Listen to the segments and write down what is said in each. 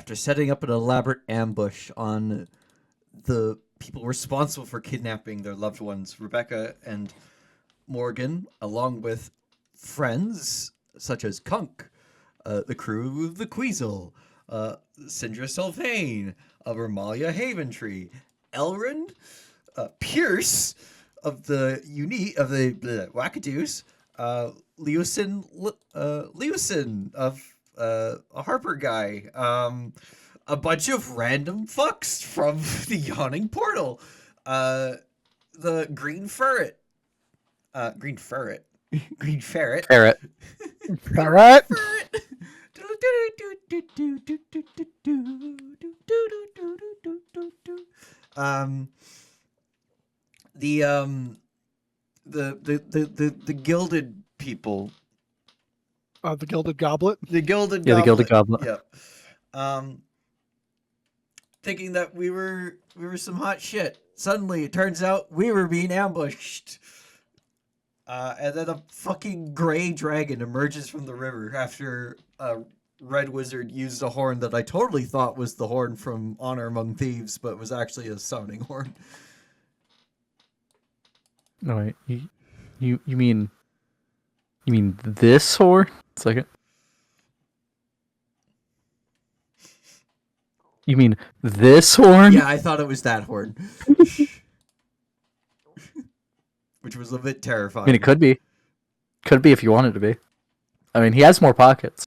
after setting up an elaborate ambush on the people responsible for kidnapping their loved ones, Rebecca and Morgan, along with friends such as Kunk, the crew of the Queasel, Sindra Sylvain, Romalia Haventree, Elrond, Pierce of the Wackadoos, Leucin of a Harper guy, a bunch of random fucks from the Yawning Portal, the Green Ferret, Green Ferret. Ferret. All right. The gilded people. The Gilded Goblet. The Gilded Yeah, Goblet. the Gilded Goblet. Yeah. Thinking that we were some hot shit. Suddenly, it turns out we were being ambushed. And then a fucking gray dragon emerges from the river after a red wizard used a horn that I totally thought was the horn from Honor Among Thieves, but was actually a summoning horn. No, wait. You mean this horn? Second. You mean this horn? Yeah, I thought it was that horn. Which was a bit terrifying. I mean, it could be. Could be if you wanted to be. I mean, he has more pockets.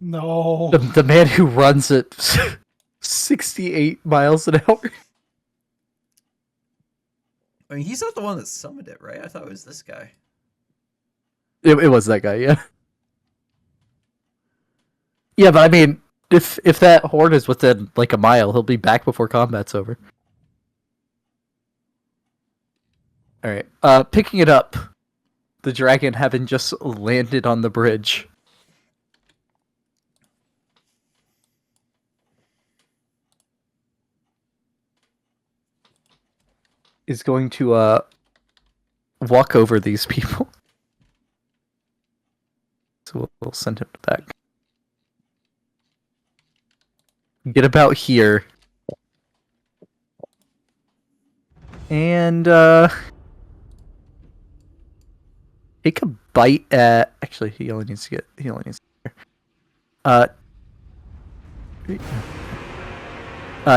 No. The man who runs at 68 miles an hour. I mean, he's not the one that summoned it, right? I thought it was this guy. It was that guy, yeah. Yeah, but I mean, if that horde is within like a mile, he'll be back before combat's over. Alright, picking it up, the dragon having just landed on the bridge. Is going to walk over these people. So we'll send him back. Get about here. And take a bite at actually he only needs to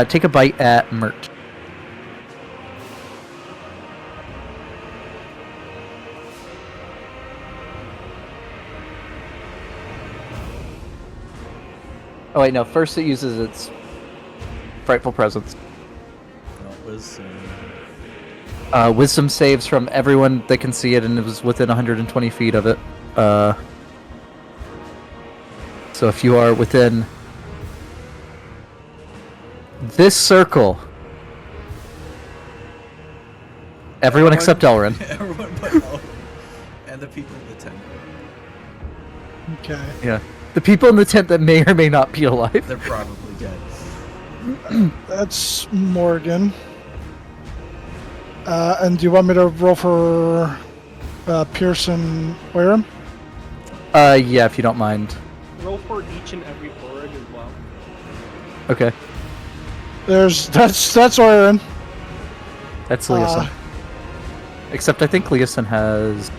take a bite at Mert. Oh wait, no. First, it uses its frightful presence. Wisdom saves from everyone that can see it, and it was within 120 feet of it. So if you are within this circle, everyone except Elrin. Everyone but Elrin. And the people in the tent. Okay. Yeah. The people in the tent that may or may not be alive. They're probably dead. That's Morgan. And do you want me to roll for Pearson Wareham? Yeah, if you don't mind. Roll for each and every org as well. Okay. That's Wareham. That's Leosin. Except I think Leosin has...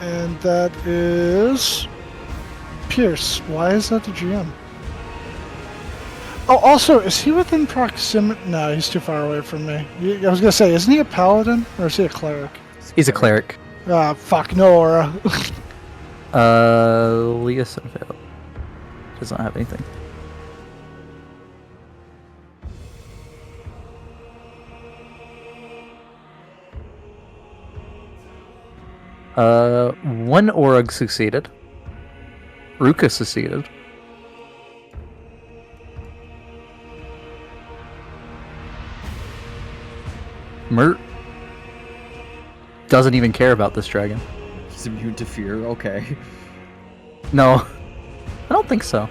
And that is Pierce. Why is that the GM? Oh, also, is he within proximity? No, he's too far away from me. I was gonna say, isn't he a paladin or is he a cleric? He's a cleric. Ah, fuck, no aura. Leosin failed. Does not have anything. One Orug succeeded. Ruka succeeded. Mert doesn't even care about this dragon. He's immune to fear, okay. No, I don't think so.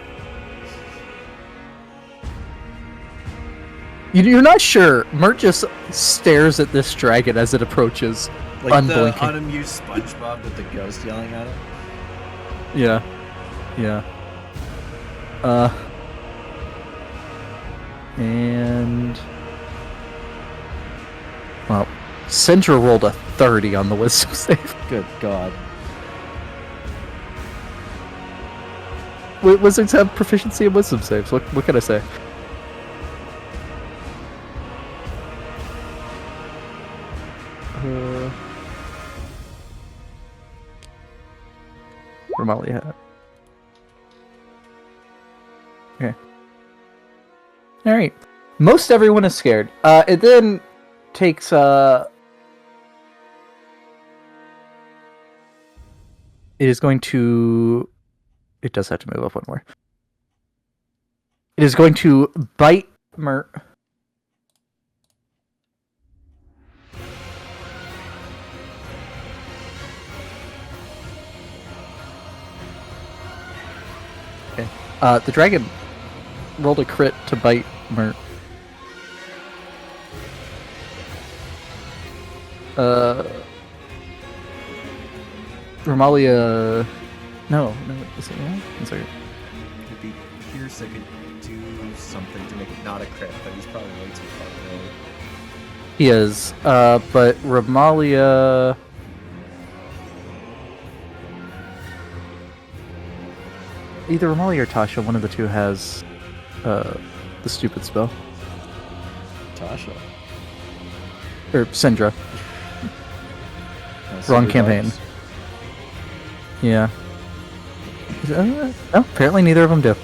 You're not sure. Mert just stares at this dragon as it approaches, Like unblinking. the unamused SpongeBob with the ghost yelling at him. Yeah. Yeah. And well, Sindra rolled a 30 on the wisdom save. Good God. Wizards have proficiency in wisdom saves. What can I say? Romalia. Okay. All right. Most everyone is scared. It then takes It is going to. It does have to move up one more. It is going to bite Mert. Okay. The dragon rolled a crit to bite Mert. Romalia. No, is it wrong? I'm sorry. It'd be Pierce that could do something to make it not a crit, but he's probably way too far away. He is. But Romalia. Either Romalia or Tasha, one of the two has the stupid spell. Tasha. Or Syndra. Wrong campaign. Yeah. No, apparently neither of them do.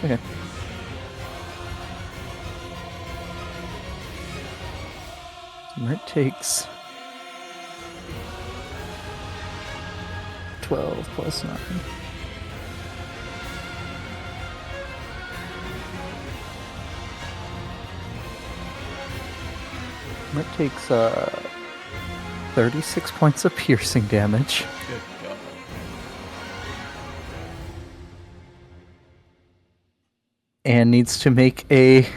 Okay. Mert takes 12 plus 9. Mert takes 36 points of piercing damage. Good God. And needs to make a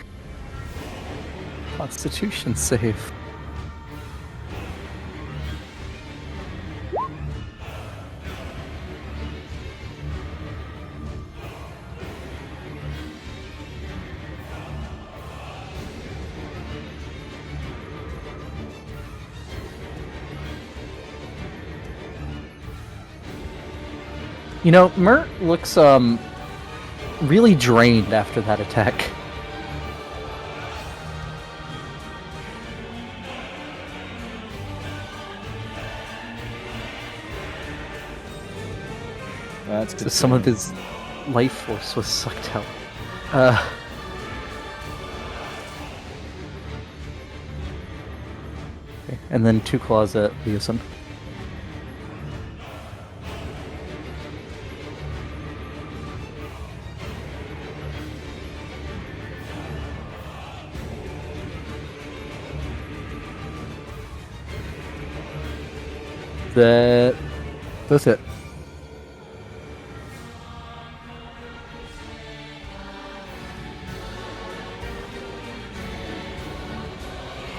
Constitution save. You know, Mert looks really drained after that attack. That's So good. some of his life force was sucked out. Okay, and then 2 claws at Leosin. That's it.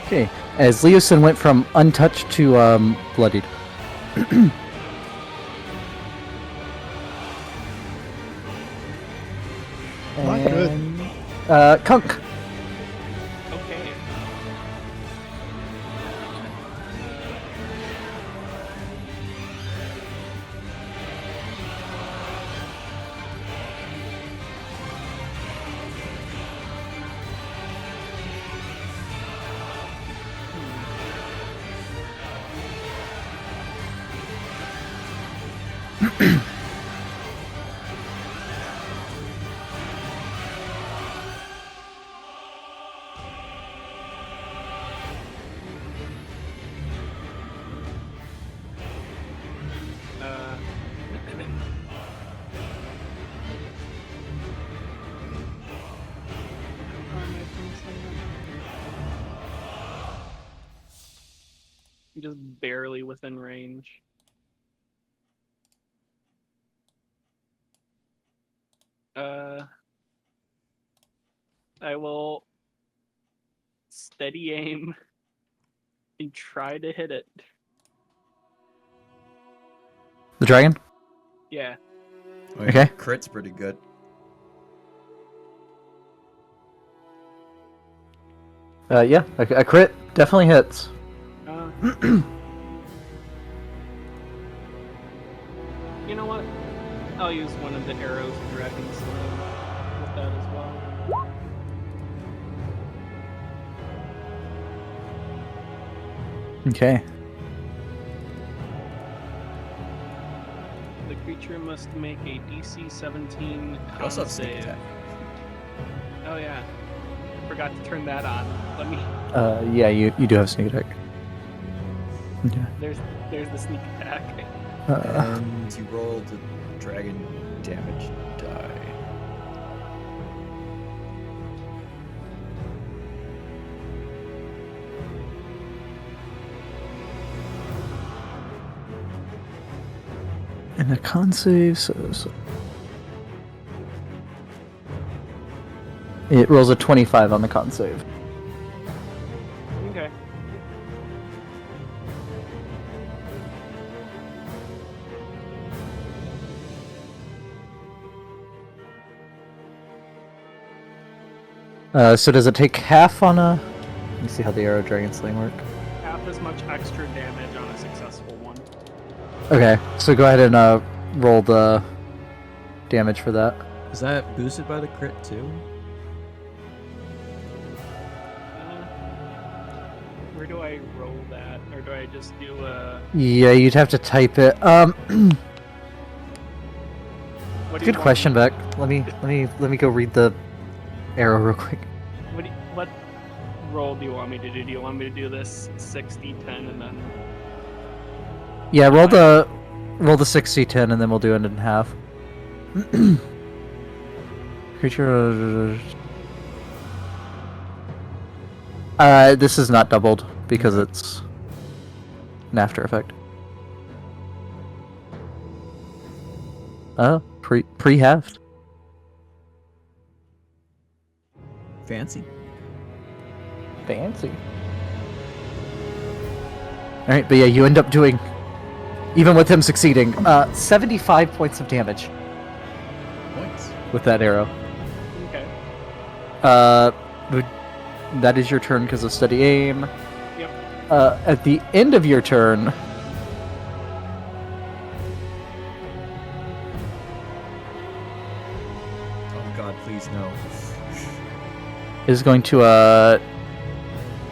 Okay, as Leosin went from untouched to bloodied. Not good. Kunk. Okay. Uh, just barely within range. I will steady aim and try to hit it. The dragon? Yeah. Oh, yeah, Okay. Crit's pretty good. Yeah, a crit definitely hits. You know what? I'll use one of the arrows of Dragon Slaying with that as well. Okay. The creature must make a DC 17 You con also have sneak save. attack. Oh yeah. I forgot to turn that on. Let me Yeah, you do have sneak attack. Okay. there's the sneak attack. And you roll the dragon damage die. And the con save it rolls a 25 on the con save. Okay. So does it take half on a? Let me see how the arrow dragon sling work. Half as much extra damage on a successful one. Okay, so go ahead and roll the damage for that. Is that boosted by the crit too? Where do I roll that? Or do I just do a Yeah, you'd have to type it. what do you Good want- question, Beck. Let me go read the arrow real quick. What roll do you want me to do? Do you want me to do this 60, 10, and then Yeah, roll the 60-10, and then we'll do it in half. Creature. This is not doubled because it's an after effect. Oh, pre-halved. Fancy. Fancy. Alright, but yeah, you end up doing, even with him succeeding, 75 points of damage Points. with that arrow. okay. That is your turn because of steady aim. Yep. At the end of your turn, Oh god, please no. is going to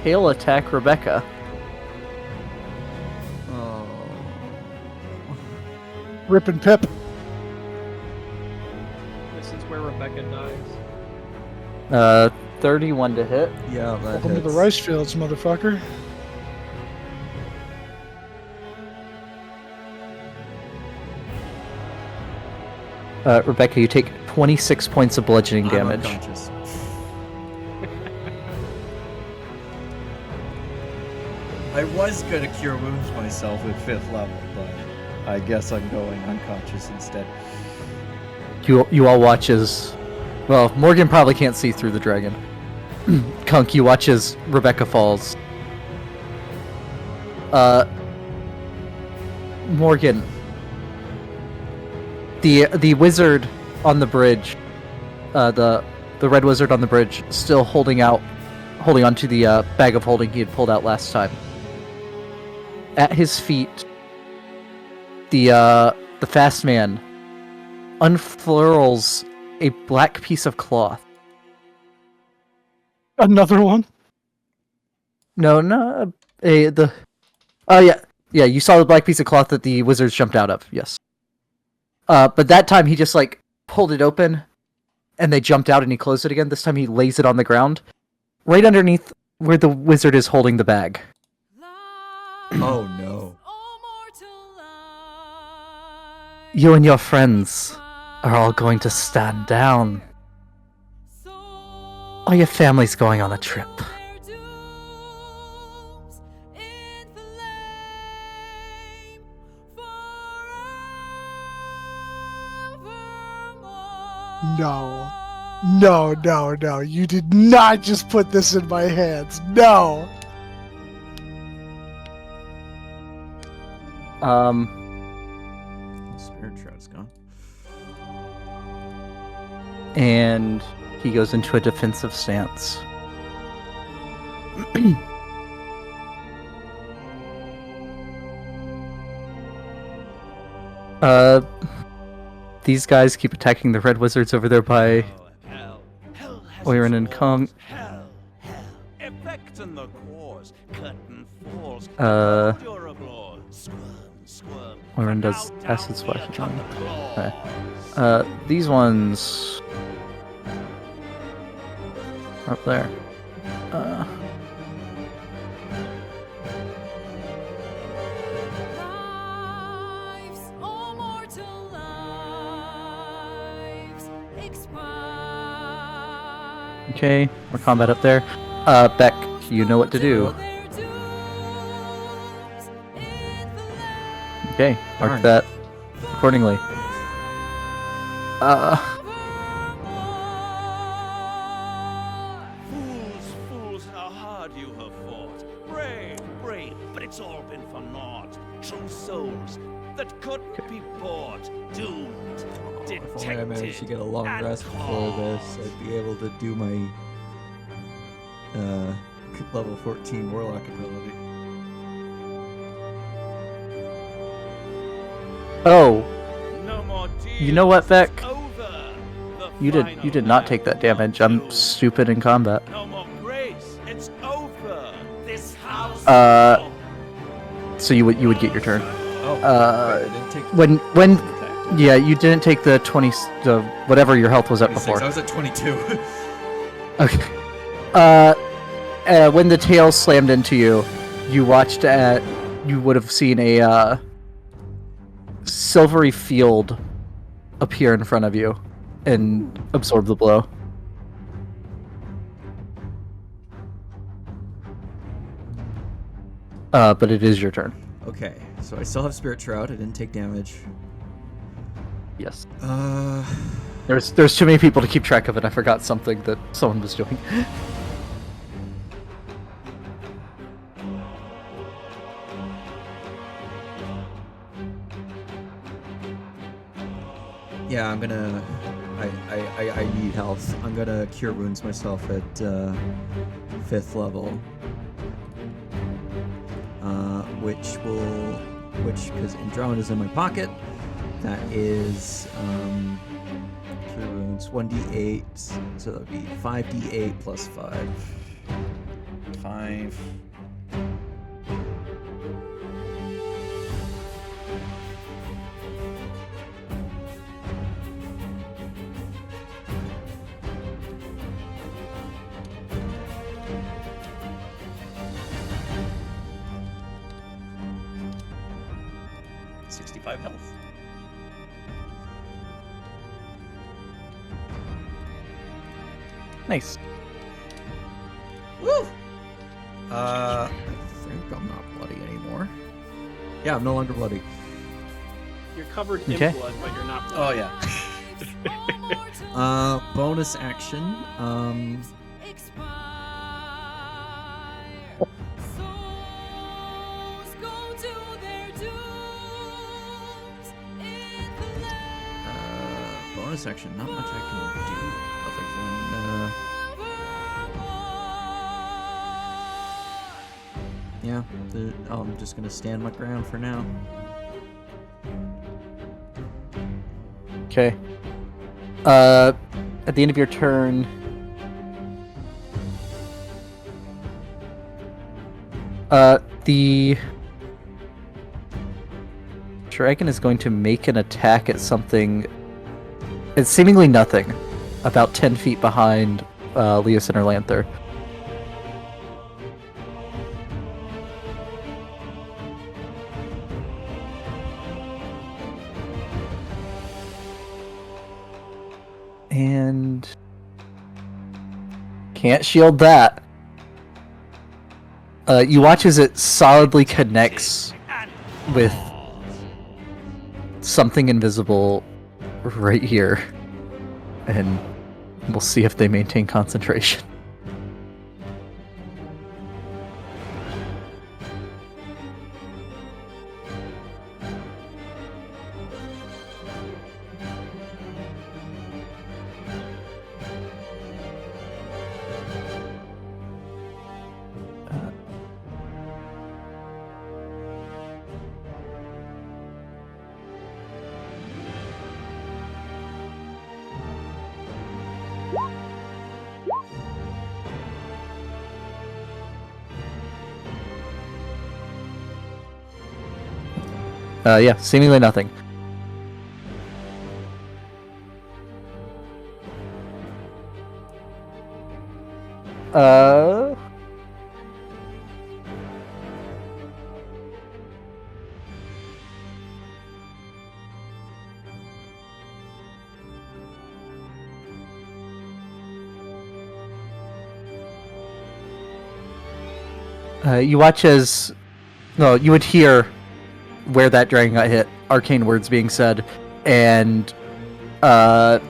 hail attack Rebecca. Oh. Rip and Pip. This is where Rebecca dies. 31 to hit. Yeah, that Welcome to the hits. rice fields, motherfucker. Rebecca, you take 26 points of bludgeoning I'm damage. unconscious. I was gonna cure wounds myself at 5th level, but I guess I'm going unconscious instead. You all watch as, well, Morgan probably can't see through the dragon. Kunk, you watch as Rebecca falls. Morgan, the wizard on the bridge, the red wizard on the bridge, still holding on to the bag of holding he had pulled out last time. At his feet, the fast man unfurls a black piece of cloth. Another one? No, yeah, you saw the black piece of cloth that the wizards jumped out of. Yes. But that time he just like pulled it open, and they jumped out, and he closed it again. This time he lays it on the ground, right underneath where the wizard is holding the bag. Oh no. You and your friends are all going to stand down. Or your family's going on a trip. No. No, no, no. You did not just put this in my hands. No. Spirit Shroud's gone. and he goes into a defensive stance. These guys keep attacking the red wizards over there by Oirin and Kong. Oirin does acid splash again. Okay. These ones are up there. Lives, all mortal lives, expire. Okay, more combat up there. Beck, you know what to do. Their dooms in the land. Okay, mark Darn. that accordingly. Fools, how hard you have fought. Brave, but it's all been for naught. True souls that could be bought, doomed, If only I managed to detected, get a long and rest before this, I'd be able to do my level 14 warlock ability. Oh, No more you know what, deals, Beck? it's over. The You final did not take that lap damage. of I'm doom. stupid in combat. No more grace, it's over. This house. So you would get your turn. Oh, Uh, I didn't take When yeah, you didn't take the 20 the whatever your health was at 26. before. I was at 22. Okay. When the tail slammed into you, you watched you would have seen a silvery field appear in front of you and absorb the blow. But it is your turn. Okay, so I still have Spirit Shroud. I didn't take damage. Yes. Uh, There's too many people to keep track of it. I forgot something that someone was doing. yeah, I'm gonna. I need health. I'm gonna Cure Wounds myself at 5th level. Because Andromeda's in my pocket. That is Cure Wounds 1d8, so that would be 5d8 plus 5. 5. Health. Nice. Woo! I think I'm not bloody anymore. Yeah, I'm no longer bloody. You're covered Okay. in blood, but you're not Oh blood. yeah. Lives, all mortal Bonus action. expire. Souls go to their dooms in the land. Bonus action. Not much I can do other than. Yeah, I'm just gonna stand my ground for now. Okay. At the end of your turn, the dragon is going to make an attack at something. It's seemingly nothing, about 10 feet behind Leosin or Lanther. And can't shield that. You watch as it solidly connects with something invisible right here, and we'll see if they maintain concentration. Yeah, seemingly nothing. Uh. You watch as... No, you would hear where that dragon got hit, arcane words being said, and a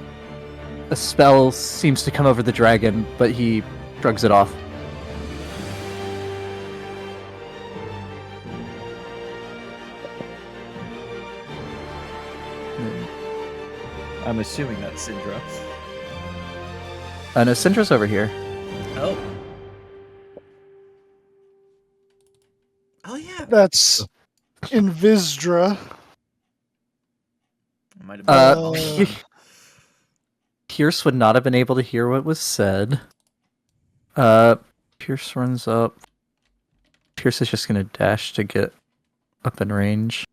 spell seems to come over the dragon, but he shrugs it off. I'm assuming that's Syndra. No, Syndra's over here. Oh. Oh yeah. That's Invisdra. Might have been. Pierce would not have been able to hear what was said. Pierce runs up. Pierce is just gonna dash to get up in range.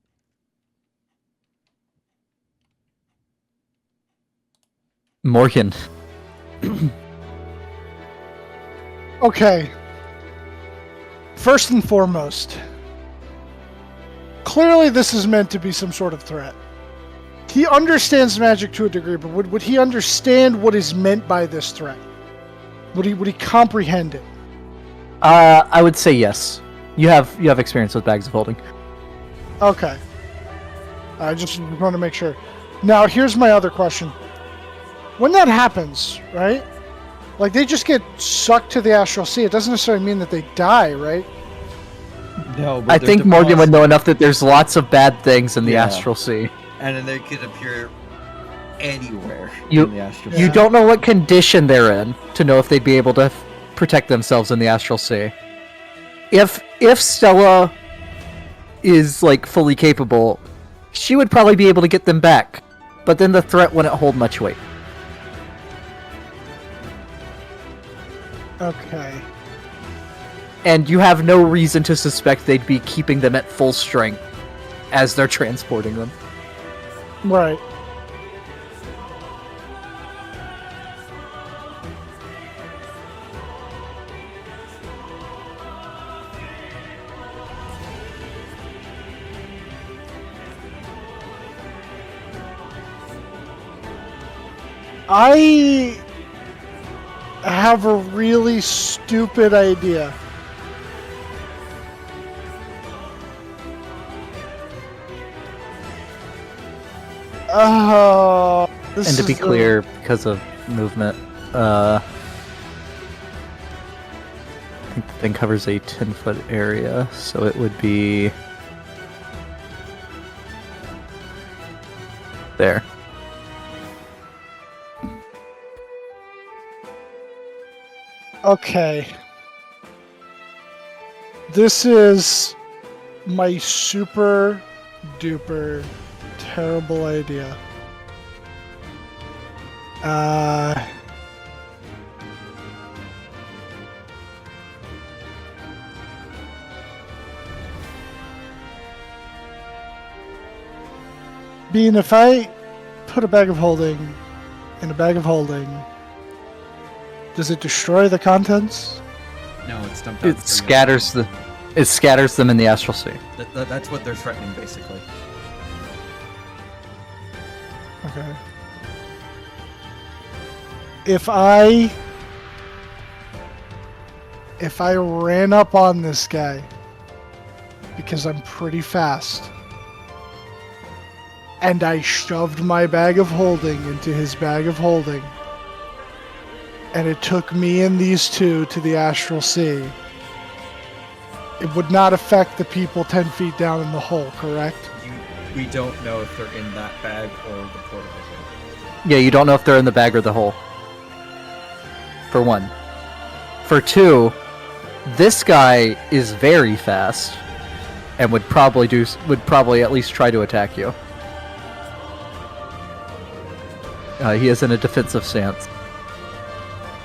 Morgan. Okay. First and foremost, clearly this is meant to be some sort of threat. He understands magic to a degree, but would he understand what is meant by this threat? Would he comprehend it? I would say yes. You have experience with bags of holding. Okay. I just want to make sure. Now, here's my other question. When that happens, right? Like, they just get sucked to the astral sea. It doesn't necessarily mean that they die, right? No, but I they're think Morgan would deposited- know enough that there's lots of bad things in the Yeah. astral sea. And then they could appear anywhere You- in the astral Yeah. You don't know what condition they're in to know if they'd be able to protect themselves in the astral sea. If Stella is like fully capable, she would probably be able to get them back. But then the threat wouldn't hold much weight. Okay. And you have no reason to suspect they'd be keeping them at full strength as they're transporting them. Right. I have a really stupid idea. Oh, this And to be is a- clear, because of movement, I think the thing covers a 10-foot area, so it would be there. Okay. This is my super duper terrible idea. Being if I put a bag of holding in a bag of holding, does it destroy the contents? No, it's dumped out. It scatters them in the astral sea. That's what they're threatening, basically. Okay. If I ran up on this guy, because I'm pretty fast, and I shoved my bag of holding into his bag of holding, and it took me and these two to the astral sea, it would not affect the people 10 feet down in the hole, correct? We don't know if they're in that bag or the portable hole. Yeah, you don't know if they're in the bag or the hole. For one. For two, this guy is very fast and would probably at least try to attack you. He is in a defensive stance.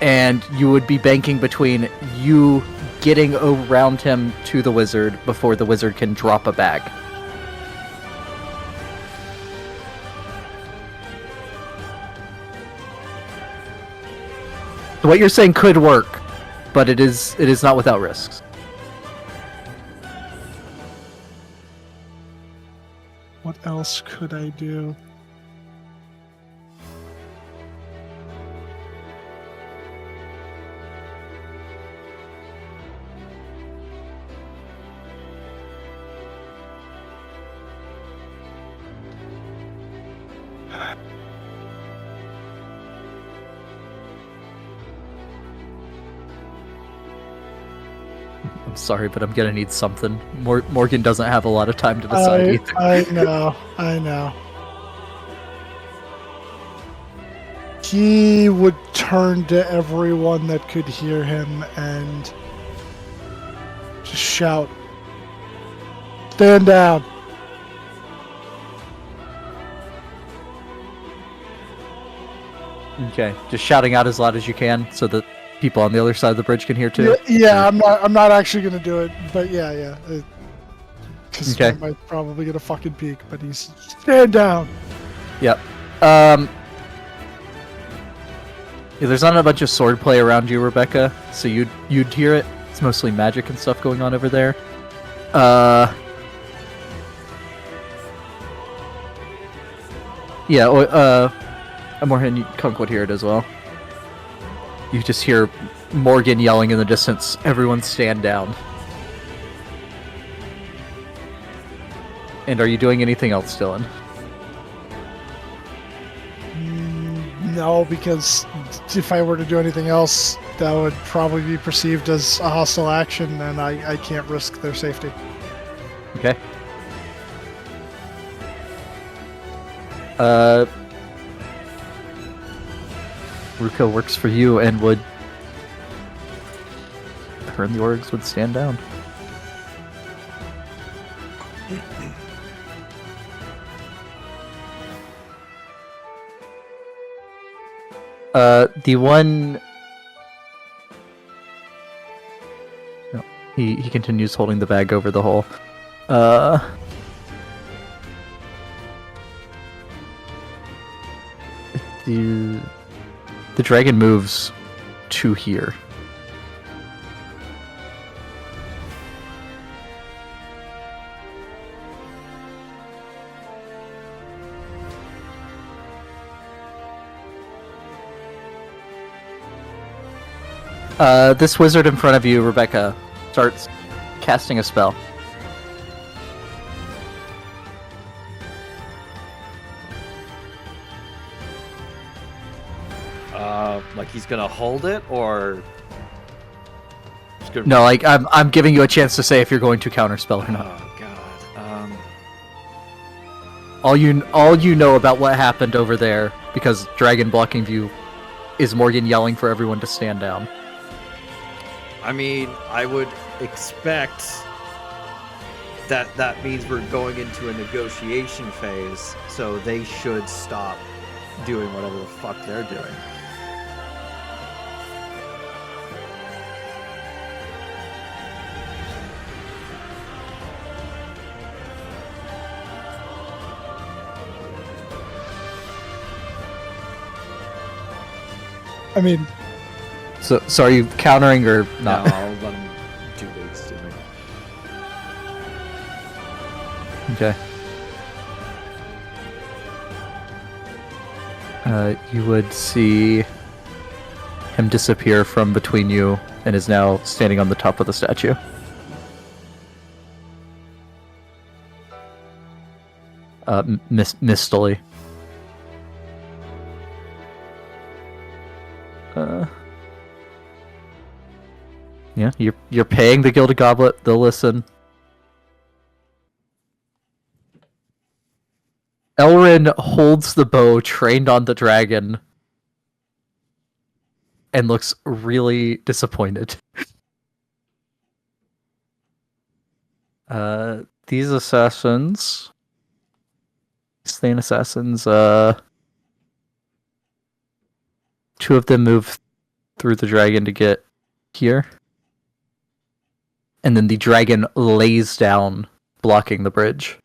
And you would be banking between you getting around him to the wizard before the wizard can drop a bag. So what you're saying could work, but it is not without risks. What else could I do? I'm sorry, but I'm gonna need something. Morgan doesn't have a lot of time to decide either. I know, I know. He would turn to everyone that could hear him and just shout, "Stand down!" Okay, just shouting out as loud as you can so that people on the other side of the bridge can hear too. Yeah, I'm not actually gonna do it, but yeah. Because Okay. I might probably get a fucking peek, but he's stand down. Yep. Yeah, there's not a bunch of swordplay around you, Rebecca, so you'd hear it. It's mostly magic and stuff going on over there. Yeah. Morhan, Kunk would hear it as well. You just hear Morgan yelling in the distance, "Everyone stand down." And are you doing anything else, Dylan? No, because if I were to do anything else, that would probably be perceived as a hostile action, and I can't risk their safety. Okay. Ruka works for you and would... Her and the orgs would stand down. The one... No, he continues holding the bag over the hole. The dragon moves to here. This wizard in front of you, Rebecca, starts casting a spell. Like he's gonna hold it, or just gonna... No, like I'm giving you a chance to say if you're going to counterspell or not. Oh god. All you know about what happened over there, because dragon blocking view, is Morgan yelling for everyone to stand down. I mean, I would expect that means we're going into a negotiation phase, so they should stop doing whatever the fuck they're doing. I mean, So are you countering or No, not? I'll let them do what he's doing. Okay. You would see him disappear from between you and is now standing on the top of the statue. Mistily. Yeah, you're paying the Gilded Goblet. They'll listen. Elrin holds the bow trained on the dragon and looks really disappointed. These assassins, Slain assassins, 2 of them move through the dragon to get here. And then the dragon lays down, blocking the bridge.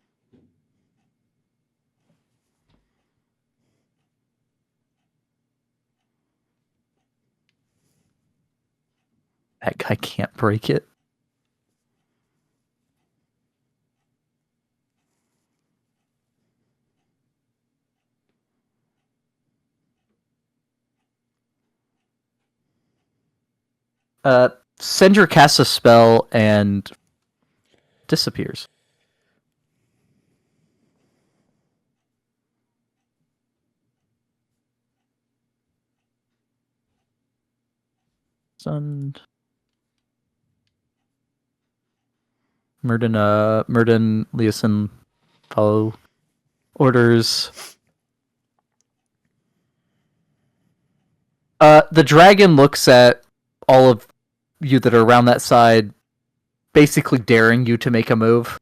That guy can't break it. Sendra casts a spell and disappears. Stunned. Murden, Leosin follow orders. The dragon looks at all of you that are around that side, basically daring you to make a move.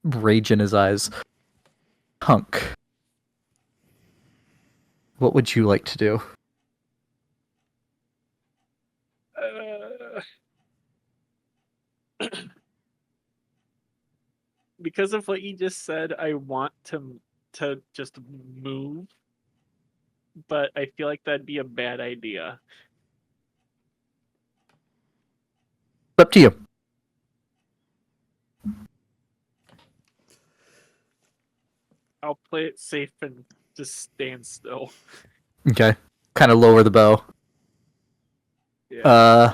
Rage in his eyes. Hunk. What would you like to do? Because of what you just said, I want to just move, but I feel like that'd be a bad idea. Up to you. I'll play it safe and just stand still. Okay. Kind of lower the bow. Yeah.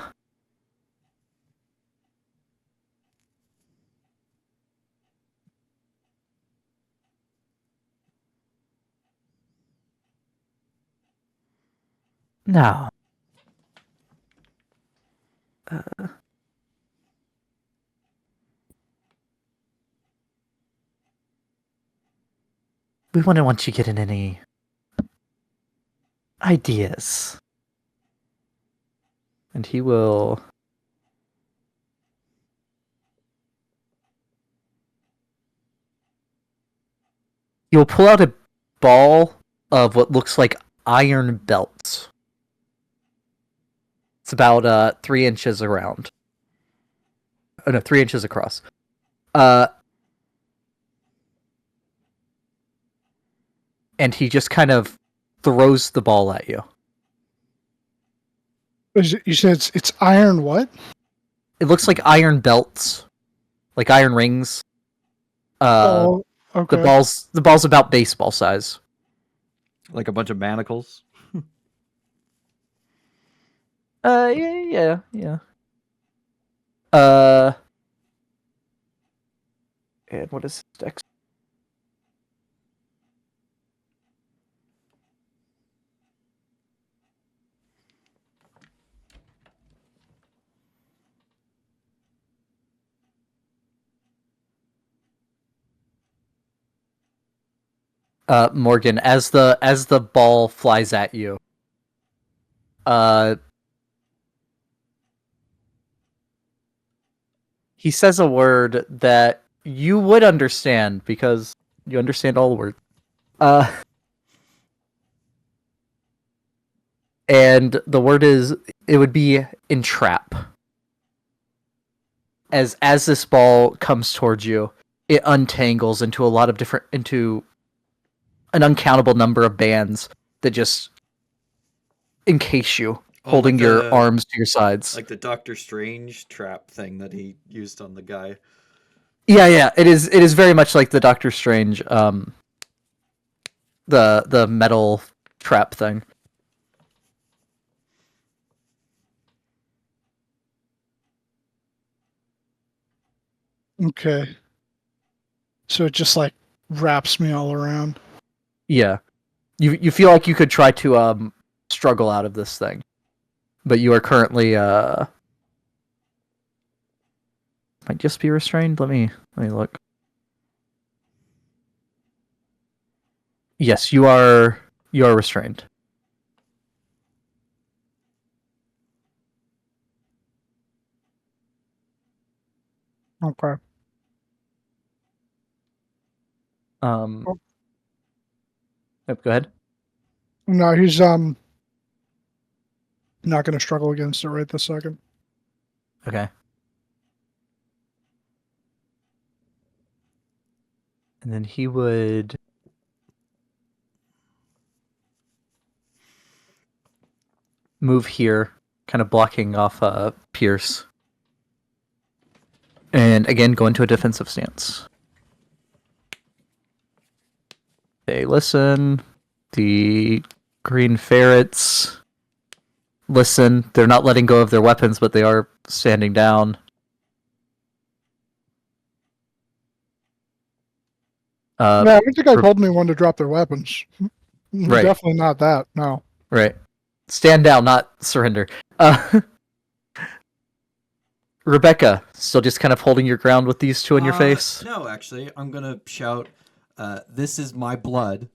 Now. We wouldn't want you getting any ideas. And he will... You'll pull out a ball of what looks like iron belts. It's about 3 inches around. Oh no, 3 inches across. And he just kind of throws the ball at you. You said it's iron what? It looks like iron belts, like iron rings. Oh, okay. The ball's about baseball size. Like a bunch of manacles. Yeah. And what is his dex? Morgan, as the ball flies at you, he says a word that you would understand because you understand all the words. And the word it would be entrap. As this ball comes towards you, it untangles into an uncountable number of bands that just encase you, holding like your the- arms to your sides. Like the Doctor Strange trap thing that he used on the guy. Yeah, it is very much like the Doctor Strange the metal trap thing. Okay. So it just like wraps me all around. Yeah. You feel like you could try to struggle out of this thing. But you are currently might just be restrained. Let me look. Yes, you are restrained. Okay. Yep, go ahead. No, he's not going to struggle against it right this second. Okay. And then he would move here, kind of blocking off Pierce. And again, go into a defensive stance. They listen. The green ferrets listen. They're not letting go of their weapons, but they are standing down. No, I don't think I told anyone to drop their weapons. Right. Definitely not that. No. Right. Stand down, not surrender. Rebecca, still just kind of holding your ground with these two in your face? No, actually, I'm gonna shout, "This is my blood.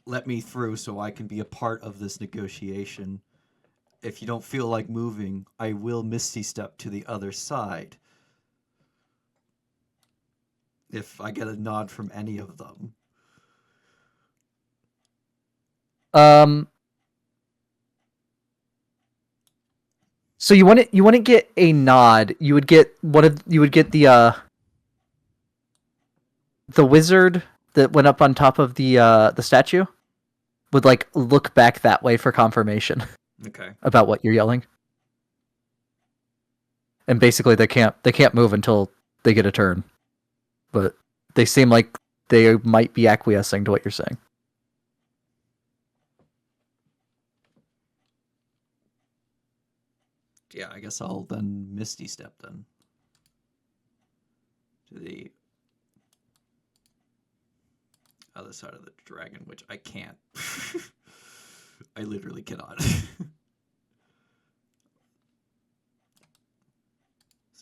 Let me through so I can be a part of this negotiation. If you don't feel like moving, I will Misty Step to the other side. If I get a nod from any of them." So you wouldn't get a nod. You would get the wizard that went up on top of the statue would like look back that way for confirmation Okay. about what you're yelling. And basically they can't move until they get a turn. But they seem like they might be acquiescing to what you're saying. Yeah, I guess I'll then Misty Step then. To the other side of the dragon, which I can't. I literally cannot. See,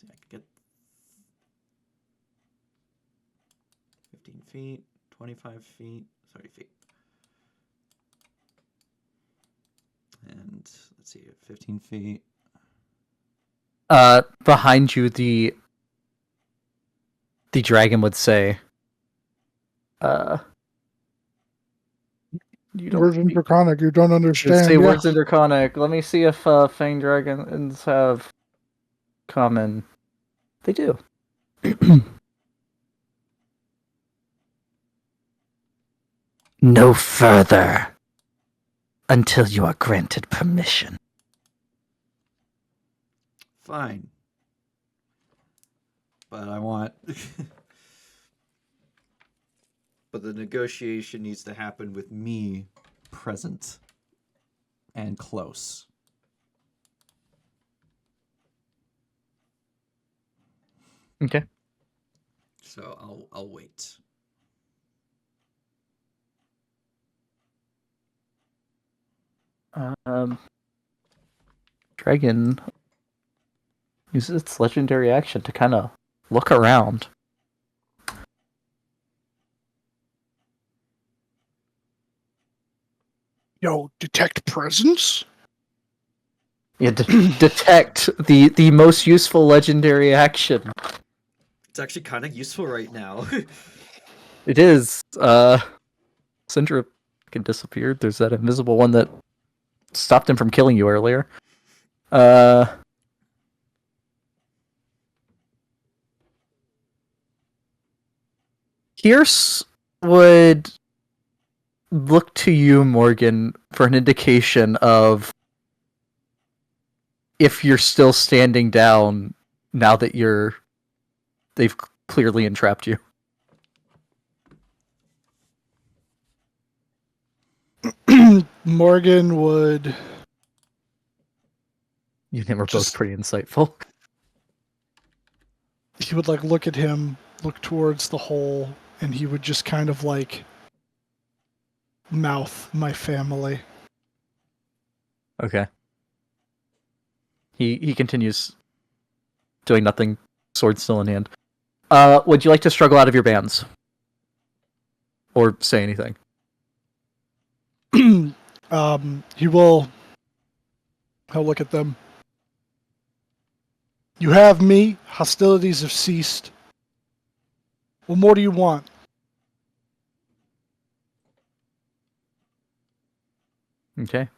I can get 15 feet, 25 feet, 30 feet. And let's see, 15 feet. Behind you, the dragon would say, you don't Words in Draconic, you don't should understand. say Yeah. words in Draconic. Let me see if Fang Dragons have common. They do. No further until you are granted permission. Fine. But I want. But the negotiation needs to happen with me present and close. Okay. So I'll wait. Dragon uses its legendary action to kind of look around. Yo, detect presence? Yeah, detect the most useful legendary action. It's actually kind of useful right now. It is. Syndra can disappear. There's that invisible one that stopped him from killing you earlier. Pierce would look to you, Morgan, for an indication of if you're still standing down now that they've clearly entrapped you. Morgan would. You and him are both Just- pretty insightful. He would like look at him, look towards the hole, and he would just kind of like mouth my family. Okay. He continues doing nothing, sword still in hand. Would you like to struggle out of your bands? Or say anything? He'll look at them. You have me. Hostilities have ceased. What more do you want? Okay.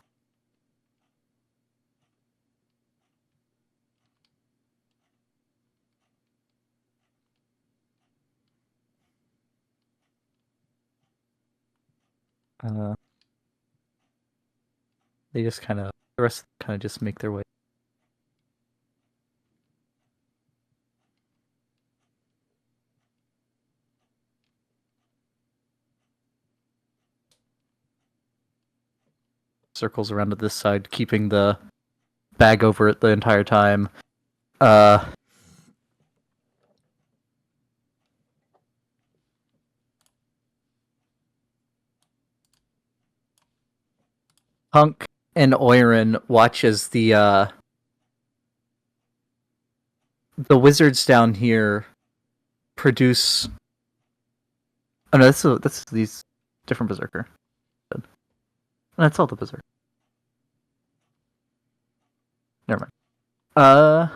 They just kind of The rest kind of just make their way. Circles around to this side, keeping the bag over it the entire time. Hunk and Oirin watch as the wizards down here produce. Oh no, that's these different berserker. That's all the berserker. Never mind.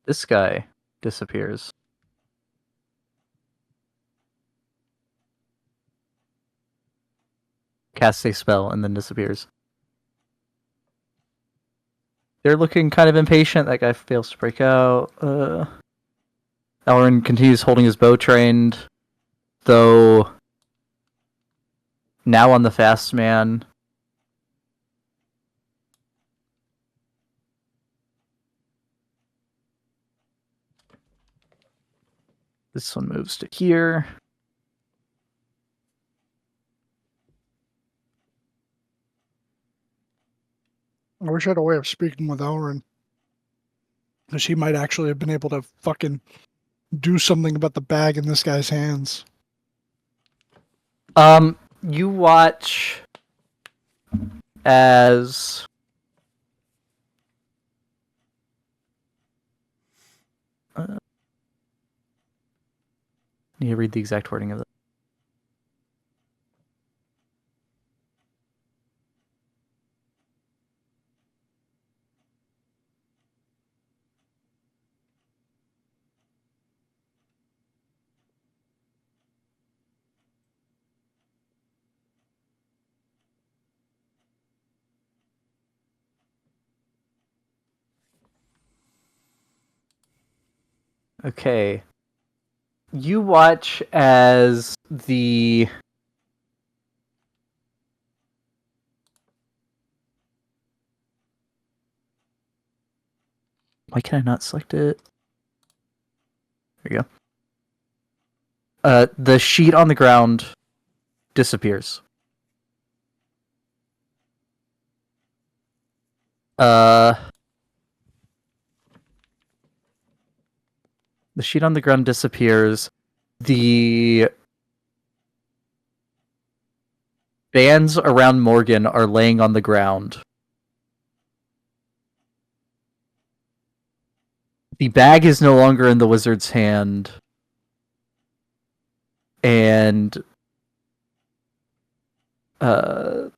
This guy disappears. Casts a spell and then disappears. They're looking kind of impatient. That guy fails to break out. Elrin continues holding his bow trained, though now on the fast man. This one moves to here. I wish I had a way of speaking with Elrin. Because he might actually have been able to fucking do something about the bag in this guy's hands. You watch as need to read the exact wording of it. Okay. You watch as the Why can I not select it? There you go. The sheet on the ground disappears. The sheet on the ground disappears. The bands around Morgan are laying on the ground. The bag is no longer in the wizard's hand. And Syndra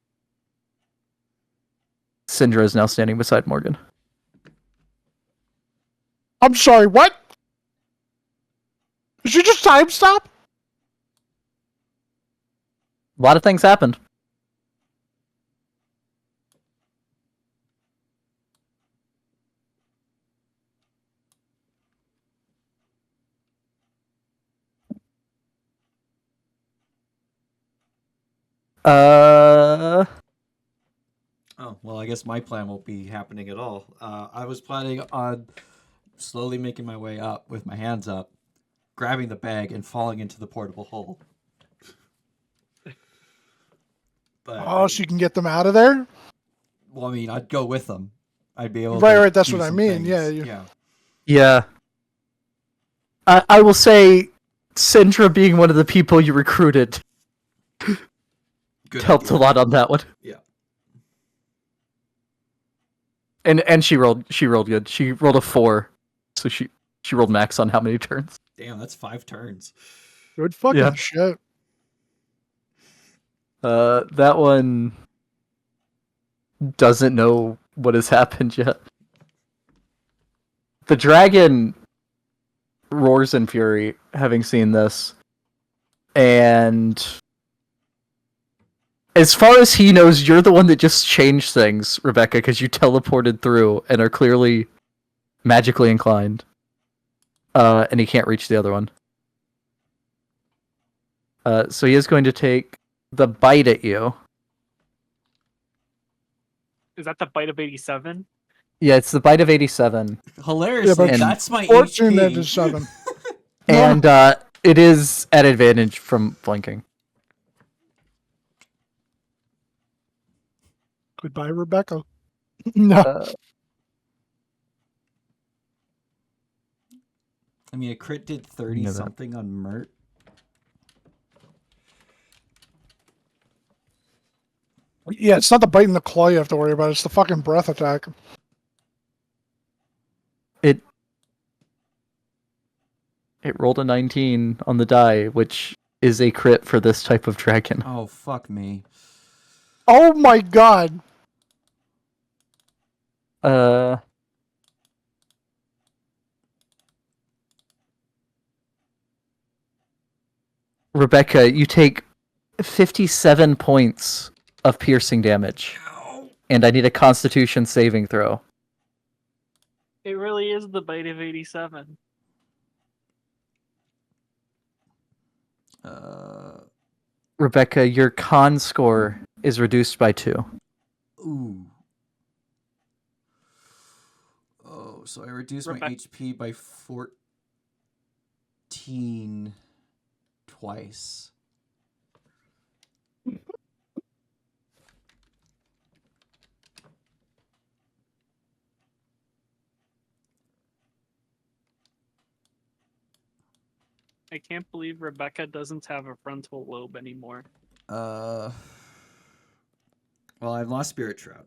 is now standing beside Morgan. I'm sorry, what? Did you just time stop? A lot of things happened. Oh, well, I guess my plan won't be happening at all. I was planning on slowly making my way up with my hands up, grabbing the bag, and falling into the portable hole. But So you can get them out of there? well, I mean, I'd go with them. I'd be able Right, to right, that's do what I some mean, things. yeah, Yeah. Yeah. I will say, Syndra being one of the people you recruited Good helped idea. a lot on that one. Yeah. And she rolled good. She rolled a 4, so she rolled max on how many turns. Damn, that's 5 turns. Good fucking Yeah. shit. That one doesn't know what has happened yet. The dragon roars in fury, having seen this, and as far as he knows, you're the one that just changed things, Rebecca, because you teleported through and are clearly magically inclined. And he can't reach the other one. So he is going to take the bite at you. Is that the bite of 87? Yeah, it's the bite of 87. Hilariously, but that's my 14 HP. into 7. And it is at advantage from flanking. Goodbye, Rebecca. No. I mean, a crit did 30 know that. something on Mert. Yeah, it's not the bite and the claw you have to worry about. It's the fucking breath attack. It rolled a 19 on the die, which is a crit for this type of dragon. Oh, fuck me. Oh my god. Rebecca, you take 57 points of piercing damage. And I need a constitution saving throw. It really is the bite of 87. Rebecca, your con score is reduced by 2. Ooh. Oh, so I reduced my HP by 14 twice. I can't believe Rebecca doesn't have a frontal lobe anymore. Well, I've lost Spirit Trap.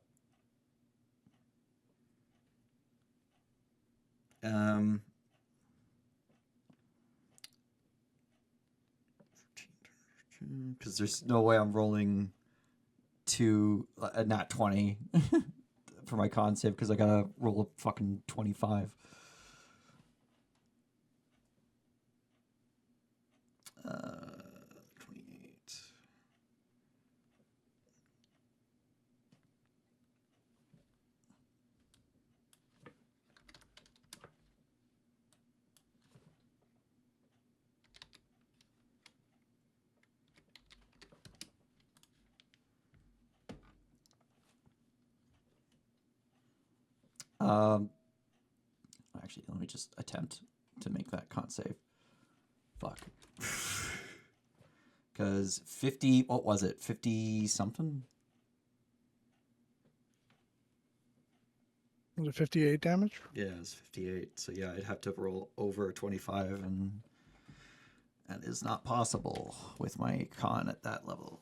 Because there's no way I'm rolling to a nat 20 for my con save because I gotta roll a fucking 25. 28. Actually, let me just attempt to make that con save. Fuck. Because 50, what was it? 50 something? Was it 58 damage? Yeah, it was 58. So yeah, I'd have to roll over 25, and that is not possible with my con at that level.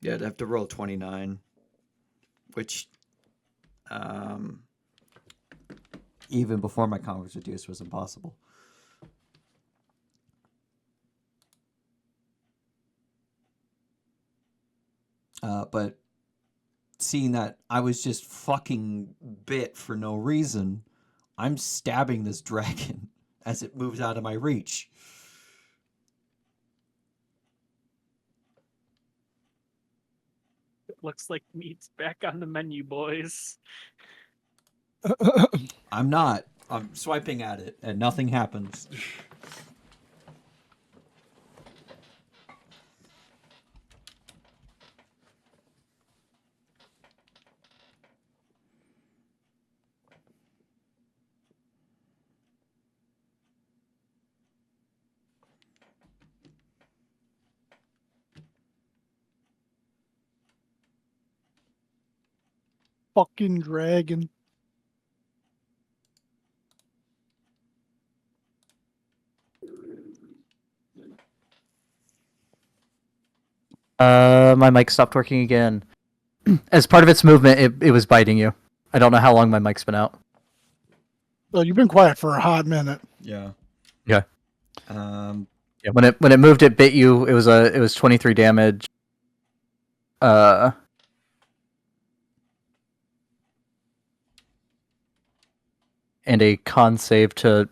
Yeah, I'd have to roll 29, which even before my con was reduced was impossible. But seeing that I was just fucking bit for no reason, I'm stabbing this dragon as it moves out of my reach. It looks like meat's back on the menu, boys. I'm not. I'm swiping at it and nothing happens. Fucking dragon. My mic stopped working again. As part of its movement, it was biting you. I don't know how long my mic's been out. Well, you've been quiet for a hot minute. Yeah. Yeah. Yeah. Yeah, when it moved, it bit you. It was 23 damage. And a con save to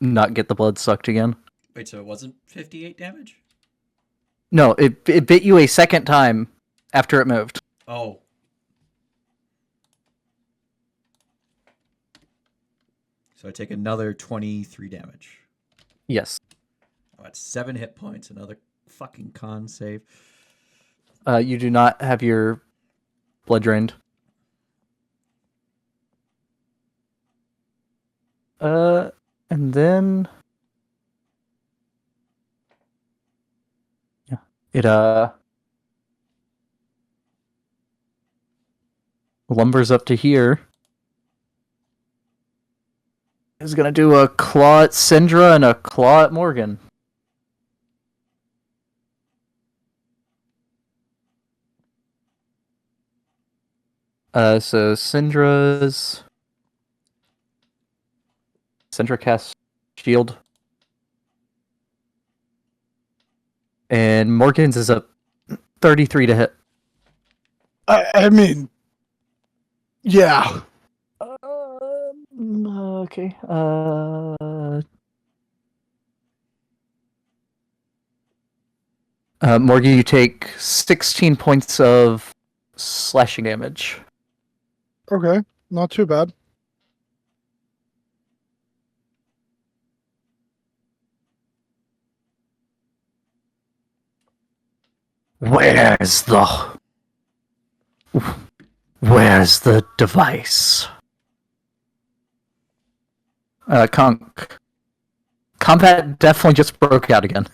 not get the blood sucked again. Wait, so it wasn't 58 damage? No, it bit you a second time after it moved. Oh. So I take another 23 damage. Yes. Oh, that's 7 hit points. Another fucking con save. You do not have your blood drained. And then yeah, it lumbers up to here. It's gonna do a claw at Syndra and a claw at Morgan. So Syndra casts shield. And Morgan's is a 33 to hit. I mean, yeah. Okay. Morgan, you take 16 points of slashing damage. Okay, not too bad. Where's the device? Combat definitely just broke out again.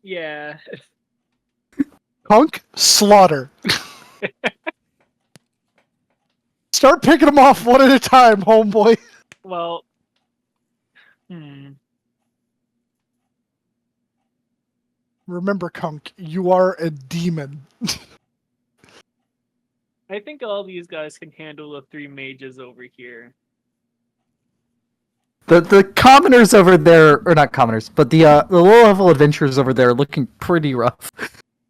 Yeah. Punk, slaughter. Start picking them off one at a time, homeboy. Well. Remember, Kunk, you are a demon. I think all these guys can handle the 3 mages over here. The commoners over there, or not commoners, but the low level adventurers over there are looking pretty rough.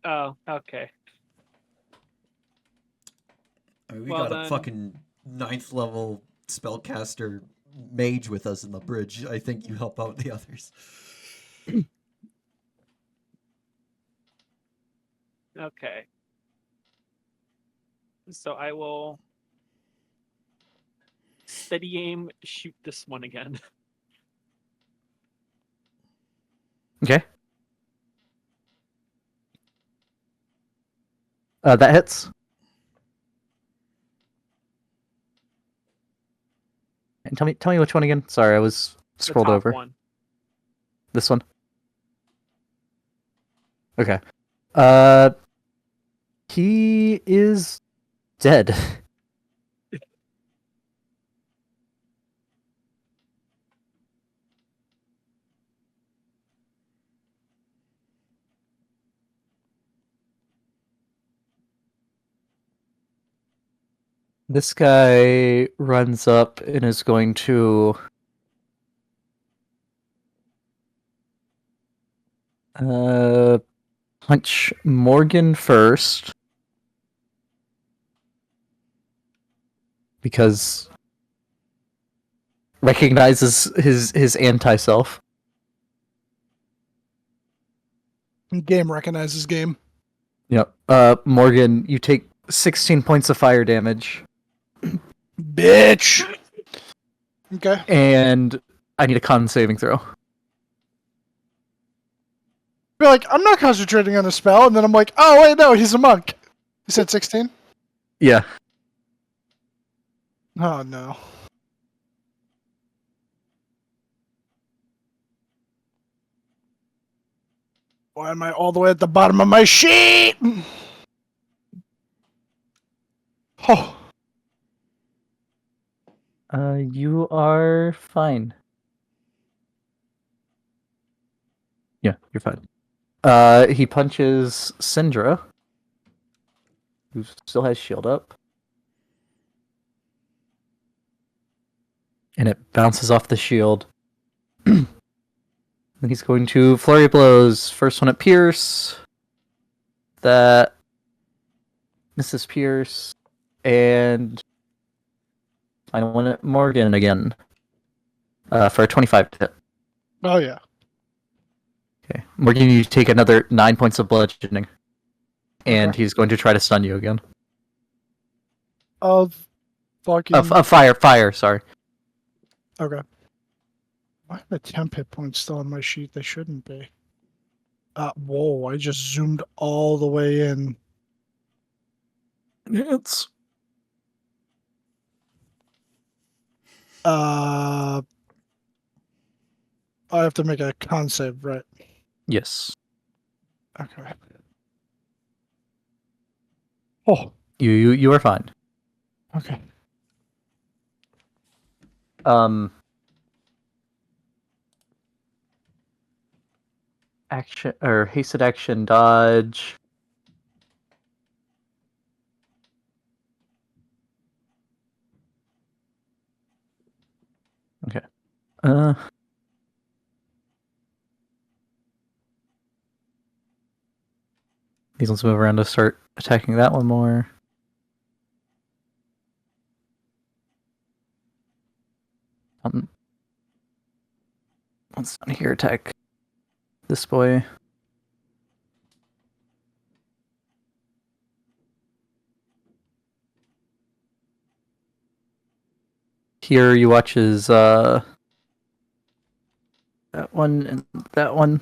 Oh, okay. I mean, we Well got a then. fucking 9th level spellcaster mage with us in the bridge. I think you help out the others. Okay. So I will steady aim, shoot this one again. Okay. That hits. And tell me which one again. Sorry, I was The scrolled top over. one. This one. Okay. He is dead. This guy runs up and is going to punch Morgan first because recognizes his anti-self. Game recognizes game. Yep. Morgan, you take 16 points of fire damage. Bitch! Okay. And I need a con saving throw. Be like, I'm not concentrating on the spell, and then I'm like, oh wait, no, he's a monk. You said 16? Yeah. Oh no. Why am I all the way at the bottom of my sheet? Oh. You are fine. Yeah, you're fine. He punches Syndra, who still has shield up. And it bounces off the shield. And he's going to flurry of blows. First one at Pierce. That misses Pierce. And final one at Morgan again. For a 25 to hit. Oh yeah. Okay. Morgan, you take another 9 points of bludgeoning. And Okay. he's going to try to stun you again. Of fucking. Fire, sorry. Okay. Why are the temp hit points still on my sheet? They shouldn't be. Whoa, I just zoomed all the way in. It's I have to make a con save, right? yes. Okay. Oh, You are fine. okay. Action or hasted action dodge. Okay. These ones move around to start attacking that one more. Let's down here attack this boy. Here you watch as that one and that one.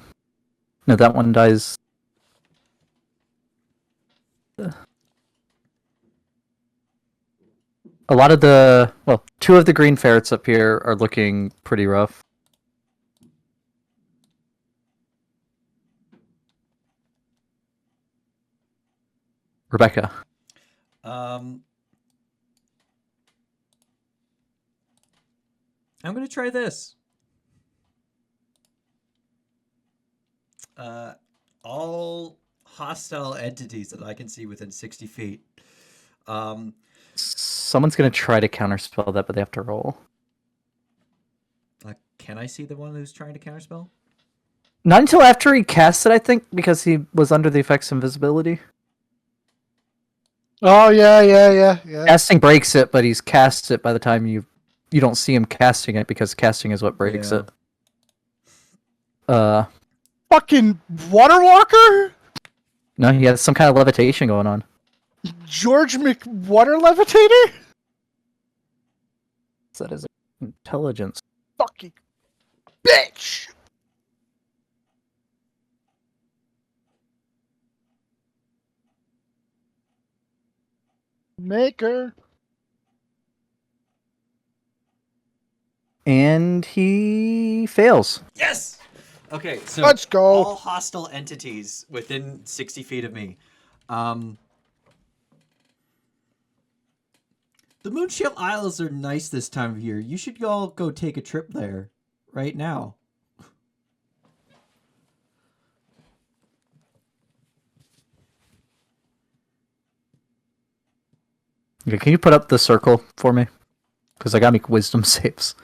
No, that one dies. A lot of the two of the green ferrets up here are looking pretty rough. Rebecca. I'm gonna try this. All hostile entities that I can see within 60 feet. Someone's gonna try to counterspell that, but they have to roll. Can I see the one who's trying to counterspell? Not until after he casts it, I think, because he was under the effects of invisibility. Oh yeah. Casting breaks it, but he's cast it by the time you don't see him casting it because casting is what breaks Yeah. it. Fucking water walker? No, he has some kind of levitation going on. George McWater levitator? That is intelligence. Fucking bitch! Maker. And he fails. Yes! Okay, so Let's go. all hostile entities within 60 feet of me. The Moonshell Isles are nice this time of year. You should all go take a trip there right now. Okay, can you put up the circle for me? Because I gotta make wisdom saves.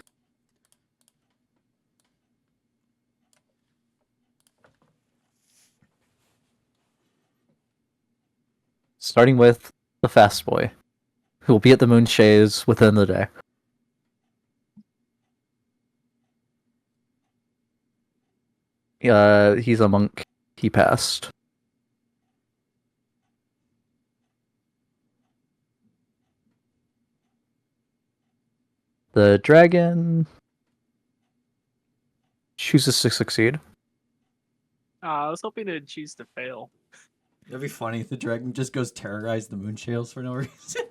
Starting with the fast boy, who will be at the Moonshays within the day. He's a monk. He passed. The dragon chooses to succeed. I was hoping to choose to fail. That'd be funny if the dragon just goes terrorize the Moonshales for no reason.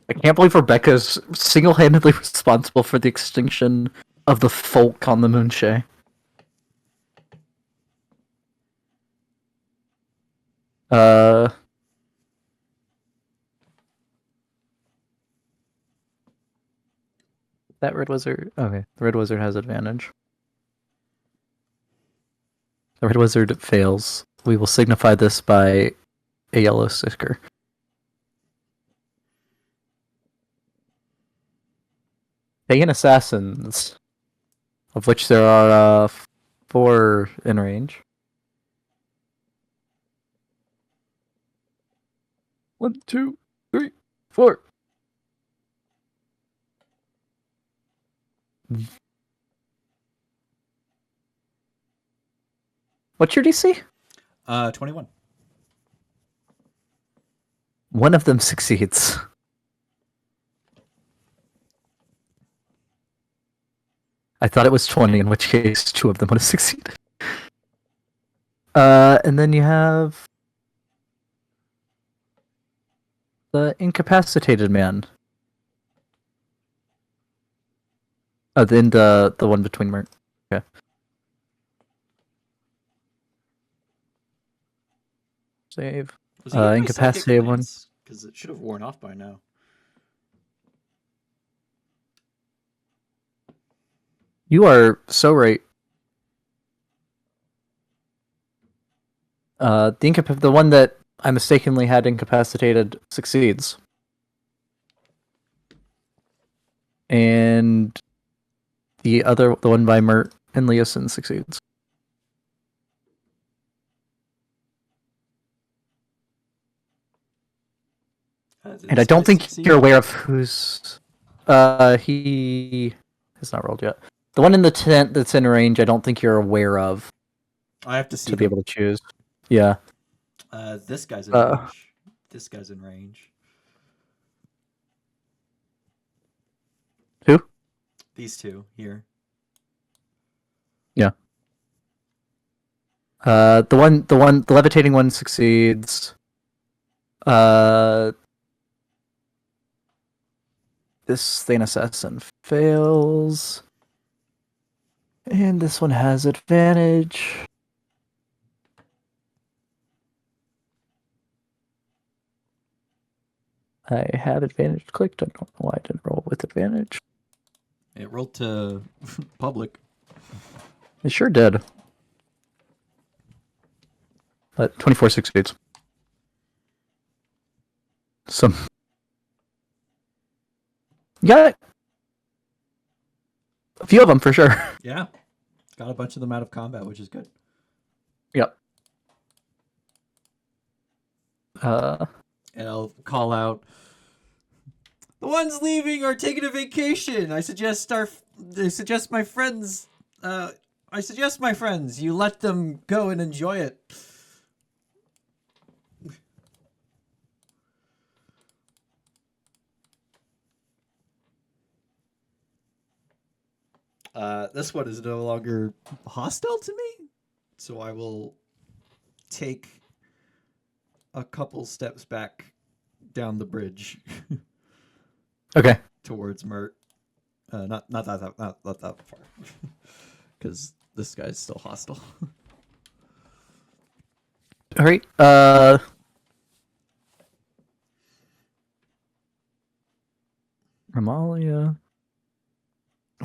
I can't believe Rebecca's single-handedly responsible for the extinction of the folk on the Moonshay. That red wizard. Okay, the red wizard has advantage. The red wizard fails. We will signify this by a yellow sticker. Pagan assassins, of which there are 4 in range. 1, 2, 3, 4. What's your DC? 21. One of them succeeds. I thought it was 20, in which case 2 of them would have succeeded. And then you have the incapacitated man. Oh, then the one between Mert. Okay. Save. Was he getting my Incapacitated one. Because it should have worn off by now. You are so right. The one that I mistakenly had incapacitated succeeds. And the one by Mert and Leosin succeeds. And I don't think you're aware of who's. He has not rolled yet. The one in the tent that's in range, I don't think you're aware of I have to see to be able to choose. Yeah. This guy's in range. This guy's in range. Who? These two here. Yeah. The levitating one succeeds. This Thane Assassin fails. And this one has advantage. I have advantage clicked. I don't know why I didn't roll with advantage. It rolled to public. It sure did. But 24 succeeds. Some. Yeah. A few of them for sure. Yeah. Got a bunch of them out of combat, which is good. Yep. And I'll call out, the ones leaving are taking a vacation. I suggest my friends you let them go and enjoy it. This one is no longer hostile to me, so I will take a couple steps back down the bridge Okay. towards Mert. Not that far, because this guy's still hostile. All right. Amalia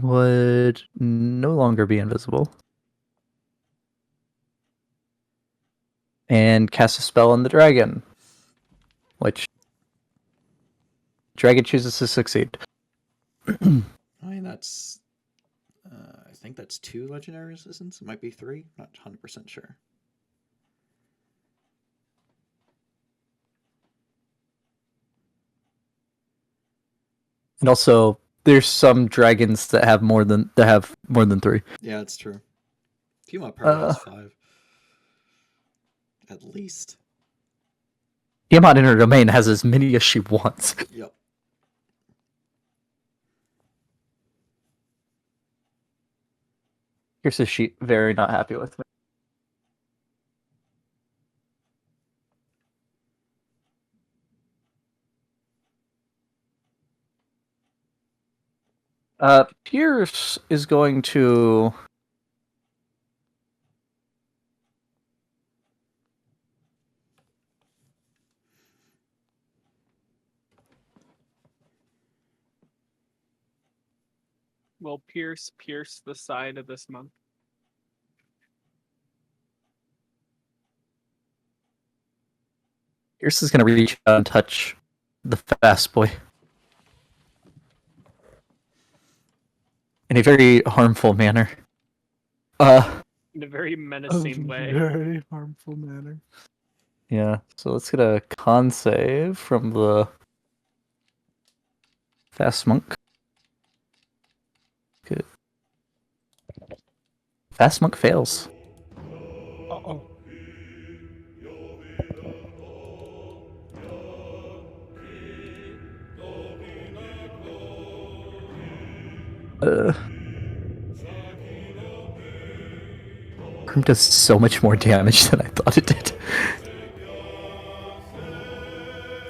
would no longer be invisible. And cast a spell on the dragon. Which dragon chooses to succeed. I mean, that's. I think that's 2 legendary resistance. It might be 3. Not 100% sure. And also, there's some dragons that have more than 3. Yeah, it's true. Tiamat probably has 5. At least. Tiamat in her domain has as many as she wants. Yep. Here's a sheet. Very not happy with me. Pierce is going to. Will pierce the side of this monk. Pierce is going to reach out and touch the fast boy. In a very harmful manner. In a very menacing way. Very harmful manner. Yeah, so let's get a con save from the fast monk. Good. Fast monk fails. Grim does so much more damage than I thought it did.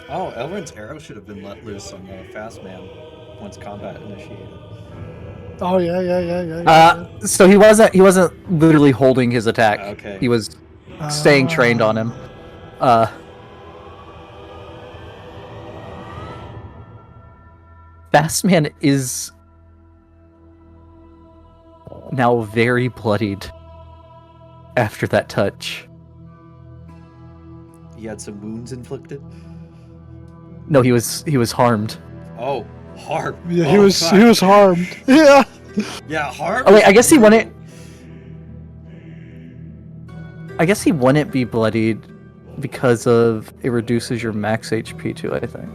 Oh, Elrond's arrow should have been let loose on the fast man once combat initiated. Oh yeah. So he wasn't literally holding his attack. Okay. He was staying trained on him. Fastman is now very bloodied after that touch. He had some wounds inflicted. No, he was harmed. Oh, harm. Yeah, Oh, he was God. harmed. Yeah. Yeah, harm. Oh wait, I guess he wouldn't. I guess he wouldn't be bloodied because of it reduces your max HP too. I think.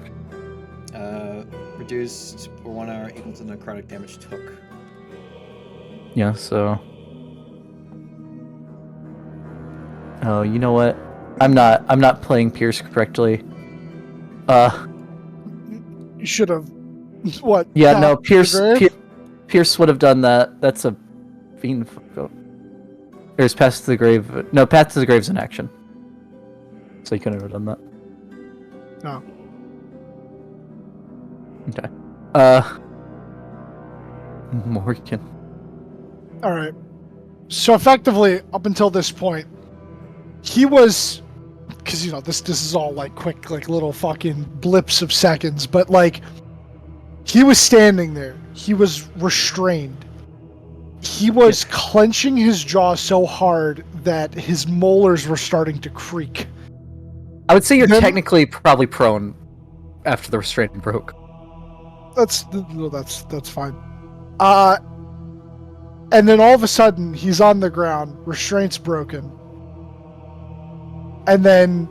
Reduced for 1 hour equal to necrotic damage took. Yeah. So. Oh, you know what? I'm not playing Pierce correctly. You should have. What? Yeah, no, Top the grave? Pierce would have done that. That's a fiend. There's Path to the Grave. No, Path to the Grave's in action. So you couldn't have done that. No. Okay. Morgan. All right. So effectively, up until this point, he was, because this is all like quick, like little fucking blips of seconds, but like he was standing there. He was restrained. He was clenching his jaw so hard that his molars were starting to creak. I would say you're Then- technically probably prone after the restraint broke. That's fine. And then all of a sudden he's on the ground, restraint's broken. And then,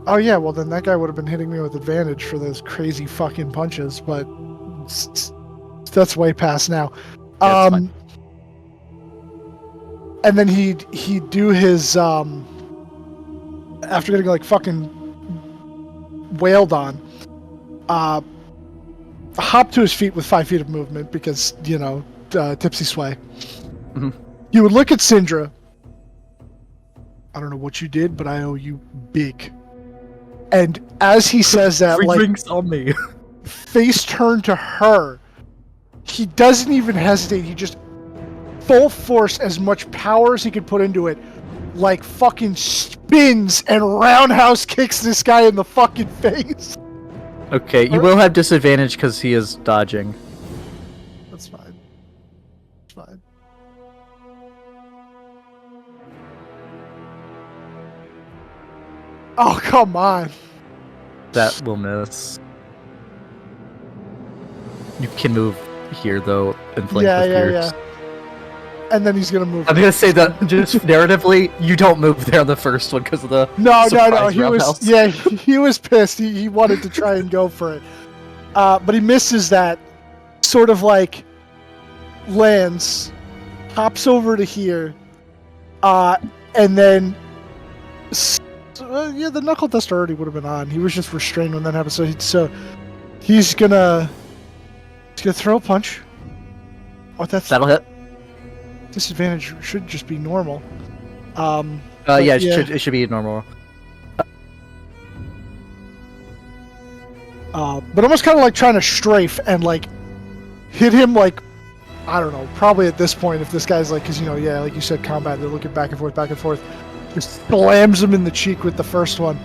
oh yeah, well then that guy would have been hitting me with advantage for those crazy fucking punches, but that's way past now. Yeah, it's fine. And then he'd do his after getting like fucking wailed on, hop to his feet with 5 feet of movement because tipsy sway. Mhm. He would look at Syndra. I don't know what you did, but I owe you big. And as he says that, like Drinks on me. face turned to her, he doesn't even hesitate. He just full force, as much power as he could put into it, like fucking spins and roundhouse kicks this guy in the fucking face. Okay, you will have disadvantage because he is dodging. That's fine. It's fine. Oh, come on. That will miss. You can move here though and flank with Pierce. And then he's gonna move. I'm gonna say that just narratively, you don't move there on the first one because of the No. surprise He roundhouse. he was pissed. He wanted to try and go for it, but he misses that. Sort of like lands, hops over to here, and then the knuckle dust already would have been on. He was just restrained when that happened. So he's gonna throw a punch. Oh, That'll hit. Disadvantage should just be normal. Yeah, But it should be normal. But almost kind of like trying to strafe and like hit him like, I don't know, probably at this point if this guy's like, because like you said, combat, they're looking back and forth, just slams him in the cheek with the first one,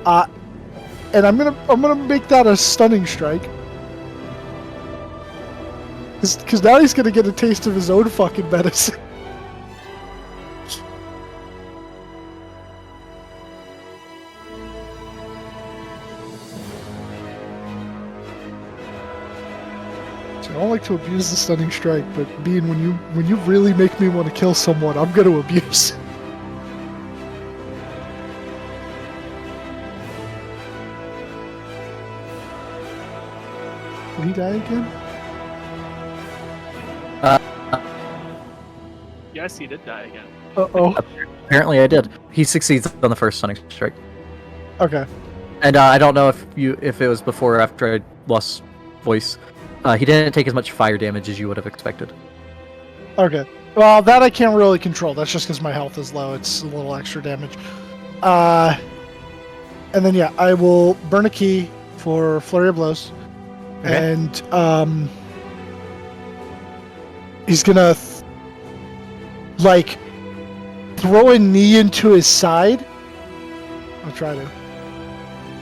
and I'm gonna make that a stunning strike. Because now he's gonna get a taste of his own fucking medicine. I don't like to abuse the stunning strike, but Bean, when you really make me want to kill someone, I'm gonna abuse. Did he die again? Yes, he did die again. Uh-oh. Apparently, I did. He succeeds on the first stunning strike, Okay. and I don't know if it was before or after I lost voice. He didn't take as much fire damage as you would have expected. Okay. Well, that I can't really control. That's just because my health is low. It's a little extra damage. And then yeah, I will burn a key for Flurry of Blows, and he's gonna like throw a knee into his side. I'll try to.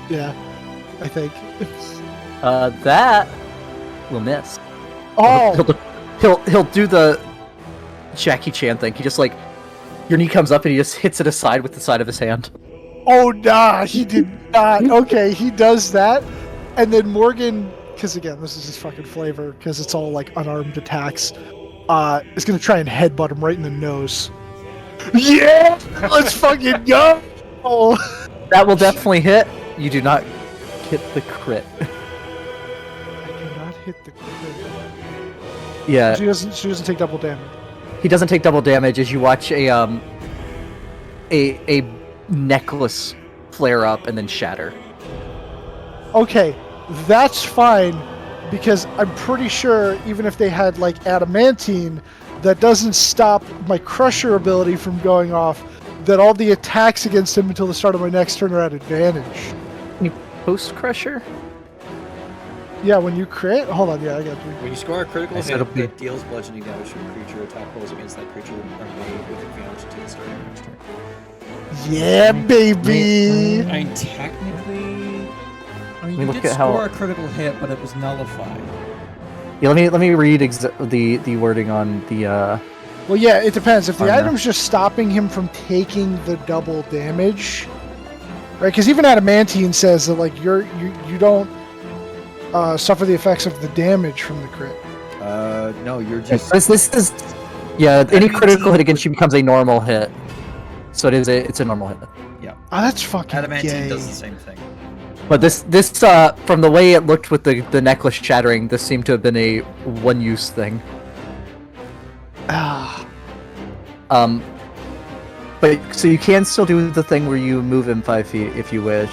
Yeah, I think. That will miss. Oh, He'll do the Jackie Chan thing. He just like your knee comes up and he just hits it aside with the side of his hand. oh nah, he did not. Okay, he does that, and then Morgan, because again, this is his fucking flavor, because it's all like unarmed attacks. Is gonna try and headbutt him right in the nose. Yeah, let's fucking go. Oh. That will definitely hit. You do not hit the crit. I do not hit the crit. Yeah, She doesn't take double damage. he doesn't take double damage as you watch a necklace flare up and then shatter. Okay, that's fine, because I'm pretty sure even if they had like adamantine, that doesn't stop my crusher ability from going off. That all the attacks against him until the start of my next turn are at advantage. Post crusher? Yeah, when you crit, hold on, yeah, I got you. When you score a critical I said it'll hit be- that deals bludgeoning damage to a creature, attack rolls against that creature are made with advantage to the start of your next turn. Yeah, baby. I mean, technically, I mean, me you look did at how- score a critical hit, but it was nullified. Yeah, let me read the wording on the Well, yeah, it depends. If the On the- item's just stopping him from taking the double damage, right? Because even adamantine says that like you don't suffer the effects of the damage from the crit. No, you're just. this is any critical hit against you becomes a normal hit. So it's a normal hit. Oh, that's fucking Adamantine gay. does the same thing. But this from the way it looked with the necklace shattering, this seemed to have been a one-use thing. Ah, But so you can still do the thing where you move him 5 feet if you wish,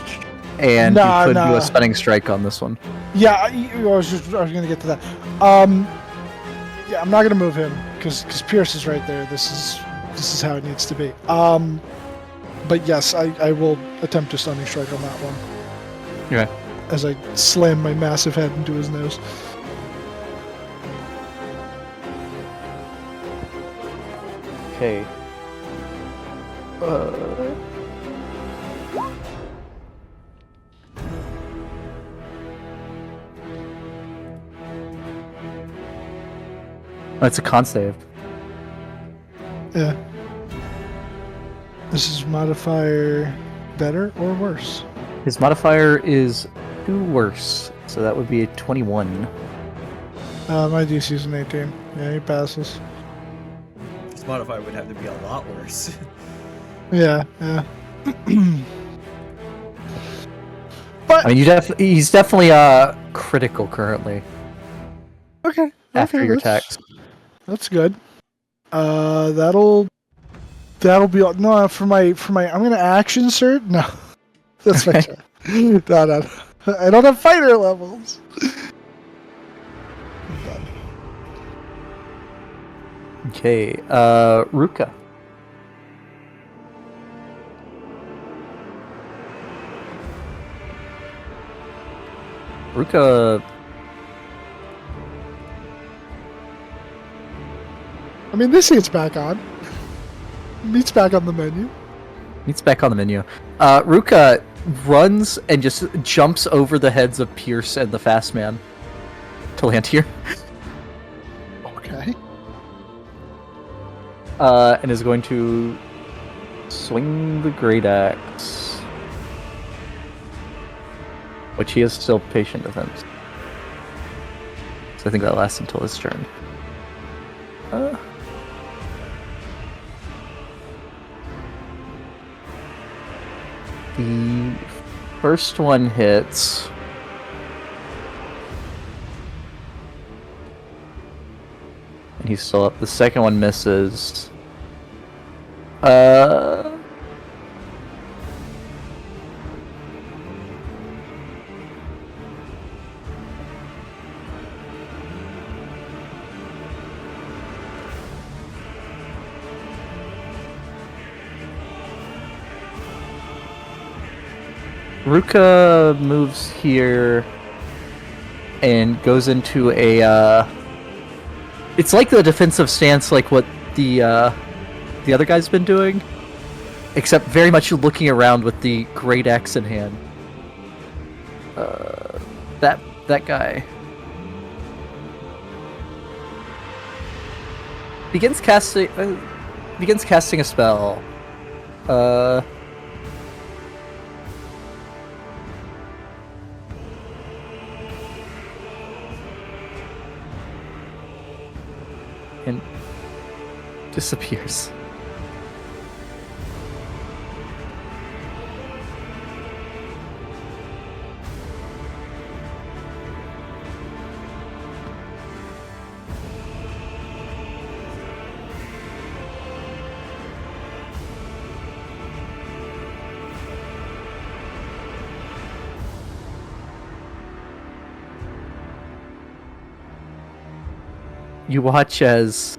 and Nah, you could do nah. a stunning strike on this one. yeah. I was gonna get to that. Yeah, I'm not gonna move him because Pierce is right there. This is how it needs to be. But yes, I will attempt a stunning strike on that one. Okay. As I slam my massive head into his nose. Okay. That's a con save. Yeah. This is modifier better or worse? His modifier is 2 worse, so that would be a 21. My DC is an 18. Yeah, he passes. This modifier would have to be a lot worse. Yeah, yeah. I mean, he's definitely critical currently Okay. after okay, your that's- attacks. That's good. That'll be all. No, for my. I'm gonna action cert. No, that's my turn. No. I don't have fighter levels. Okay, Ruka. Ruka, I mean, this hits back on. Meat's back on the menu. meets back on the menu. Ruka runs and just jumps over the heads of Pierce and the Fast Man to land here. Okay. And is going to swing the Great Axe. Which he is still patient defense. So I think that lasts until his turn. The first one hits. And he's still up. The second one misses. Ruka moves here and goes into a. It's like the defensive stance, like what the other guy's been doing, except very much looking around with the great axe in hand. That guy begins casting a spell. And disappears. You watch as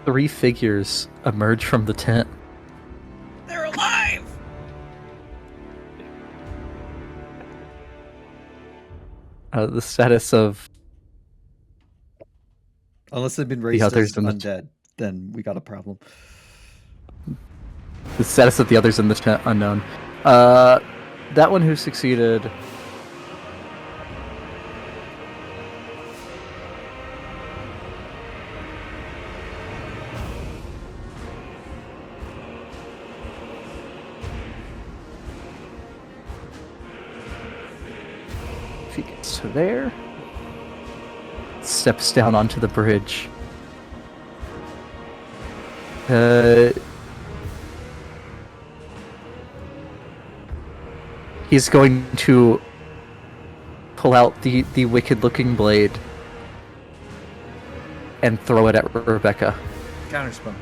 3 figures emerge from the tent. They're alive! The status of Unless they've been raised others as in the undead, then we got a problem. the others in the tent unknown. That one who succeeded. If he gets to there, steps down onto the bridge. He's going to pull out the wicked-looking blade and throw it at Rebecca. Counterspell.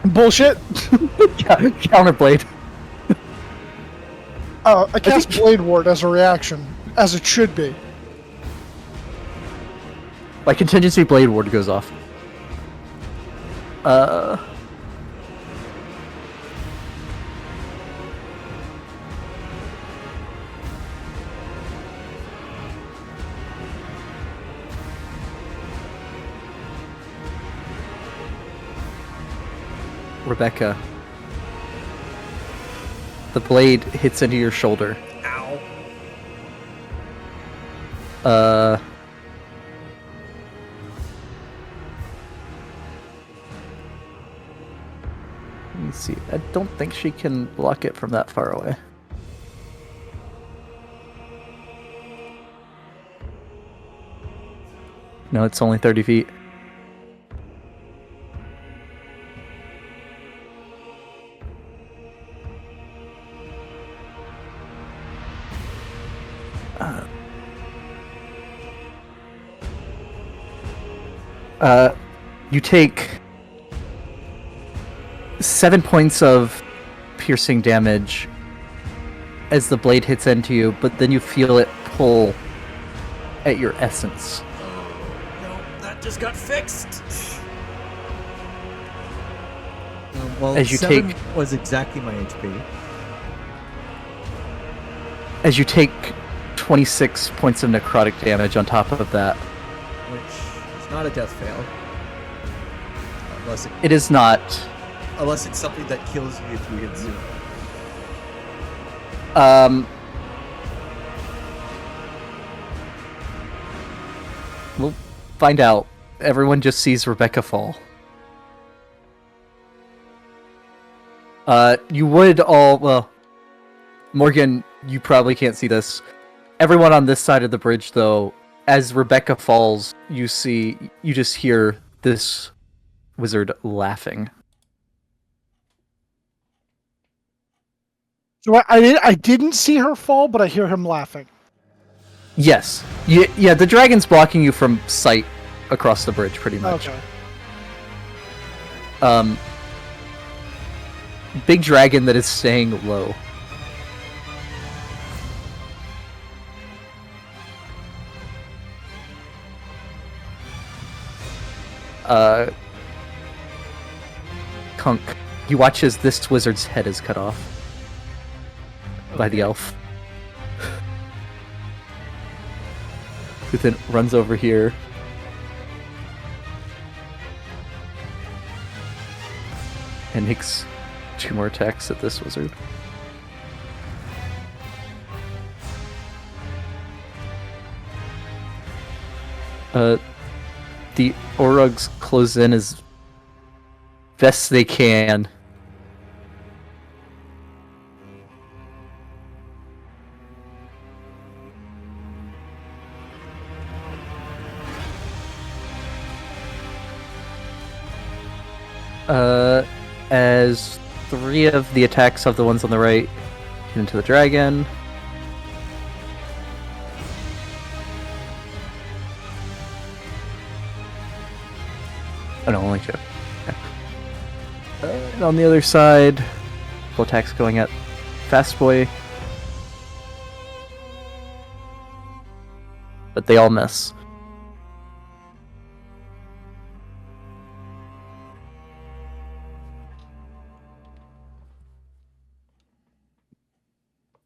Bullshit. Counterblade. I cast Blade Ward as a reaction, as it should be. My contingency blade ward goes off. Rebecca. The blade hits into your shoulder. Ow. Let me see. I don't think she can block it from that far away. No, it's only 30 feet. You take 7 points of piercing damage as the blade hits into you, but then you feel it pull at your essence. No, that just got fixed. Well, As you 7 take- was exactly my HP. As you take 26 points of necrotic damage on top of that. Which is not a death fail. It is not. Unless it's something that kills you if you hit 0. We'll find out. Everyone just sees Rebecca fall. You would all, well, Morgan, you probably can't see this. Everyone on this side of the bridge, though, as Rebecca falls, you just hear this wizard laughing. So I didn't see her fall, but I hear him laughing. Yes. Yeah, the dragon's blocking you from sight across the bridge, pretty much. Okay. Big dragon that is staying low. Kunk You watch as this wizard's head is cut off by the elf. Who then runs over here. And makes 2 more attacks at this wizard. The Orugs close in as best they can. As 3 of the attacks of the ones on the right get into the dragon. Oh no, only 2. Okay. And on the other side, full attacks going at Fast Boy. But they all miss.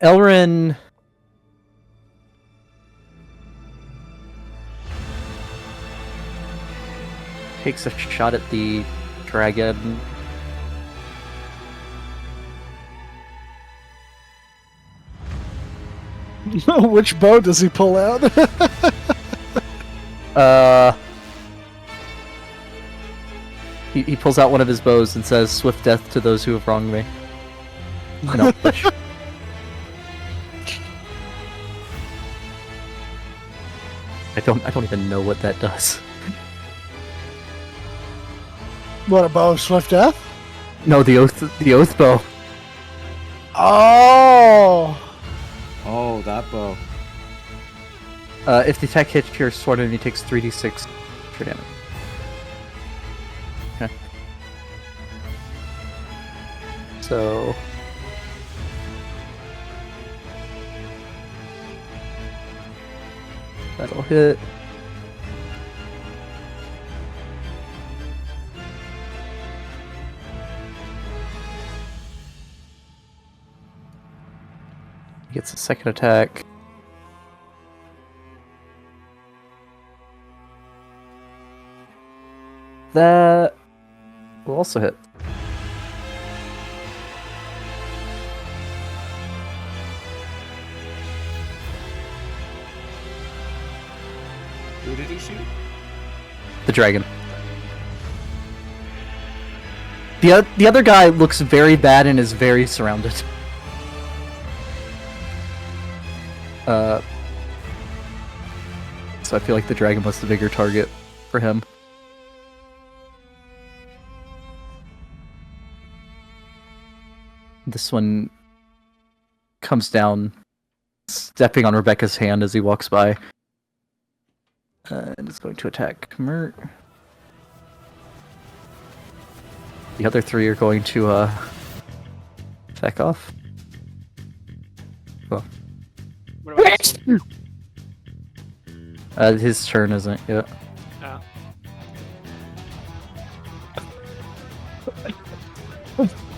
Elrin takes a shot at the dragon. Which bow does he pull out? He pulls out one of his bows and says, "Swift death to those who have wronged me." In Elvish. I don't even know what that does. What, a bow of swift death? No, the oath bow. Oh! Oh, that bow. If the attack hits your sword enemy, takes 3d6 for damage. Okay. So that'll hit. He gets a second attack. That will also hit. Who did he shoot? The dragon. The other guy looks very bad and is very surrounded. So I feel like the dragon was the bigger target for him. This one comes down, stepping on Rebecca's hand as he walks by. And is going to attack Mert. The other 3 are going to back off. Well, What about his turn isn't yet.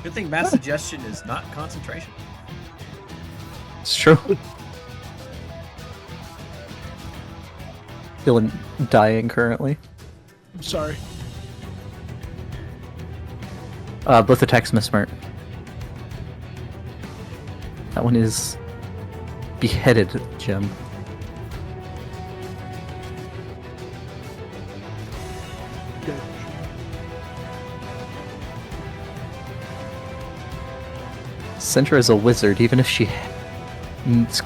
Good thing mass suggestion is not concentration. It's true. Feeling dying currently. I'm sorry. Both attacks miss Mert. That one is beheaded, Jim. Sindra is a wizard, even if she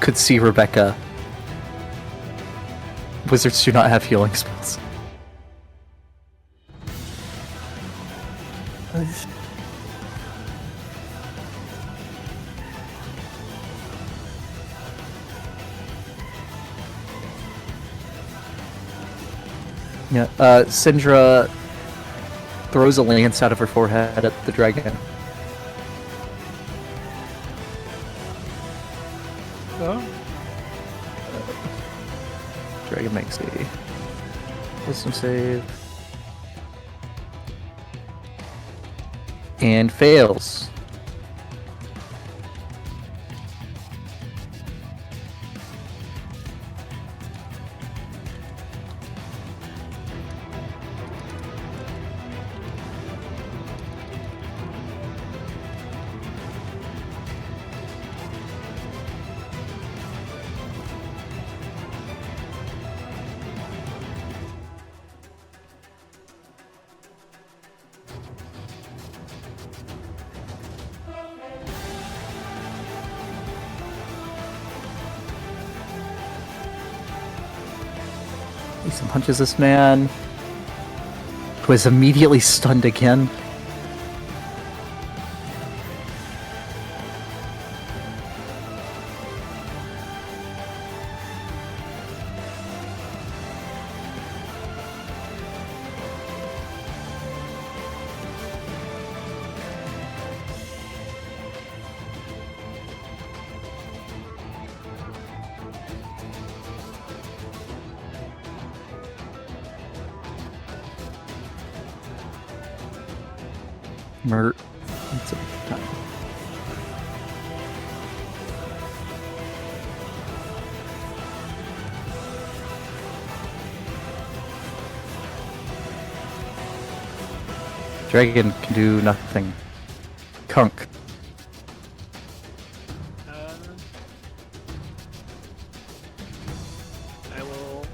could see Rebecca. Wizards do not have healing spells. Yeah, Sindra throws a lance out of her forehead at the dragon. Oh. Dragon makes a wisdom save. And fails. He punches this man, who is immediately stunned again. Murder. It's a time. Dragon can do nothing. Kunk. I will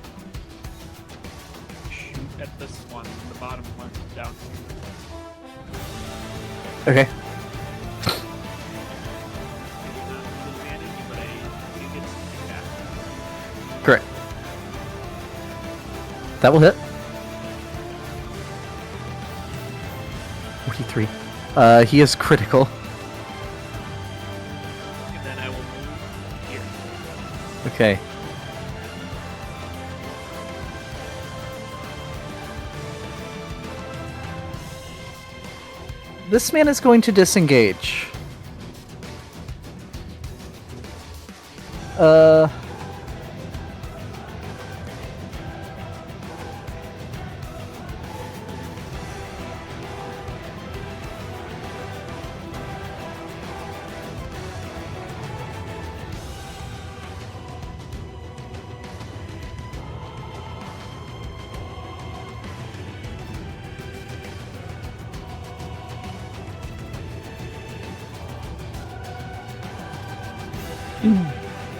shoot at this one, the bottom one down here. Okay. I do not have advantage, but I do get something back. Correct. That will hit. 43. He is critical. And then I will move here. Okay. This man is going to disengage.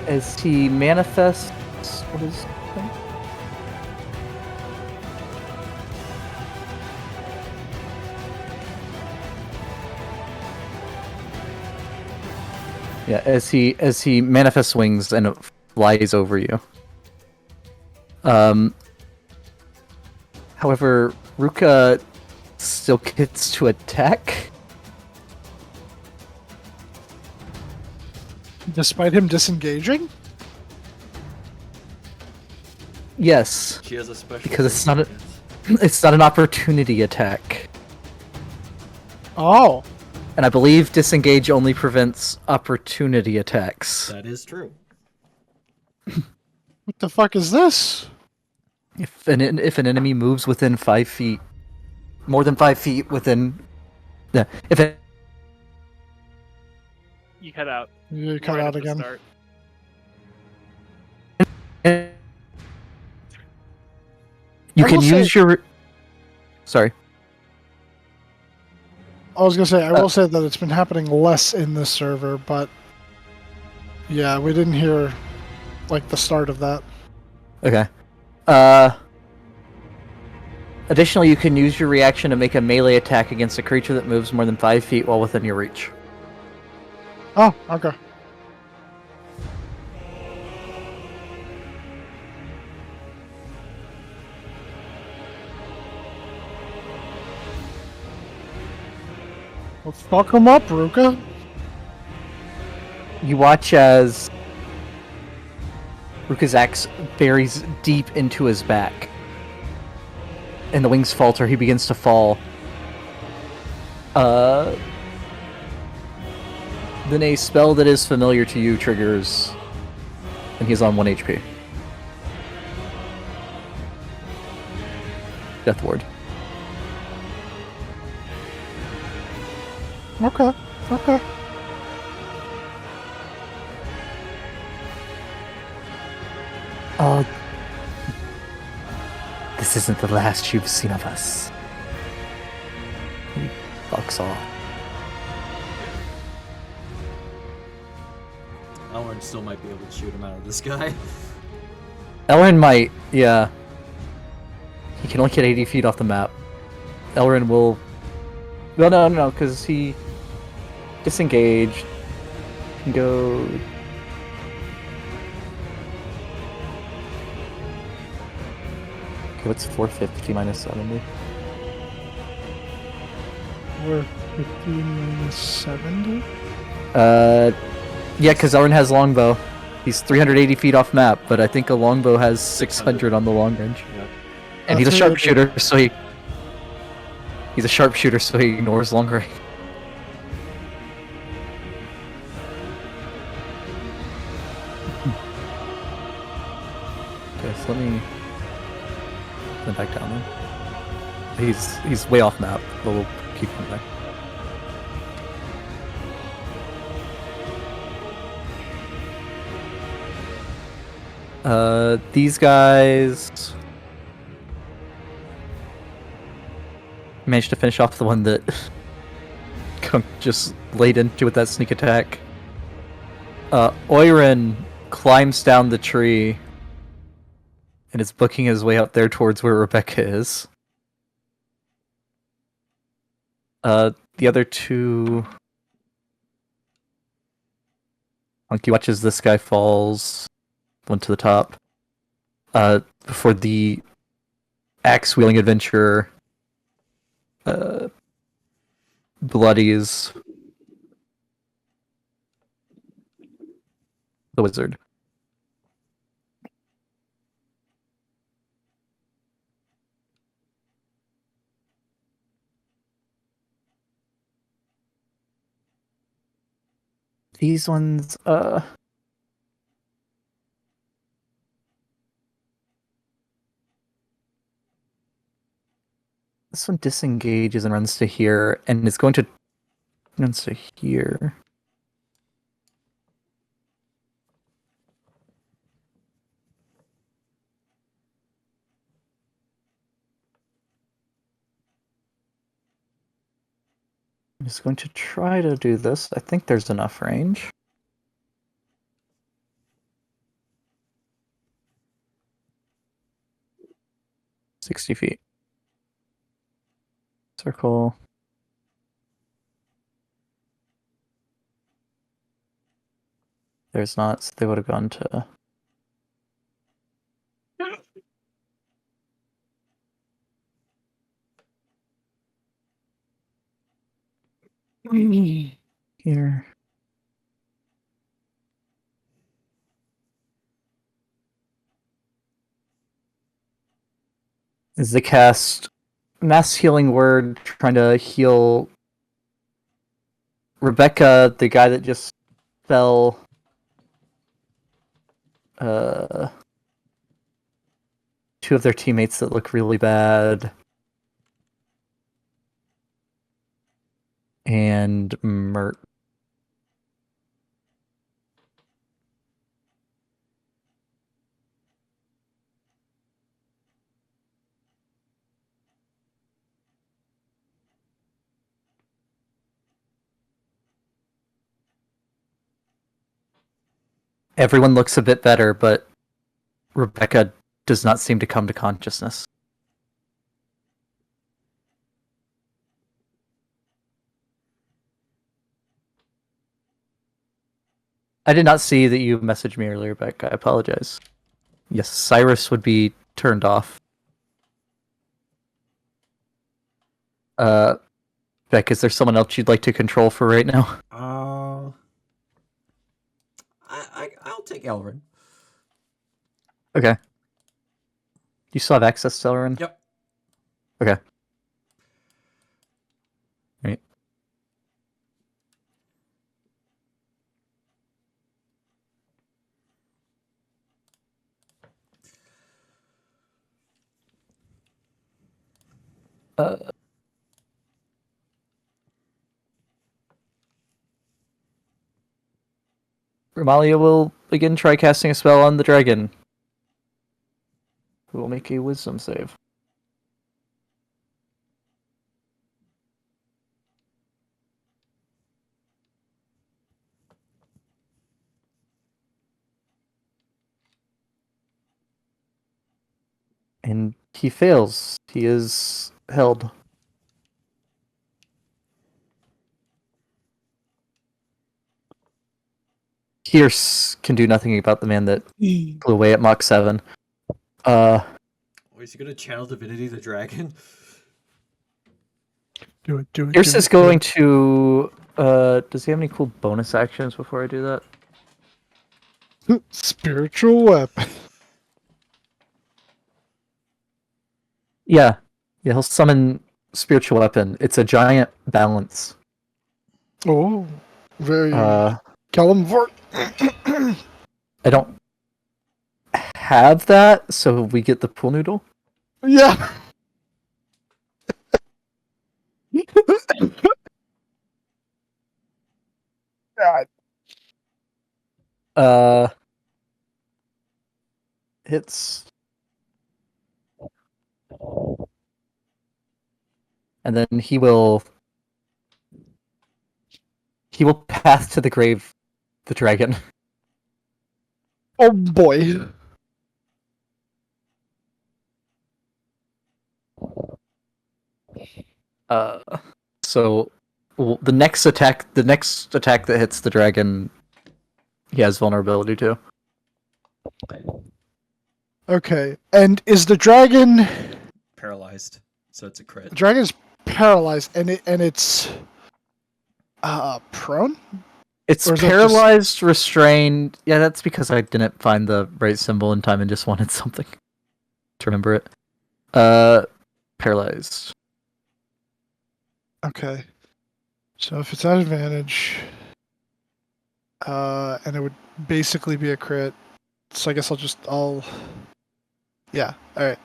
As he manifests, what is that? Yeah, as he manifests wings and it flies over you. However, Ruka still gets to attack. Despite him disengaging? Yes, She has a special. because it's not ability. it's not an opportunity attack. Oh. And I believe disengage only prevents opportunity attacks. That is true. What the fuck is this? If an enemy moves within 5 feet, more than 5 feet within, yeah, if it, You cut out. You cut right out at the again. start. you I can will say- use your. Sorry. I was gonna say, I will say that it's been happening less in this server, but yeah, we didn't hear like the start of that. Okay. Additionally, you can use your reaction to make a melee attack against a creature that moves more than 5 feet while within your reach. Oh, okay. Well, fuck him up, Ruka. You watch as Ruka's axe buries deep into his back. And the wings falter, he begins to fall. Then a spell that is familiar to you triggers, and he's on 1 HP. Death Ward. Okay. Okay. Oh, this isn't the last you've seen of us. He fucks off. Elrond still might be able to shoot him out of the sky. Elrin might, yeah. He can only get 80 feet off the map. Elrin will... No, because he disengaged. Can go... Okay, what's 450 minus 70? 450 minus 70? Yeah, because Elrin has longbow. He's 380 feet off map, but I think a longbow has 600 on the long range. Yep. And he's a 380. sharpshooter, so he... He's a sharpshooter, so he ignores long range. Okay, so let me... Then back down then. He's way off map, but we'll keep him there. These guys managed to finish off the one that Kunk just laid into with that sneak attack. Oirin climbs down the tree and is booking his way up there towards where Rebecca is. The other two... Hunky watches this guy falls. One to the top. Before the axe-wielding adventurer bloodies the wizard. These ones, this one disengages and runs to here, and is going to runs to here. I'm just going to try to do this. I think there's enough range. $60 circle. There's not, so they would have gone to... Here. Is the cast mass healing word trying to heal Rebecca, the guy that just fell. Two of their teammates that look really bad. And Mert. Everyone looks a bit better, but Rebecca does not seem to come to consciousness. I did not see that you messaged me earlier, Beck. I apologize. Yes, Cyrus would be turned off. Beck, is there someone else you'd like to control for right now? I'll take Elrond. Okay. You still have access to Elrond? Yep. Okay. Right. Romalia will again try casting a spell on the dragon. Who will make a wisdom save. And he fails. He is held. Pierce can do nothing about the man that flew away at Mach 7. Oh, is he gonna channel Divinity the Dragon? Do it. Do it. Pierce do is it, do going it. to. Does he have any cool bonus actions before I do that? Spiritual weapon. Yeah. Yeah, he'll summon Spiritual Weapon. It's a giant balance. Oh, very Uh, Kalimvort. I don't have that, so we get the pool noodle. Yeah. God. Hits. And then he will path to the grave the dragon. Oh boy. So the next attack that hits the dragon, he has vulnerability to. Okay. And is the dragon? Paralyzed, so it's a crit. The dragon's paralyzed, and it's prone. It's Or is that paralyzed, restrained. Yeah, that's because I didn't find the right symbol in time and just wanted something to remember it. Paralyzed. Okay. So if it's at advantage, and it would basically be a crit. So I guess I'll. Yeah. All right.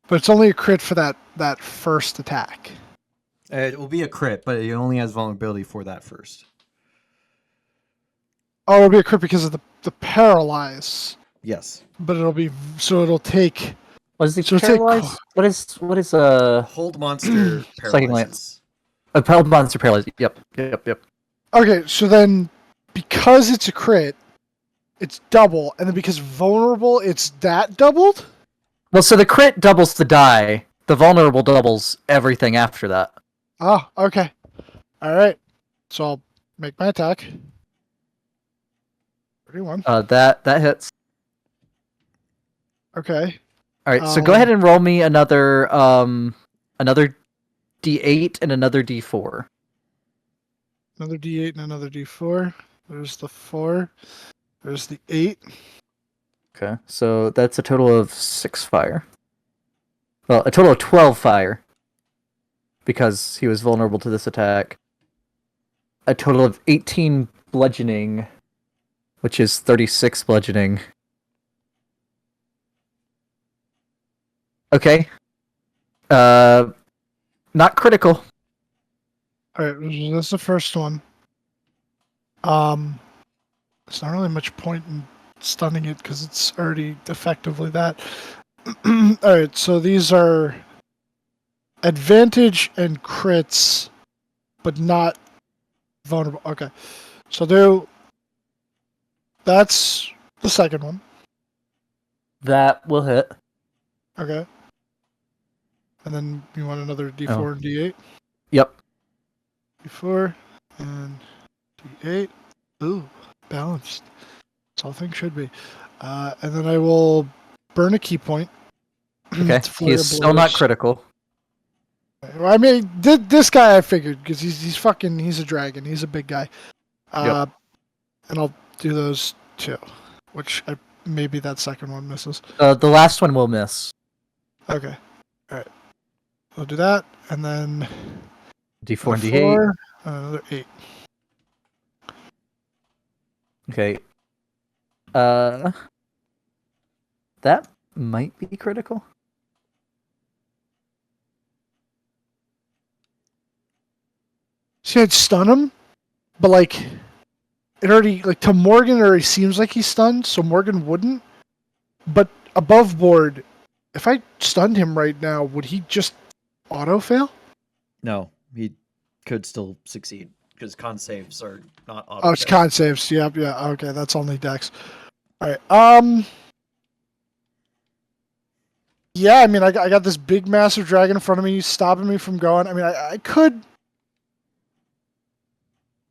But it's only a crit for that first attack. It will be a crit, but it only has vulnerability for that first. Oh, it'll be a crit because of the paralyze. Yes. But it'll take. What is he So it's like- paralyzed? What is Hold monster Second paralyzes. a paralyzed monster paralyzed? Yep. Okay, so then because it's a crit, it's double, and then because vulnerable, it's that doubled. Well, so the crit doubles the die. The vulnerable doubles everything after that. Oh, okay. All right. So I'll make my attack. 31. That hits. Okay. All right. So go ahead and roll me another D8 and another D4. Another D8 and another D4. There's the 4. There's the 8. Okay. So that's a total of 6 fire. Well, a total of 12 fire. Because he was vulnerable to this attack. A total of 18 bludgeoning, which is 36 bludgeoning. Okay. Not critical. All right. That's the first one. There's not really much point in stunning it because it's already effectively that. All right. So these are advantage and crits, but not vulnerable. Okay. So that's the second one. That will hit. Okay. And then you want another D4 Oh. and D8? Yep. D4 and D8. Ooh, balanced. That's all things should be. And then I will burn a key point. Okay. It's He flare is still not blows. critical. I mean, this guy I figured because he's a dragon. He's a big guy. And I'll do those two, which maybe that second one misses. The last one will miss. Okay. All right. I'll do that, and then D4 and D8. 4, another 8. Okay. That might be critical. See, I'd stun him, but like it already like to Morgan. It already seems like he's stunned, so Morgan wouldn't. But above board, if I stunned him right now, would he just auto fail? No, he could still succeed because con saves are not auto. Oh, it's con saves. Yep, yeah. Okay, that's only Dex. All right. Yeah, I mean, I got this big, massive dragon in front of me, stopping me from going. I mean, I could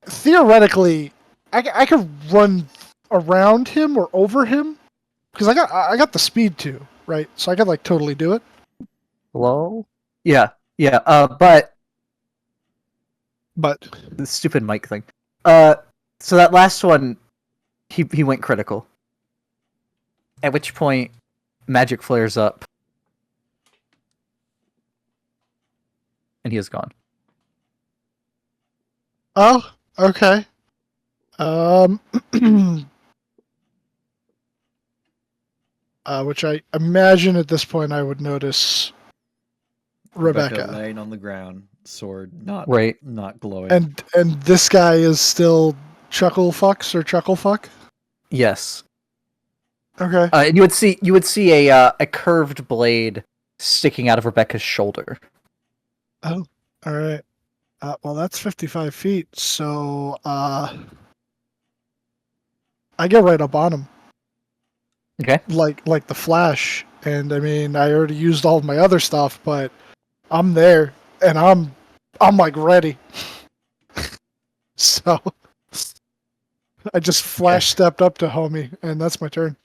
theoretically, I could run around him or over him because I got the speed too, right? So I could like totally do it. Hello? Yeah. But But the stupid mic thing. So that last one, he went critical. At which point, magic flares up, and he is gone. oh, okay. Which I imagine at this point I would notice Rebecca. laying on the ground, sword not Right. not glowing. And this guy is still Chuckle Fuck. Yes. Okay. And you would see a curved blade sticking out of Rebecca's shoulder. Oh, all right. Well, that's 55 feet, so I get right up on him Okay. like the Flash. And I mean, I already used all of my other stuff, but I'm there and I'm like ready. So I just flash stepped up to homie, and that's my turn.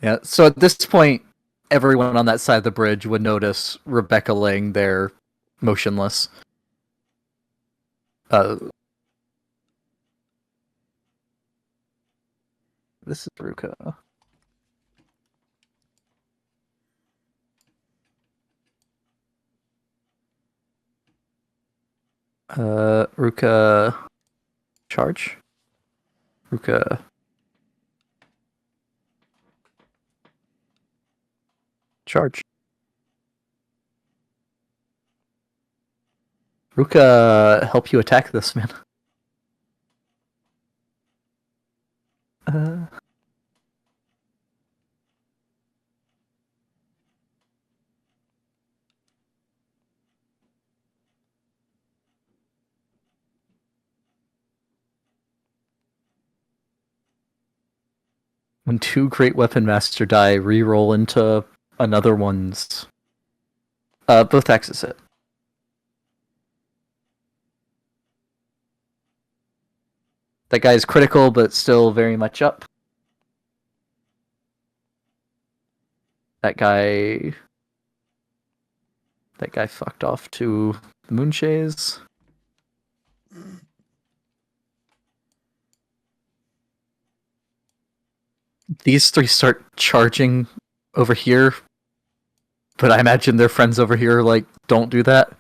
Yeah. So at this point, everyone on that side of the bridge would notice Rebecca laying there, motionless. This is Ruka. Ruka charge. Ruka charge. Ruka help you attack this man. When two Great Weapon Master die, re-roll into another one's. Both axes hit. That guy is critical, but still very much up. That guy fucked off to the Moonshays. These three start charging over here, but I imagine their friends over here like don't do that.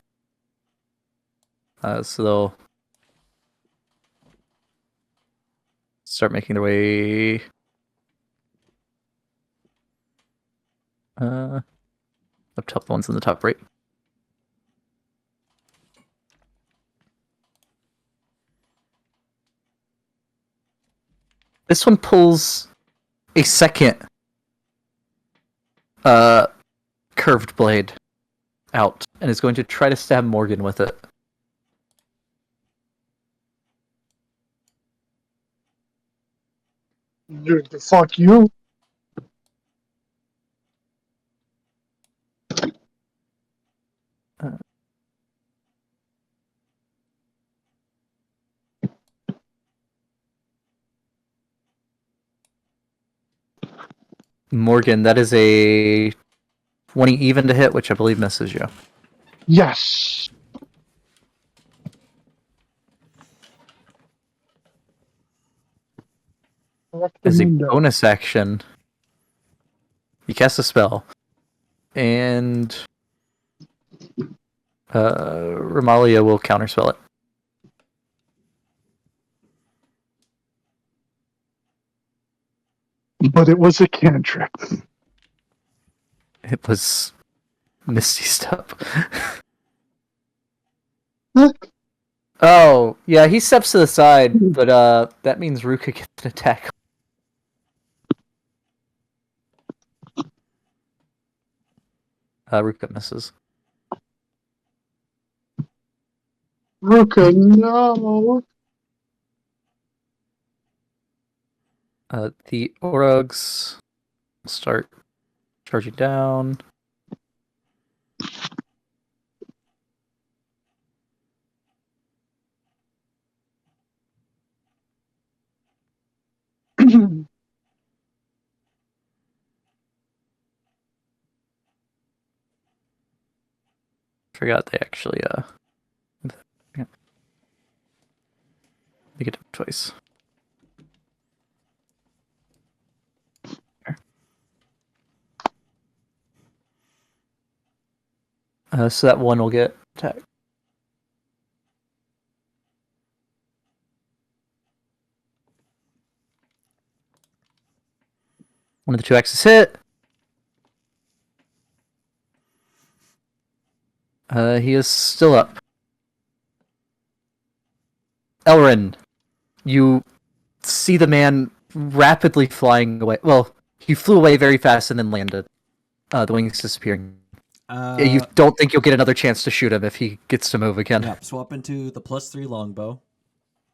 So they'll start making their way up top, the ones in the top right. This one pulls a second curved blade out and is going to try to stab Morgan with it. Dude, fuck you. Morgan, that is a 20 even to hit, which I believe misses you. Yes. As a bonus action, you cast a spell, and Ramalia will counterspell it. But it was a cantrip. It was Misty Step. Oh, Yeah, he steps to the side, but that means Ruka gets an attack. Ruka misses. Ruka, no. The Orogs start charging down. Forgot they actually yeah. They get it twice. So that one will get attacked. One of the 2 axes hit. He is still up. Elrin, you see the man rapidly flying away. Well, he flew away very fast and then landed. The wings disappearing. You don't think you'll get another chance to shoot him if he gets to move again. Yeah, swap into the +3 longbow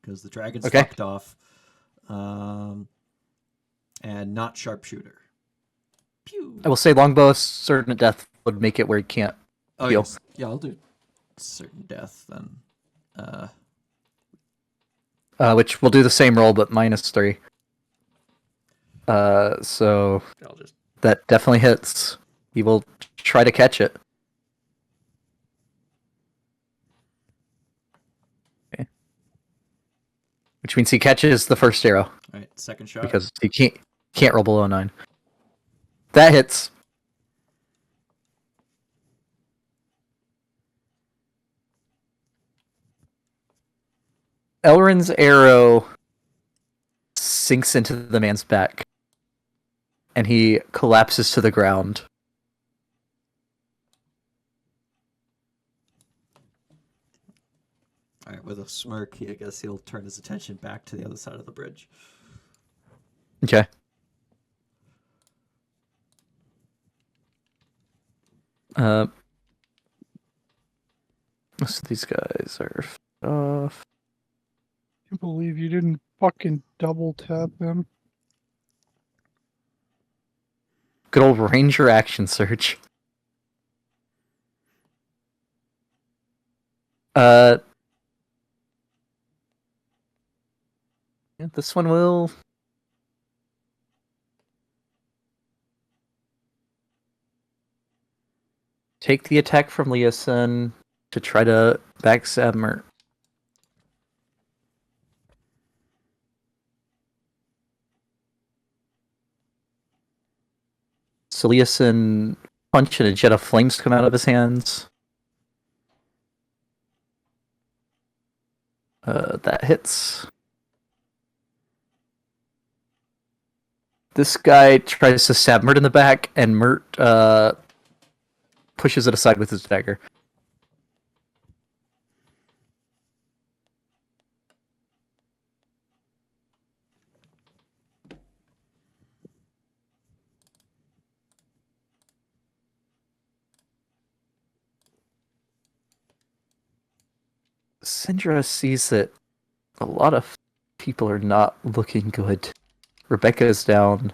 because the dragon's Okay. fucked off. And not sharpshooter. Pew. I will say longbow certain death would make it where he can't Oh heal. yes. Yeah, I'll do certain death then. Which will do the same roll but -3. So I'll just that definitely hits. He will try to catch it. Okay. Which means he catches the first arrow All right, second shot. because he can't roll below 9. That hits. Elrin's arrow sinks into the man's back, and he collapses to the ground. All right, with a smirk, I guess he'll turn his attention back to the other side of the bridge. Okay. Most of these guys are off. I can't believe you didn't fucking double tap him. Good old Ranger action surge. Yeah, this one will take the attack from Leosin to try to backstab Mert. So Leosin punch and a jet of flames come out of his hands. That hits. This guy tries to stab Mert in the back, and Mert pushes it aside with his dagger. Syndra sees that a lot of people are not looking good. Rebecca is down.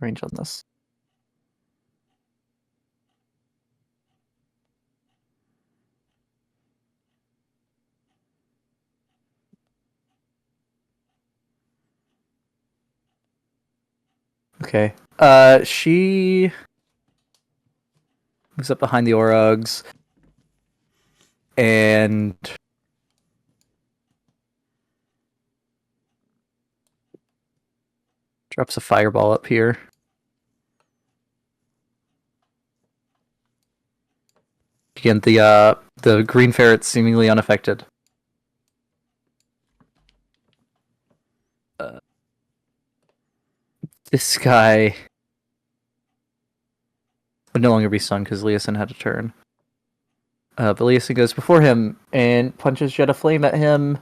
Range on this. Okay. She moves up behind the Orogs and Drops a fireball up here. Again, the green ferret's seemingly unaffected. This guy would no longer be stunned because Leosin had a turn. But Leosin goes before him and punches Jet of Flame at him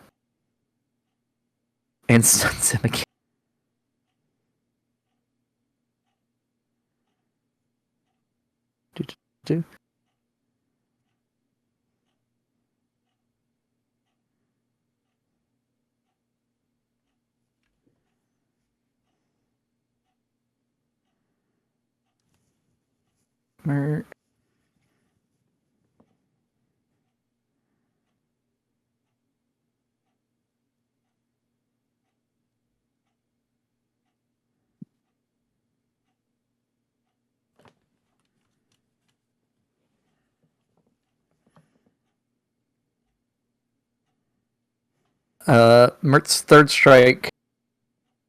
and stuns him again. Do. Mert's third strike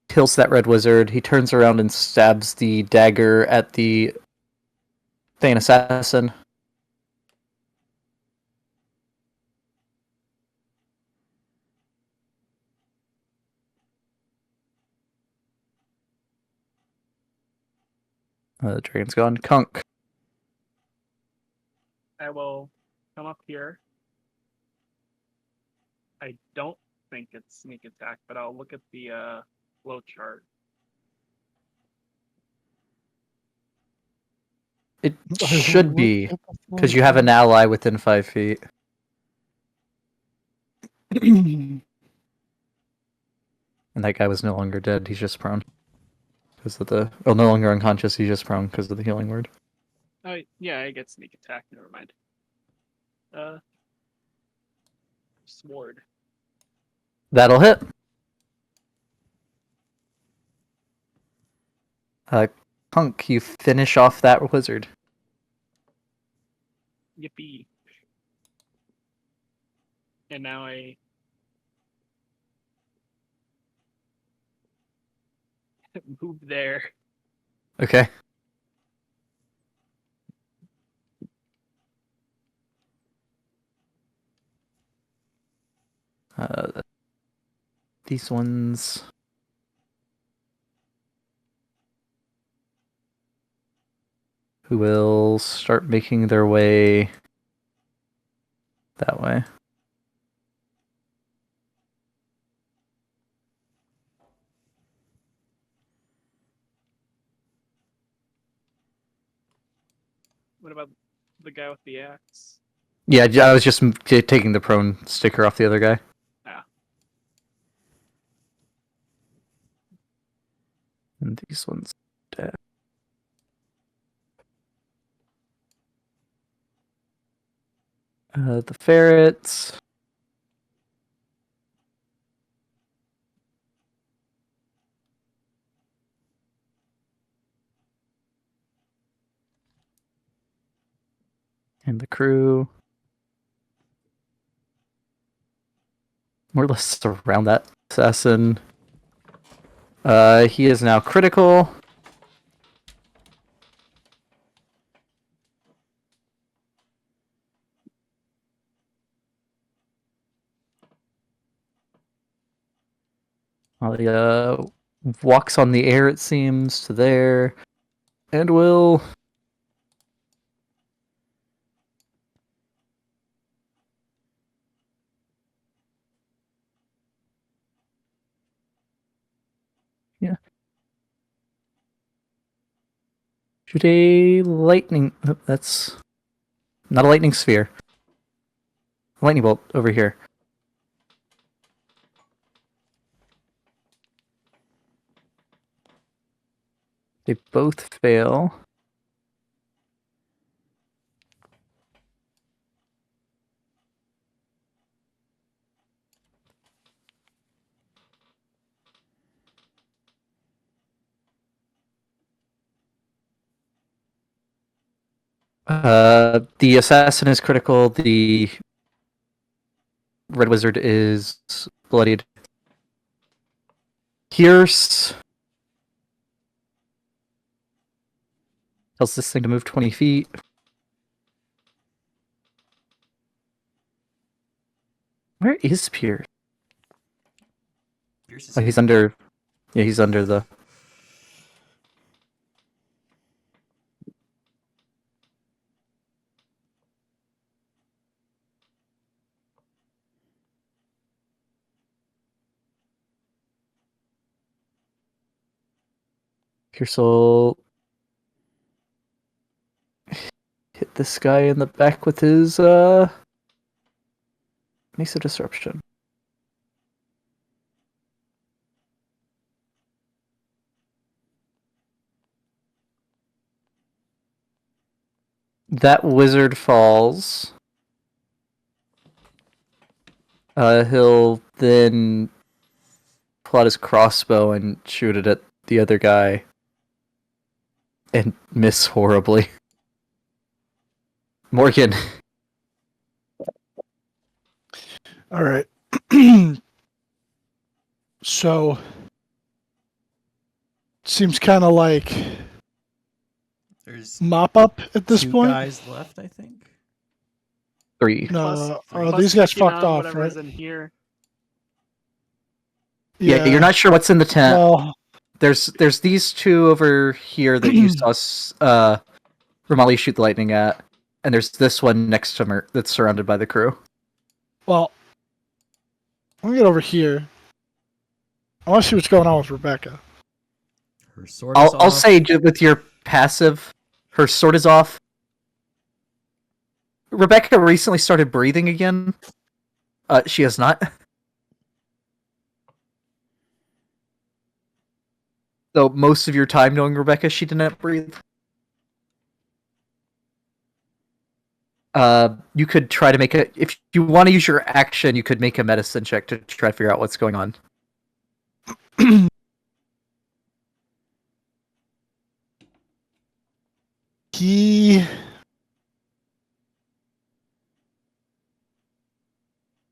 kills that red wizard. He turns around and stabs the dagger at the Thane assassin. The dragon's gone. Kunk. I will come up here. I don't think it's sneak attack, but I'll look at the flow chart. It should be, because you have an ally within 5 feet. And that guy was no longer dead, he's just prone. Because of the... Well, no longer unconscious, he's just prone because of the healing word. Oh, yeah, I get sneak attack. Never mind. Sword. That'll hit. Kunk, you finish off that wizard. Yippee. And now I move there. Okay. These ones... who will start making their way that way. What about the guy with the axe? Yeah, I was just taking the prone sticker off the other guy. Ah. And these ones dead. The ferrets. And the crew. More or less surround that assassin. He is now critical. He walks on the air, it seems, to there. And will... Yeah. Shoot a lightning... Oh, that's... not a lightning sphere. Lightning bolt over here. They both fail. The assassin is critical. The red wizard is bloodied. Pierce Tells this thing to move 20 feet. Where is Pierce? Pierce is Oh, here. he's under. Yeah, he's under the. Pierce will hit this guy in the back with his Mesa Disruption. That wizard falls. He'll then pull out his crossbow and shoot it at the other guy. And miss horribly. Morgan. All right. So seems kind of like There's mop up at this two point. guys left, I think. 3. No, Plus these guys taking fucked on off, whatever's right? in here. Yeah, you're not sure what's in the tent. Well, There's these two over here that you saw Romali shoot the lightning at, and there's this one next to her that's surrounded by the crew. well, let me get over here. I want to see what's going on with Rebecca. Her sword is I'll off. say with your passive, her sword is off. Rebecca recently started breathing again. She has not. So most of your time knowing Rebecca, she did not breathe. You could try to make a. If you want to use your action, you could make a medicine check to try to figure out what's going on. He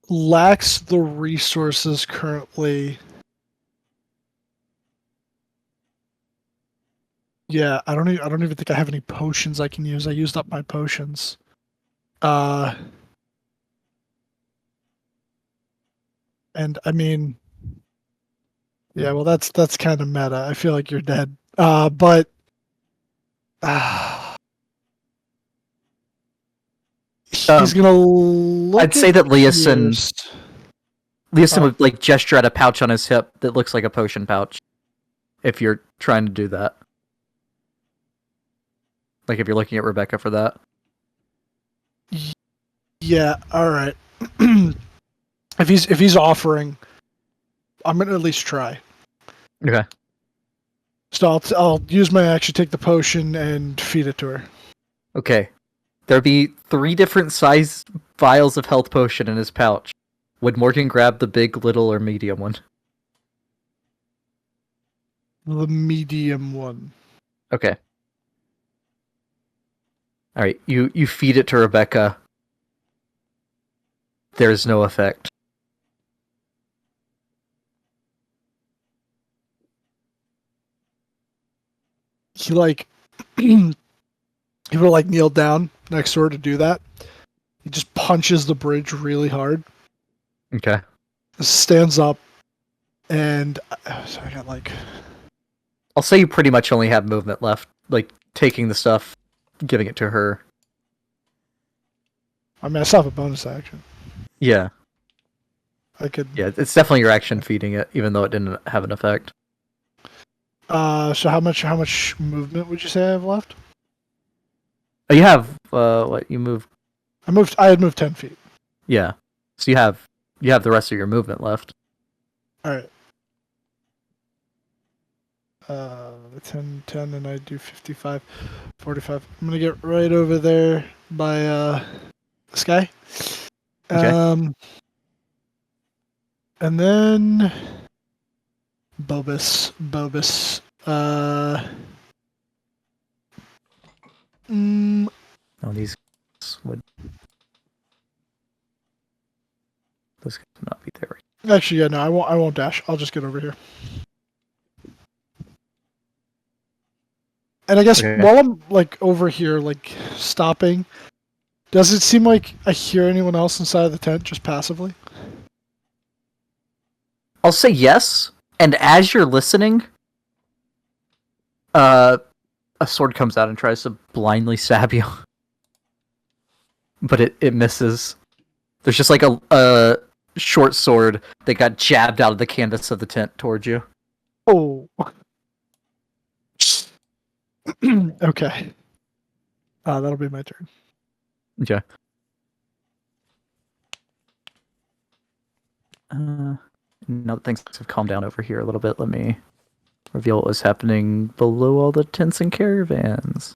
lacks the resources currently. Yeah, I don't even think I have any potions I can use. I used up my potions. And I mean, yeah, well, that's kind of meta. I feel like you're dead. But he's gonna look. I'd say at that Leosin Pierce. would like gesture at a pouch on his hip that looks like a potion pouch. If you're trying to do that, like if you're looking at Rebecca for that. Yeah. All right. If he's offering, I'm gonna at least try. Okay. So I'll use my action, take the potion, and feed it to her. Okay. There'll be 3 different size vials of health potion in his pouch. Would Morgan grab the big, little, or medium one? The medium one. Okay. Alright, you feed it to Rebecca. There's no effect. He he will kneel down next to her to do that. He just punches the bridge really hard. Okay. Stands up, and so I got I'll say you pretty much only have movement left. Like, taking the stuff, giving it to her. I mean, I still have a bonus action. Yeah. I could. Yeah, it's definitely your action feeding it, even though it didn't have an effect. So how much movement would you say I have left? Oh, you have, what, you move... I had moved 10 feet. Yeah. So you have the rest of your movement left. Alright. 10, and I do 55, 45. I'm gonna get right over there by, this guy. Okay. And then... Bobus. Oh, these guys would... Those guys would not be there right. Actually, yeah, no, I won't dash. I'll just get over here. And I guess Okay. while I'm like over here, like stopping, does it seem like I hear anyone else inside of the tent just passively? I'll say yes, and as you're listening, a sword comes out and tries to blindly stab you. But it misses. There's just like a short sword that got jabbed out of the canvas of the tent towards you. Oh. Okay. That'll be my turn. Okay. Now that things have calmed down over here a little bit, let me reveal what was happening below all the tents and caravans.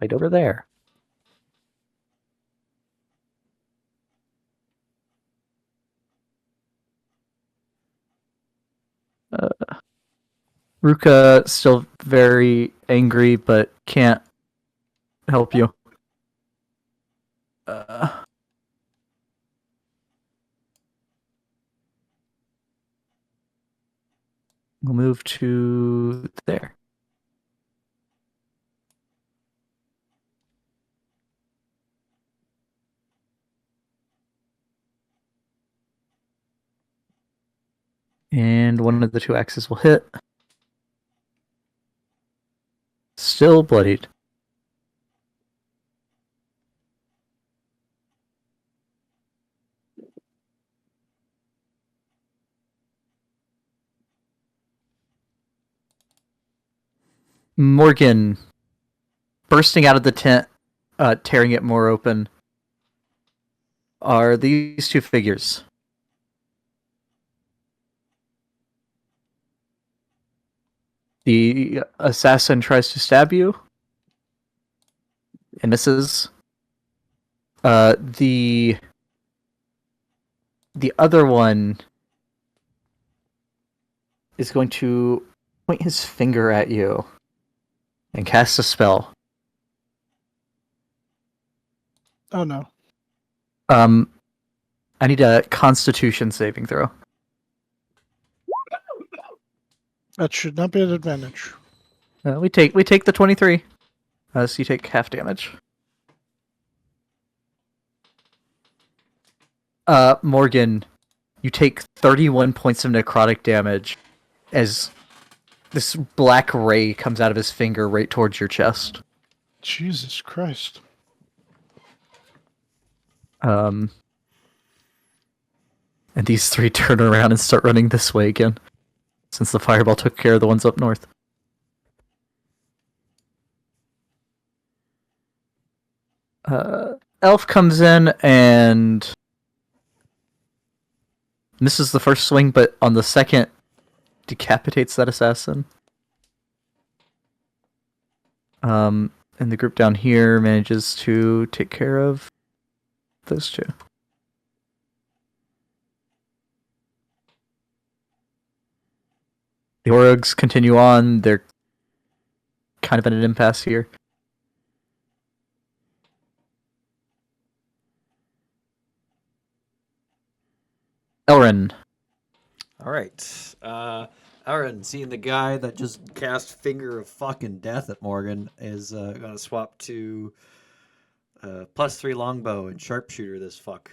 Right over there. Ruka still very angry, but can't help you. We'll move to there. And one of the two axes will hit. Still bloodied. Morgan, bursting out of the tent, tearing it more open, are these two figures. The assassin tries to stab you and misses. The other one is going to point his finger at you and cast a spell. Oh no. I need a Constitution saving throw. That should not be an advantage. We take the 23. So you take half damage. Morgan, you take 31 points of necrotic damage as this black ray comes out of his finger right towards your chest. Jesus Christ. And these three turn around and start running this way again, since the fireball took care of the ones up north. Elf comes in and misses the first swing, but on the second, decapitates that assassin. And the group down here manages to take care of those two. The Orogs continue on. They're kind of at an impasse here. Elrin. All right. Aaron, seeing the guy that just cast Finger of Fucking Death at Morgan, is going to swap to +3 longbow and sharpshooter this fuck.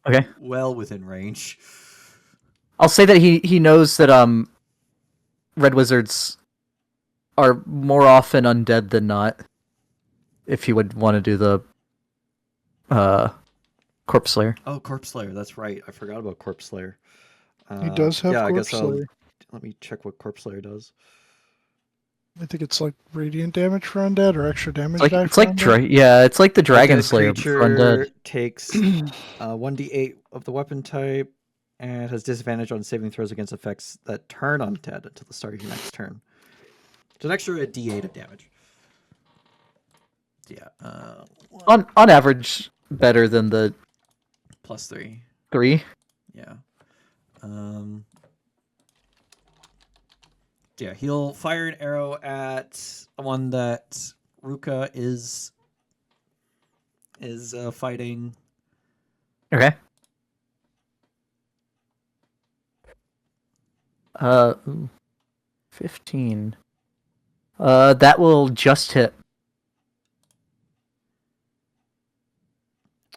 Okay. Well within range. I'll say that he knows that red wizards are more often undead than not. If he would want to do the Corpse Slayer. Oh, Corpse Slayer. That's right. I forgot about Corpse Slayer. He does have yeah, I Corpse guess Slayer. let me check what Corpse Slayer does. I think it's like radiant damage for undead or extra damage It's die like, for it's like undead. it's like the Dragon Undead Slayer but for undead. creature takes 1d8 of the weapon type and has disadvantage on saving throws against effects that turn undead until the start of your next turn. It's an extra d8 of damage. Yeah. On average, better than the +3. 3. Yeah. Yeah, he'll fire an arrow at one that Ruka is fighting. Okay. Ooh, 15. That will just hit.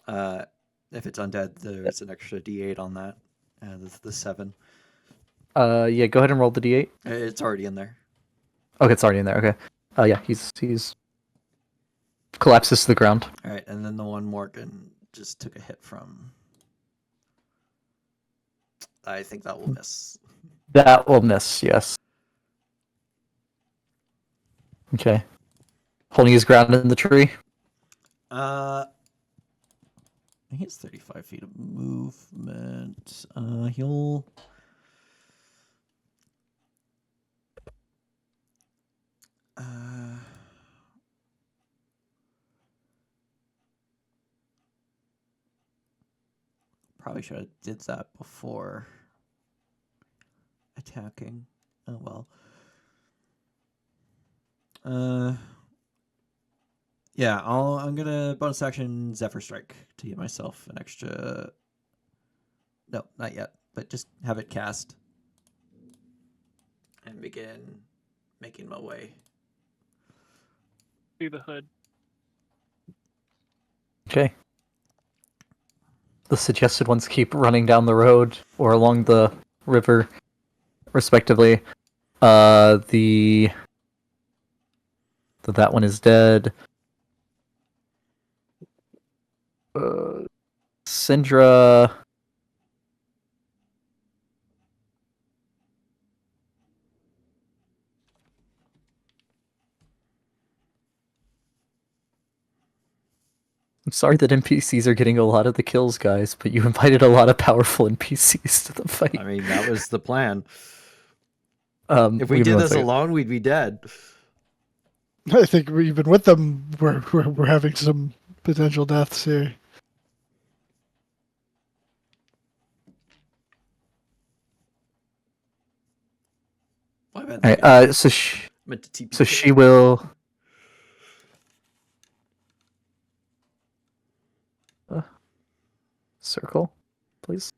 If it's undead, there's an extra D8 on that. The 7. Yeah, go ahead and roll the d8. It's already in there. Okay, it's already in there. Okay. Yeah, he's collapses to the ground. All right, and then the one Morgan just took a hit from. I think that will miss. That will miss. Yes. Okay. Holding his ground in the tree. I think it's 35 feet of movement. He'll. Probably should have did that before attacking. Oh well. Yeah, I'm gonna bonus action Zephyr Strike to give myself an extra. No, not yet, but just have it cast and begin making my way. Through the hood. Okay. The suggested ones keep running down the road or along the river, respectively. That one is dead. Syndra. I'm sorry that NPCs are getting a lot of the kills, guys, but you invited a lot of powerful NPCs to the fight. I mean, that was the plan. If we give me did one this second. alone, we'd be dead. I think even with them, we're having some potential deaths here. My bad. Alright, so she will. Circle, please.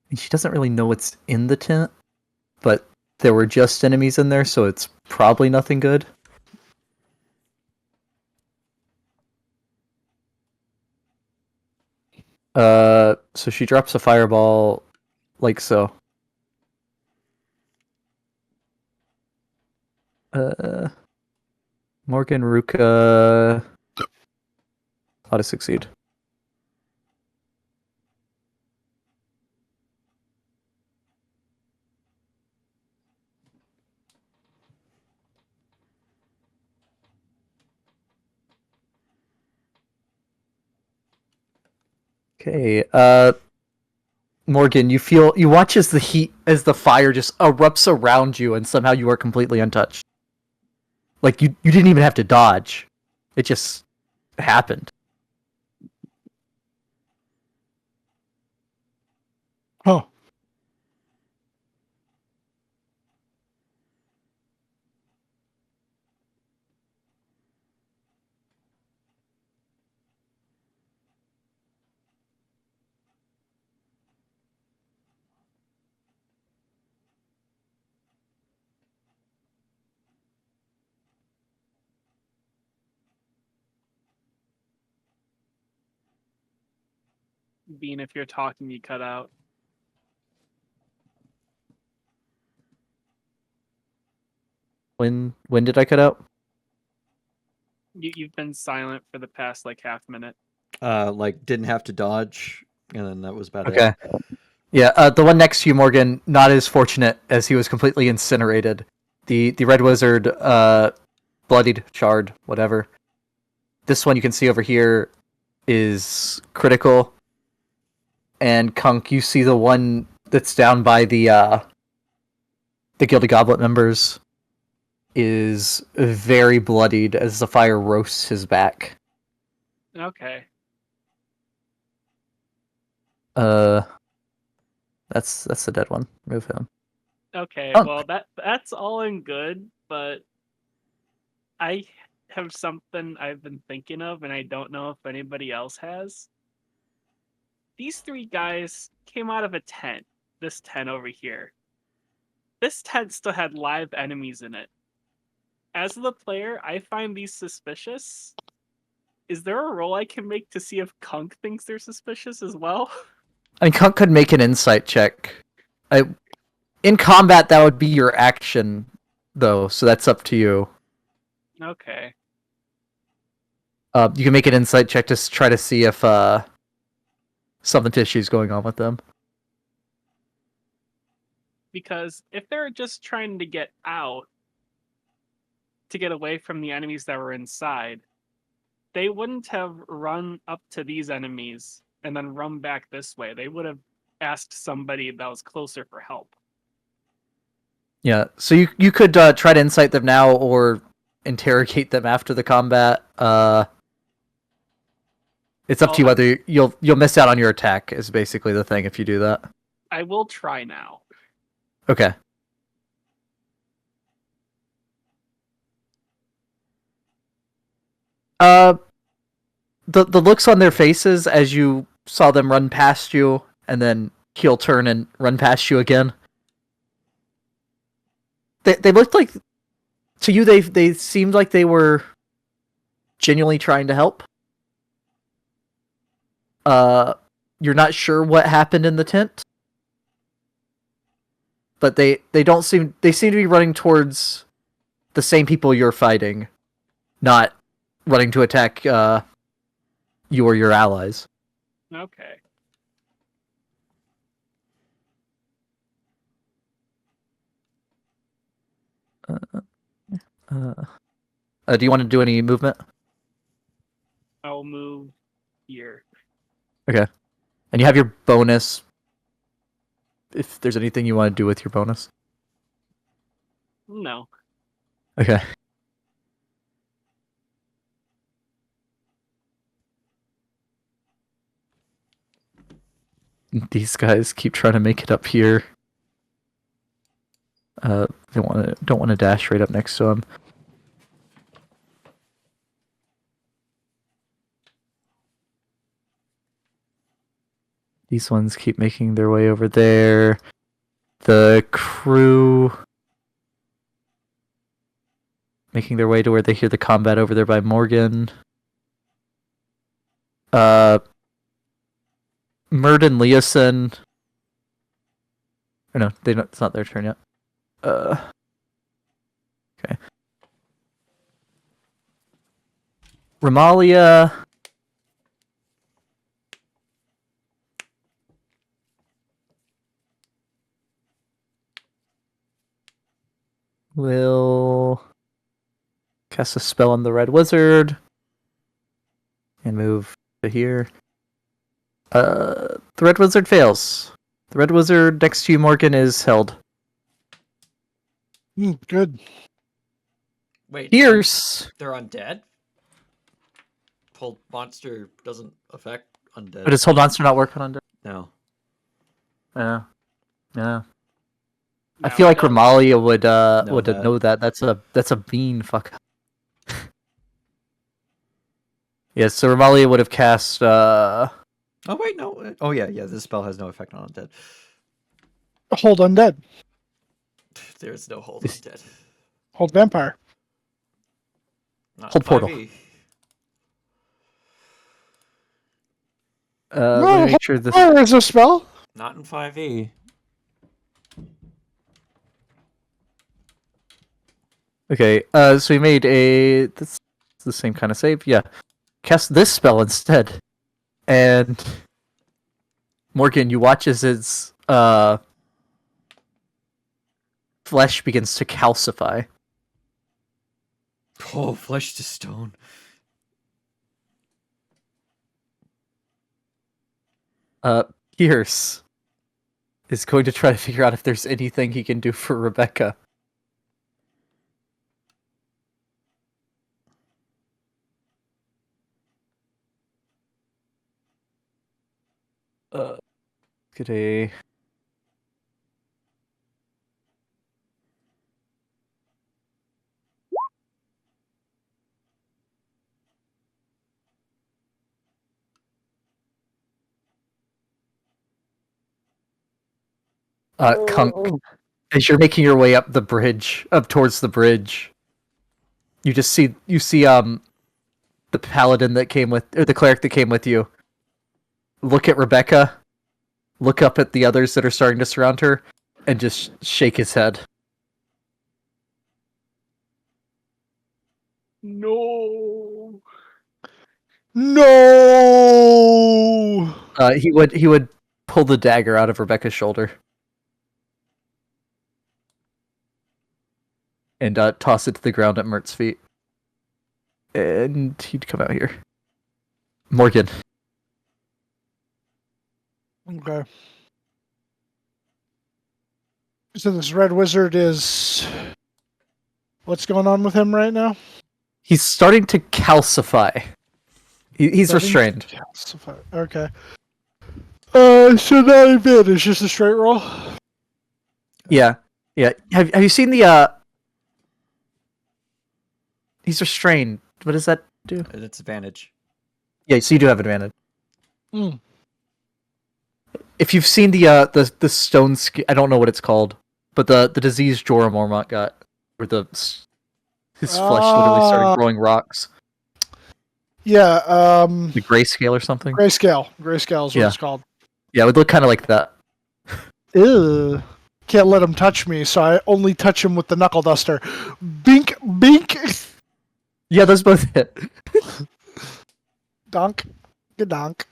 And she doesn't really know what's in the tent, but there were just enemies in there, so it's probably nothing good. So she drops a fireball, like so. Morgan, Ruka, how to succeed. Okay, Morgan, you watch as the fire just erupts around you, and somehow you are completely untouched. Like you didn't even have to dodge; it just happened. Oh, Bean, if you're talking, you cut out. When did I cut out? You've been silent for the past like half minute. Like didn't have to dodge, and then that was about it. Okay. Yeah, the one next to you, Morgan, not as fortunate as he was completely incinerated. The red wizard, bloodied, charred, whatever. This one you can see over here is critical. And Kunk, you see the one that's down by the Gilded Goblet members is very bloodied as the fire roasts his back. Okay. That's the dead one. Move him. Okay, Kunk. well that's all in good, but I have something I've been thinking of, and I don't know if anybody else has. these three guys came out of a tent. This tent over here. This tent still had live enemies in it. As the player, I find these suspicious. Is there a roll I can make to see if Kunk thinks they're suspicious as well? I mean, Kunk could make an insight check. In combat, that would be your action, though, so that's up to you. Okay. You can make an insight check to try to see if something fishy is going on with them. Because if they're just trying to get out, to get away from the enemies that were inside, they wouldn't have run up to these enemies and then run back this way. They would have asked somebody that was closer for help. Yeah, so you could try to incite them now or interrogate them after the combat. It's up to you whether you'll miss out on your attack. Is basically the thing if you do that. I will try now. Okay. The looks on their faces as you saw them run past you, and then heel turn and run past you again. They looked like, to you, they seemed like they were genuinely trying to help. You're not sure what happened in the tent, but they seem to be running towards the same people you're fighting, not running to attack you or your allies. Okay. Do you want to do any movement? I'll move here. Okay. And you have your bonus. If there's anything you want to do with your bonus. No. Okay. These guys keep trying to make it up here. They don't want to dash right up next to him. These ones keep making their way over there. The crew making their way to where they hear the combat over there by Morgan. Murd and Leosin. Or no, it's not their turn yet. Okay. Ramalia. Will cast a spell on the Red Wizard and move to here. The Red Wizard fails. The Red Wizard next to you, Morgan, is held. Good. Wait, Pierce. they're undead? Hold monster doesn't affect undead. But does Hold Monster not work on undead? No. Yeah. Yeah. I Now feel like it does. Ramalia would Know would that. know that. That's a bean fuck. Yeah, so Ramalia would have cast Oh wait, no. Oh yeah. This spell has no effect on undead. Hold undead. There's no hold undead. Hold vampire. Not Hold portal. 5e. let No, me make sure this Oh, there's a spell. Not in 5e. Okay, so we made this is the same kind of save, yeah. Cast this spell instead. And Morgan, you watch as its flesh begins to calcify. Oh, flesh to stone. Pierce is going to try to figure out if there's anything he can do for Rebecca. Get a Kunk, as you're making your way up the bridge, up towards the bridge, you see the paladin that came with, or the cleric that came with you, look at Rebecca, look up at the others that are starting to surround her, and just shake his head. No. No. He would pull the dagger out of Rebecca's shoulder and toss it to the ground at Mert's feet. And he'd come out here. Morgan. Okay. So this red wizard is. What's going on with him right now? He's starting to calcify. He's Starting to restrained. calcify. Okay. So not advantage, just a straight roll. Yeah. Yeah. Have you seen the he's restrained. What does that do? It's advantage. Yeah, so you do have advantage. Mm. If you've seen the stone I don't know what it's called, but the disease Jorah Mormont got, where his flesh literally started growing rocks. Yeah. The grayscale or something. Grayscale. Grayscale is what Yeah. it's called. Yeah, it would look kind of like that. Ew. Can't let him touch me, so I only touch him with the knuckle duster. Bink, bink. Yeah, those both hit. Donk. Good donk.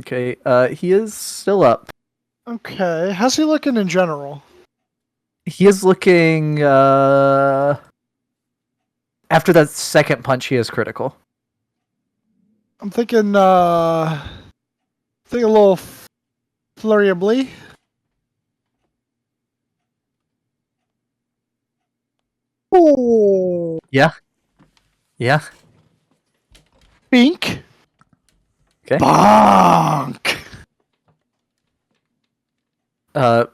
Okay, he is still up. Okay. How's he looking in general? He is looking. After that second punch, he is critical. I'm thinking, a little flurry of blee. Oh, Yeah. bink. Okay. Bonk.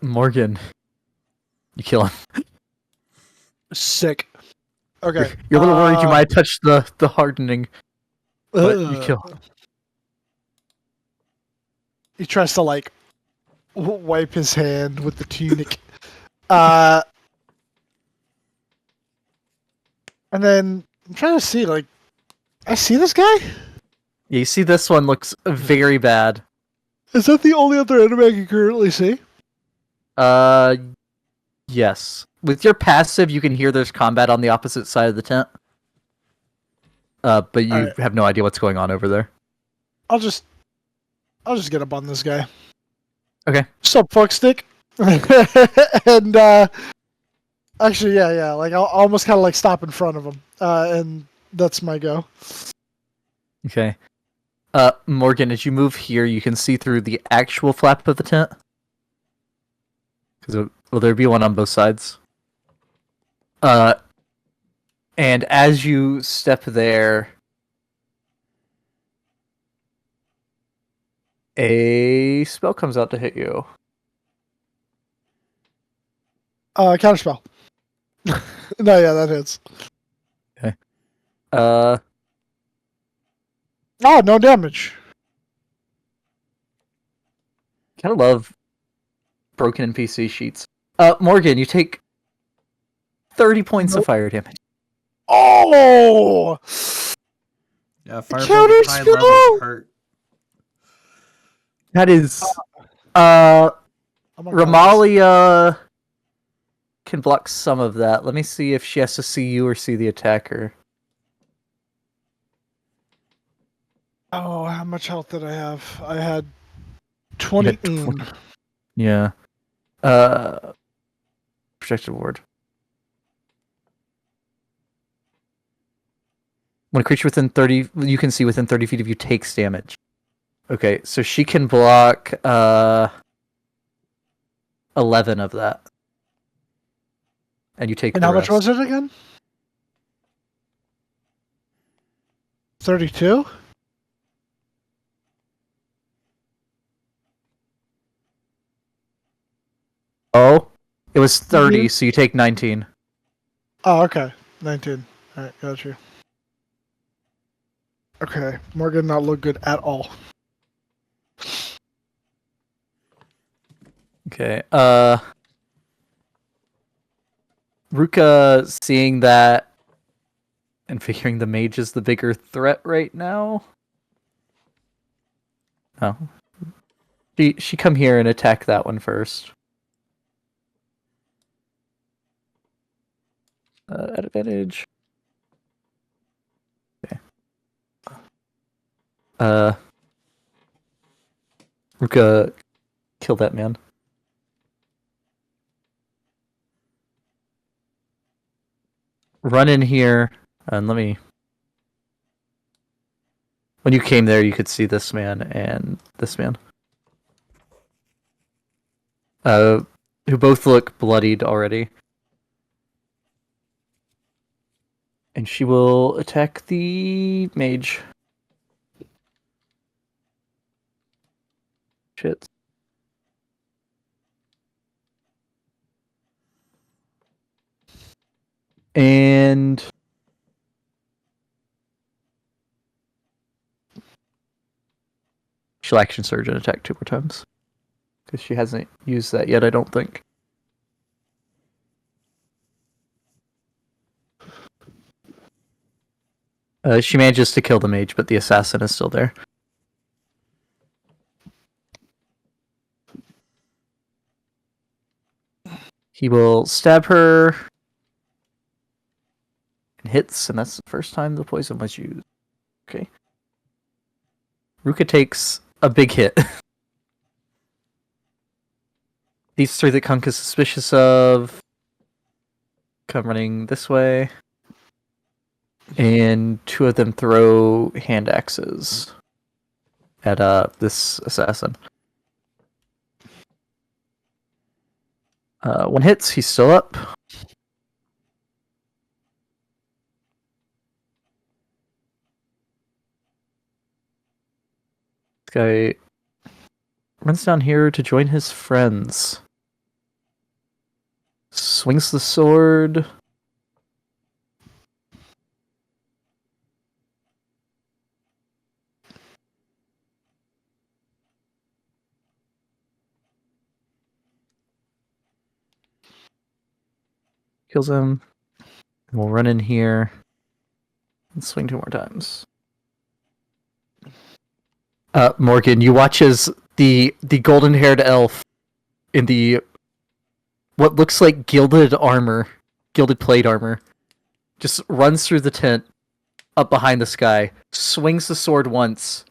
Morgan, you kill him. Sick. Okay. You're a little worried you might touch the hardening, but you kill him. He tries to like wipe his hand with the tunic. And then I'm trying to see, like, I see this guy? Yeah, you see this one looks very bad. Is that the only other enemy I can currently see? Yes. With your passive, you can hear there's combat on the opposite side of the tent. But you Alright. have no idea what's going on over there. I'll just get up on this guy. Okay. Sup, fuck stick? And actually, yeah. Like I'll almost kind of like stop in front of him, and that's my go. Okay. Morgan, as you move here, you can see through the actual flap of the tent. Because will there be one on both sides? And as you step there, a spell comes out to hit you. Counterspell. No, yeah, that hits. Uh, Oh, no damage. kind of love broken NPC sheets. Morgan, you take 30 points of fire damage. Oh! Yeah, fireball Counter with high spell! levels hurt. That is, Oh my God. Ramalia can block some of that. Let me see if she has to see you or see the attacker. Oh, how much health did I have? I had 20. had 20. Yeah. Protected ward. When a creature within 30, you can see within 30 feet of you takes damage. Okay, so she can block 11 of that. And you take And the how much rest. was it again? 32? Oh, it was 30, so you take 19. Oh, okay. 19. Alright, got you. Okay, Morgan not look good at all. Okay. Ruka seeing that and figuring the mage is the bigger threat right now. Oh. She come here and attack that one first. At advantage. Okay. Ruka, kill that man. Run in here and let me. When you came there, you could see this man and this man. Who both look bloodied already. And she will attack the mage. Shit. And she'll action surge and attack 2 more times. Because she hasn't used that yet, I don't think. She manages to kill the mage, but the assassin is still there. He will stab her. And hits, and that's the first time the poison was used. Okay. Ruka takes a big hit. These 3 that Kunk is suspicious of come running this way. And 2 of them throw hand axes at this assassin. 1 hits, he's still up. This guy runs down here to join his friends. Swings the sword. Kills him. And we'll run in here and swing 2 more times. Morgan, you watch as the golden-haired elf in the what looks like gilded plate armor, just runs through the tent up behind this guy, swings the sword once,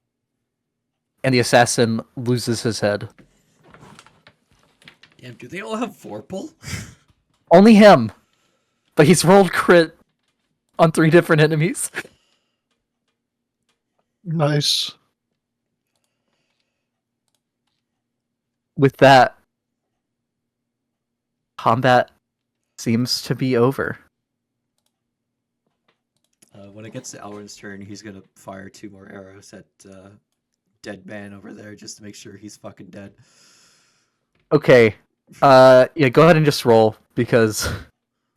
and the assassin loses his head. Damn, do they all have Vorpal? Only him, but he's rolled crit on 3 different enemies. Nice. With that, combat seems to be over. When it gets to Elrond's turn, he's gonna fire 2 more arrows at dead man over there just to make sure he's fucking dead. Okay. Yeah, go ahead and just roll because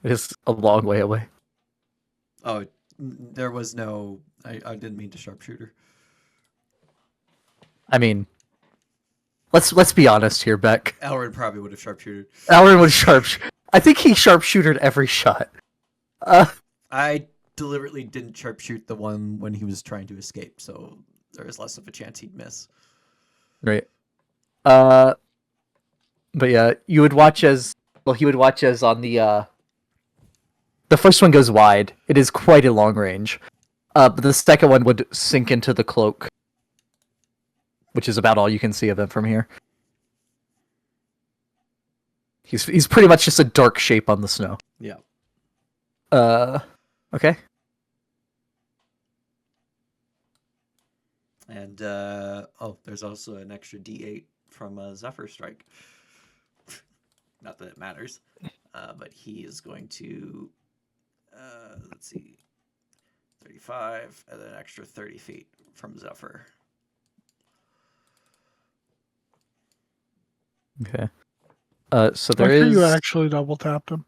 it is a long way away. Oh, there was no. I didn't mean to sharpshooter. I mean, let's be honest here, Beck. Elrond probably would have sharpshootered. Alvin was I think he sharpshootered every shot. I deliberately didn't sharpshoot the one when he was trying to escape, so there is less of a chance he'd miss. Right. But yeah, you would watch as he would watch as on the first one goes wide. It is quite a long range. But the second one would sink into the cloak, which is about all you can see of him from here. He's pretty much just a dark shape on the snow. Yeah. Okay. And there's also an extra D8 from Zephyr Strike. Not that it matters, but he is going to let's see, 35, and then an extra 30 feet from Zephyr. Okay. So there After is. you actually double tapped him.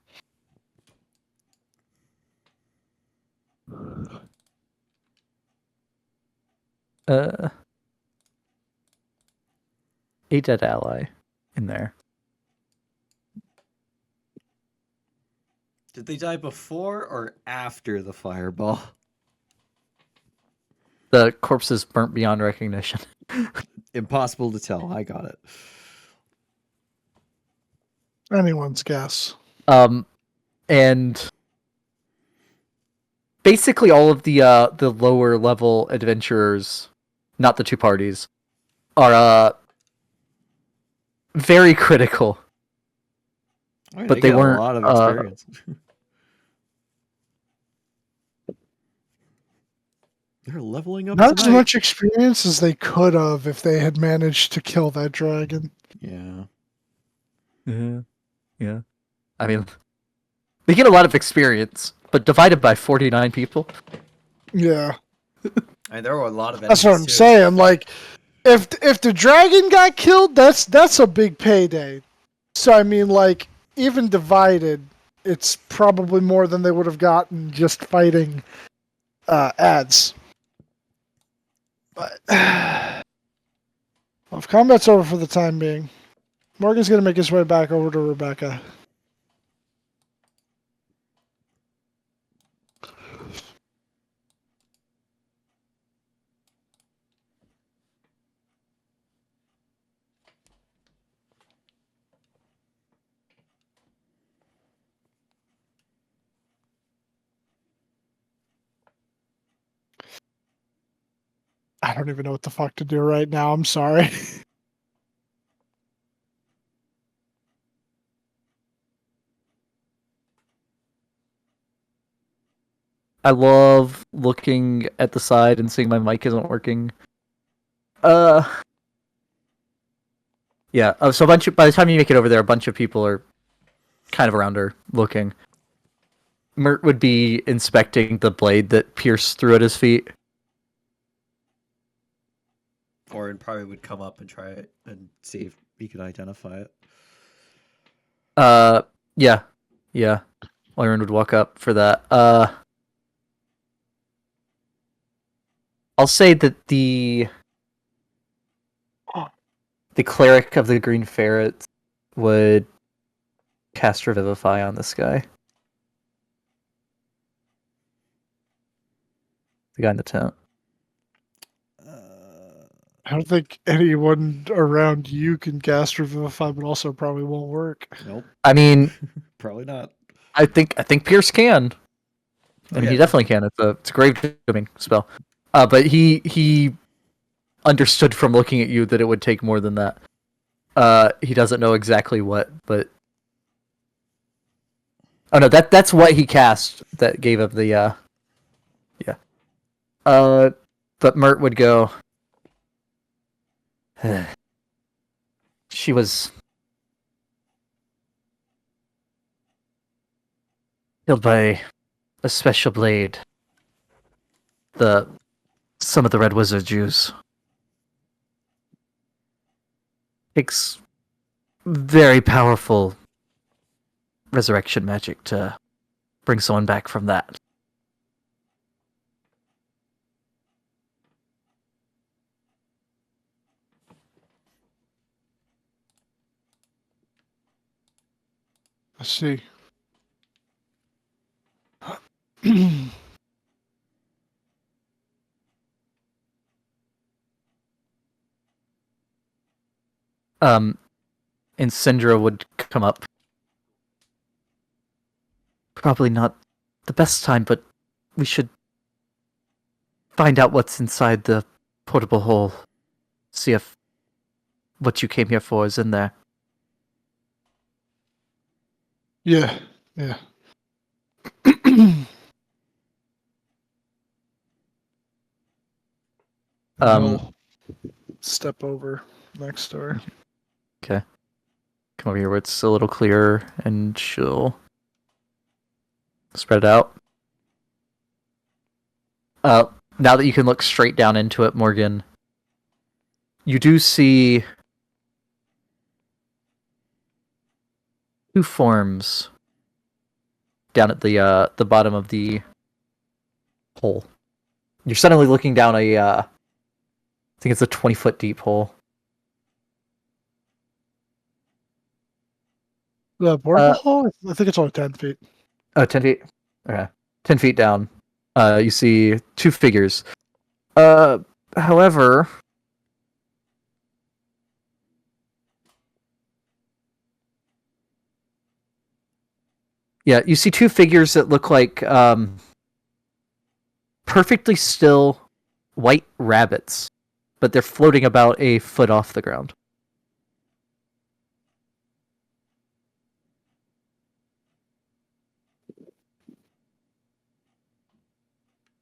A dead ally in there. Did they die before or after the fireball? The corpses burnt beyond recognition. Impossible to tell. I got it. Anyone's guess. And basically all of the lower level adventurers, not the two parties, are very critical. I mean, But they got weren't, a lot of experience. They're leveling up. Not as tonight. much experience as they could have if they had managed to kill that dragon. Yeah. Yeah. I mean, they get a lot of experience, but divided by 49 people. Yeah. I mean, there were a lot of That's what I'm enemies, too. saying. Like, if the dragon got killed, that's a big payday. So I mean, like, even divided, it's probably more than they would have gotten just fighting ads. But well, if combat's over for the time being, Morgan's gonna make his way back over to Rebecca. I don't even know what the fuck to do right now. I'm sorry. I love looking at the side and seeing my mic isn't working. Yeah. So by the time you make it over there, a bunch of people are kind of around her looking. Mert would be inspecting the blade that Pierce threw at his feet. Orin probably would come up and try it and see if he could identify it. Yeah. Oren would walk up for that. I'll say that the cleric of the Green Ferret would cast Revivify on this guy. The guy in the tent. I don't think anyone around you can cast Revivify, but also probably won't work. Nope, I mean, probably not. I think Pierce can, and yeah. he definitely can. It's a grave dooming spell. But he understood from looking at you that it would take more than that. He doesn't know exactly what, but oh no, that's what he cast that gave him the yeah. But Mert would go. She was killed by a special blade. Some of the Red Wizard Jews. Takes very powerful resurrection magic to bring someone back from that. I see. And Syndra would come up. Probably not the best time, but we should find out what's inside the portable hole. See if what you came here for is in there. Yeah. I'll step over next door. Okay. Come over here where it's a little clearer, and she'll spread it out. Now that you can look straight down into it, Morgan, you do see two forms down at the bottom of the hole. You're suddenly looking down I think it's a 20-foot deep hole. The portable hole? I think it's only 10 feet. Oh, 10 feet. Okay. 10 feet down. You see two figures. However, yeah, you see two figures that look like perfectly still white rabbits, but they're floating about a foot off the ground.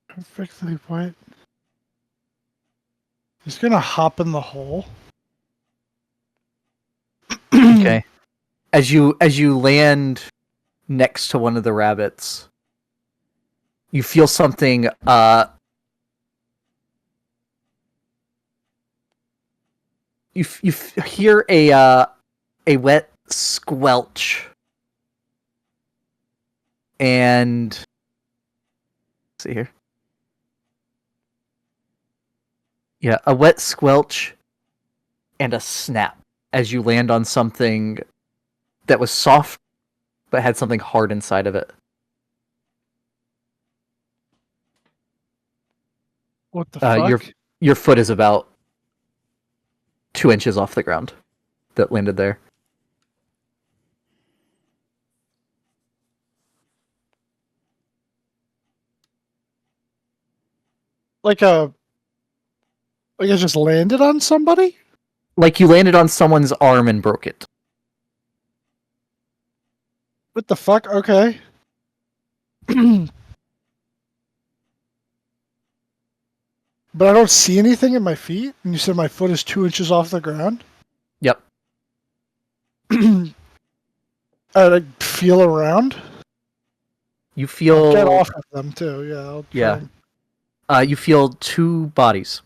Perfectly white. He's gonna hop in the hole. Okay. As you land next to one of the rabbits, you feel something you hear a wet squelch, and let's see here. Yeah, a wet squelch and a snap as you land on something that was soft but had something hard inside of it. What the fuck? Your foot is about 2 inches off the ground that landed there. Like I just landed on somebody? Like you landed on someone's arm and broke it. What the fuck? Okay. But I don't see anything in my feet, and you said my foot is 2 inches off the ground? Yep. I like feel around. You feel Get off of them too. Yeah. I'll try Yeah. and- You feel two bodies.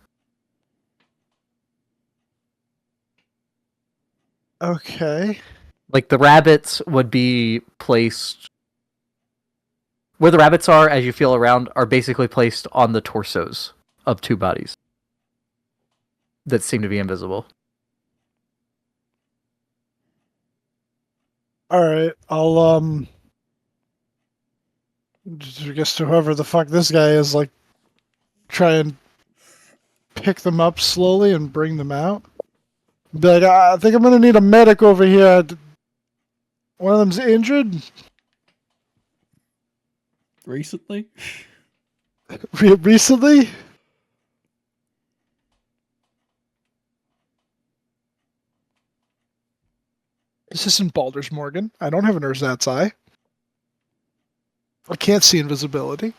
Okay. Like the rabbits would be placed where the rabbits are as you feel around are basically placed on the torsos of two bodies that seem to be invisible. All right. I'll I guess to whoever the fuck this guy is, like, try and pick them up slowly and bring them out. Be like, I think I'm gonna need a medic over here. One of them's injured. Recently? Recently? This isn't Baldur's Morgan. I don't have an ersatz eye. I can't see invisibility.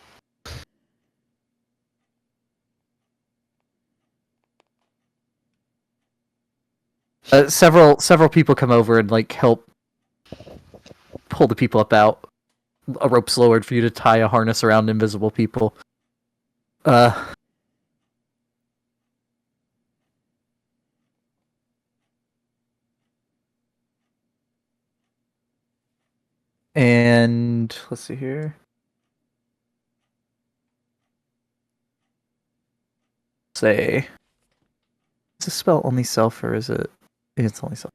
Several people come over and like help pull the people up out. A rope's lowered for you to tie a harness around invisible people. And let's see here. Say, is this spell only self or is it? It's only self.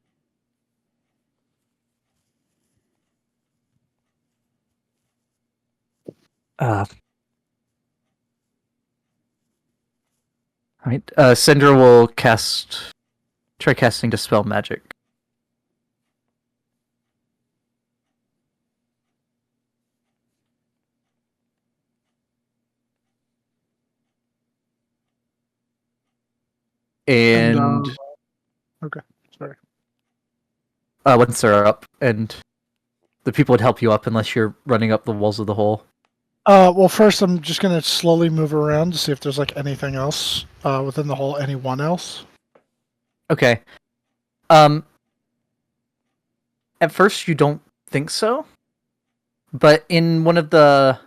Right. Syndra will try casting Dispel Magic. And Okay, sorry. once they're up, and the people would help you up unless you're running up the walls of the hole. Well, first I'm just gonna slowly move around to see if there's like anything else within the hole. Anyone else? Okay. At first you don't think so, but in one of the,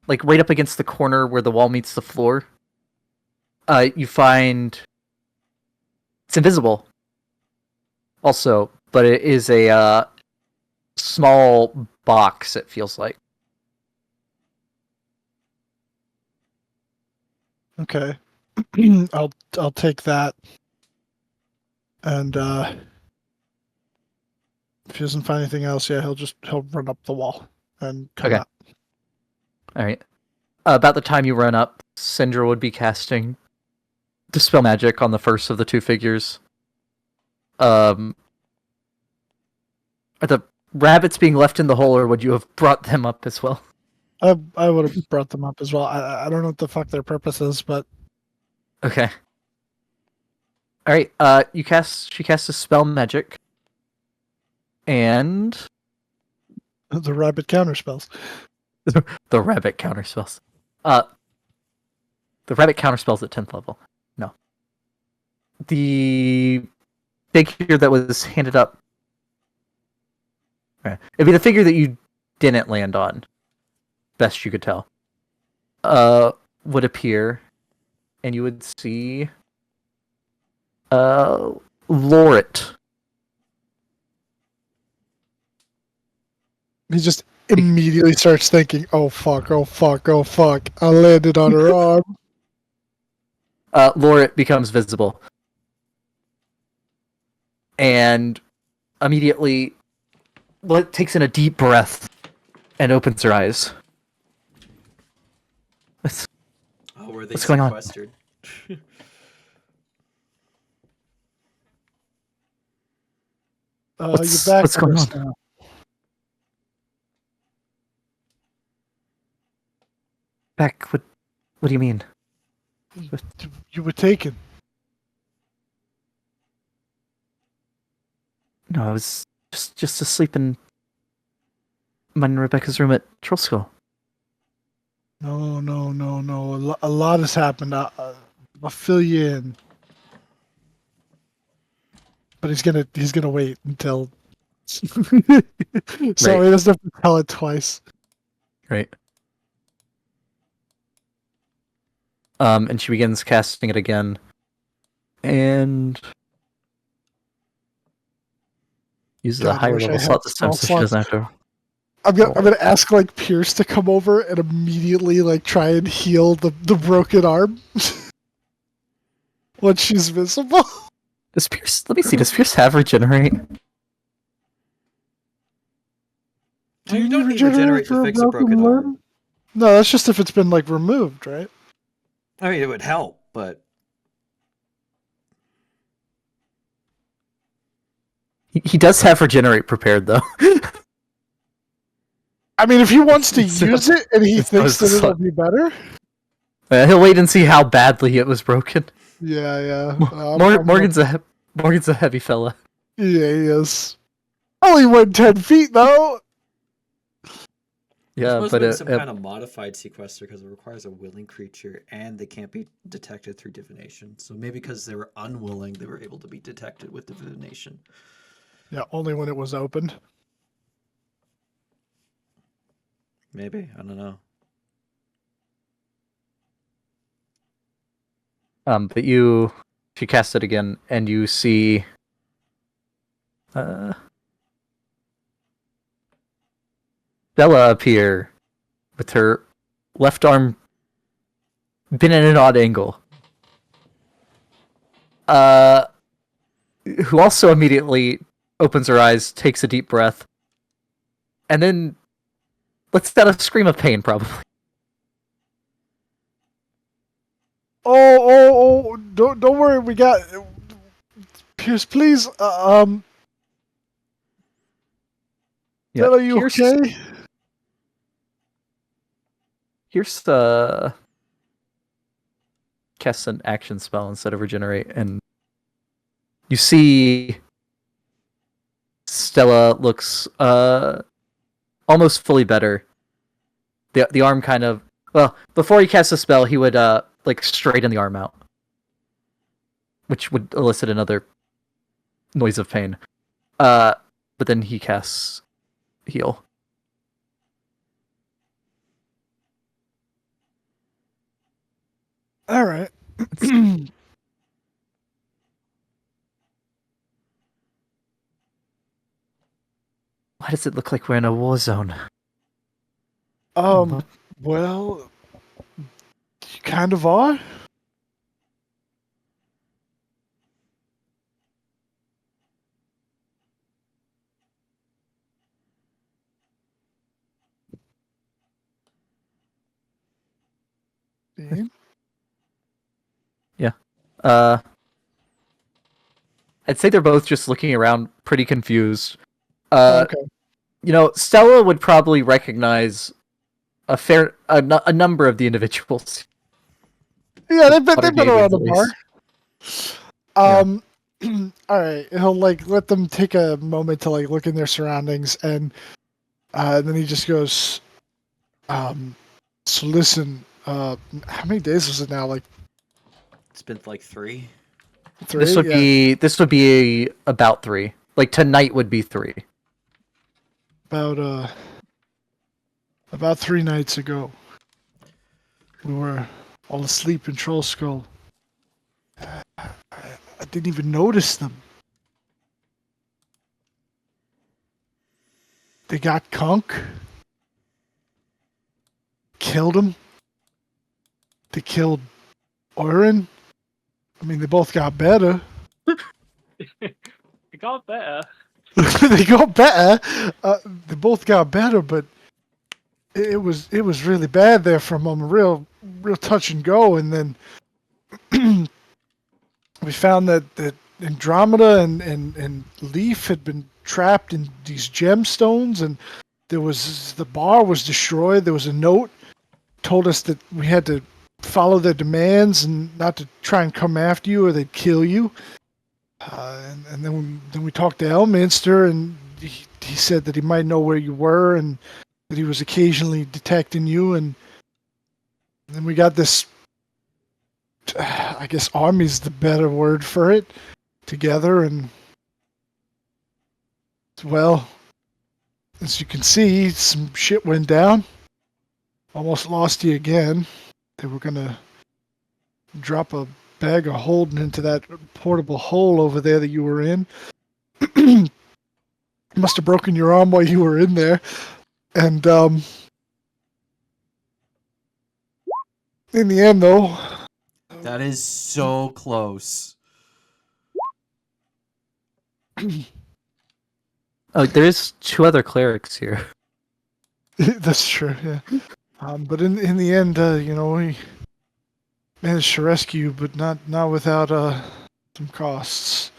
like right up against the corner where the wall meets the floor, you find it's invisible. Also, but it is a small box. It feels like. Okay, I'll take that, and if he doesn't find anything else, yeah, he'll run up the wall and come Okay. out. All right. About the time you run up, Syndra would be casting Dispel Magic on the first of the two figures. Are the rabbits being left in the hole, or would you have brought them up as well? I would have brought them up as well. I don't know what the fuck their purpose is, but Okay. All right. She casts a spell magic, and the rabbit counter spells. the rabbit counterspells. The rabbit counterspells at 10th level. No. The figure that was handed up. Okay. It'd be the figure that you didn't land on, best you could tell. Would appear, and you would see Lorit. He just immediately starts thinking, "Oh fuck! Oh fuck! Oh fuck! I landed on her arm." Lorit becomes visible. And immediately takes in a deep breath and opens her eyes. Oh, were they What's going on? sequestered? You're What's back going with us on? now. Back, what do you mean? You were taken. No, I was just asleep in mine and Rebecca's room at Troll School. No. A lot has happened. I'll fill you in. But he's gonna wait until so Right. he doesn't have to tell it twice. Right. And she begins casting it again. And uses God, a I higher wish I level had slot this time, so she spell doesn't have to. I'm gonna ask like Pierce to come over and immediately like try and heal the broken arm when she's visible. Does Pierce? Let me see. Does Pierce have regenerate? Oh, you don't need regenerate to fix a broken arm. No, that's just if it's been like removed, right? I mean, it would help, but He does have regenerate prepared though. I mean, if he wants to So- use it and he it's thinks that supposed to it'll suck. be better, He'll wait and see how badly it was broken. yeah. Morgan's a heavy fella. Yeah, he is. Only went 10 feet though. Yeah, it's supposed but to be some kind of modified sequester because it requires a willing creature and they can't be detected through divination. So maybe because they were unwilling, they were able to be detected with divination. Yeah, only when it was opened. Maybe, I don't know. But you cast it again, and you see, Bella appear with her left arm been at an odd angle. Who also immediately opens her eyes, takes a deep breath, and then lets out a scream of pain, probably. Oh! Don't worry, we got Pierce. Please, Yeah, Bella, are you here's- okay? Here's cast an action spell instead of regenerate, and you see Stella looks almost fully better. The arm kind of, well, before he casts a spell, he would like straighten the arm out, which would elicit another noise of pain. But then he casts heal. All right. Why does it look like we're in a war zone? Well, you kind of are. I'd say they're both just looking around, pretty confused. Okay. You know, Stella would probably recognize a number of the individuals. Yeah, they've Potter been Gaming, around the at bar. least. All right. He'll like let them take a moment to like look in their surroundings, and then he just goes, "So listen, how many days was it now? Like It's been like 3. 3? This would be about 3. Like tonight would be 3. About 3 nights ago, we were all asleep in Troll Skull. I didn't even notice them. They got Kunk. Killed him. They killed Oren. I mean, they both got better. It got better. They got better. They both got better, but it was really bad there from them. Real touch and go, and then we found that Andromeda and Leaf had been trapped in these gemstones, and the bar was destroyed. There was a note told us that we had to follow their demands and not to try and come after you or they'd kill you. And then we talked to Elminster, and he said that he might know where you were and that he was occasionally detecting you. And then we got this, I guess army's the better word for it, together. And, well, as you can see, some shit went down. Almost lost you again. They were going to drop a bag of holding into that portable hole over there that you were in. Must have broken your arm while you were in there. And in the end, though, That is so close. Oh, there's 2 other clerics here. that's true. Yeah. But in the end, we managed to rescue you, but not without some costs.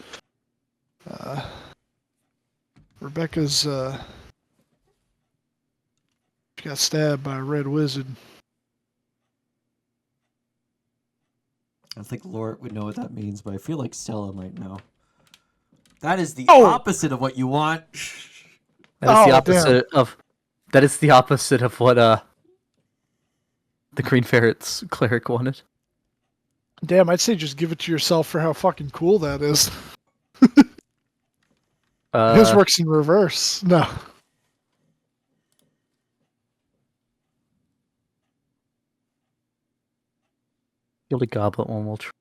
Rebecca's she got stabbed by a red wizard. I don't think Lort would know what that means, but I feel like Stella might know. That is the Oh! opposite of what you want. That is the Oh, opposite of. That is the opposite of what the Green Ferret's cleric wanted. Damn, I'd say just give it to yourself for how fucking cool that is. His works in reverse. No. Gilded Goblet one will try.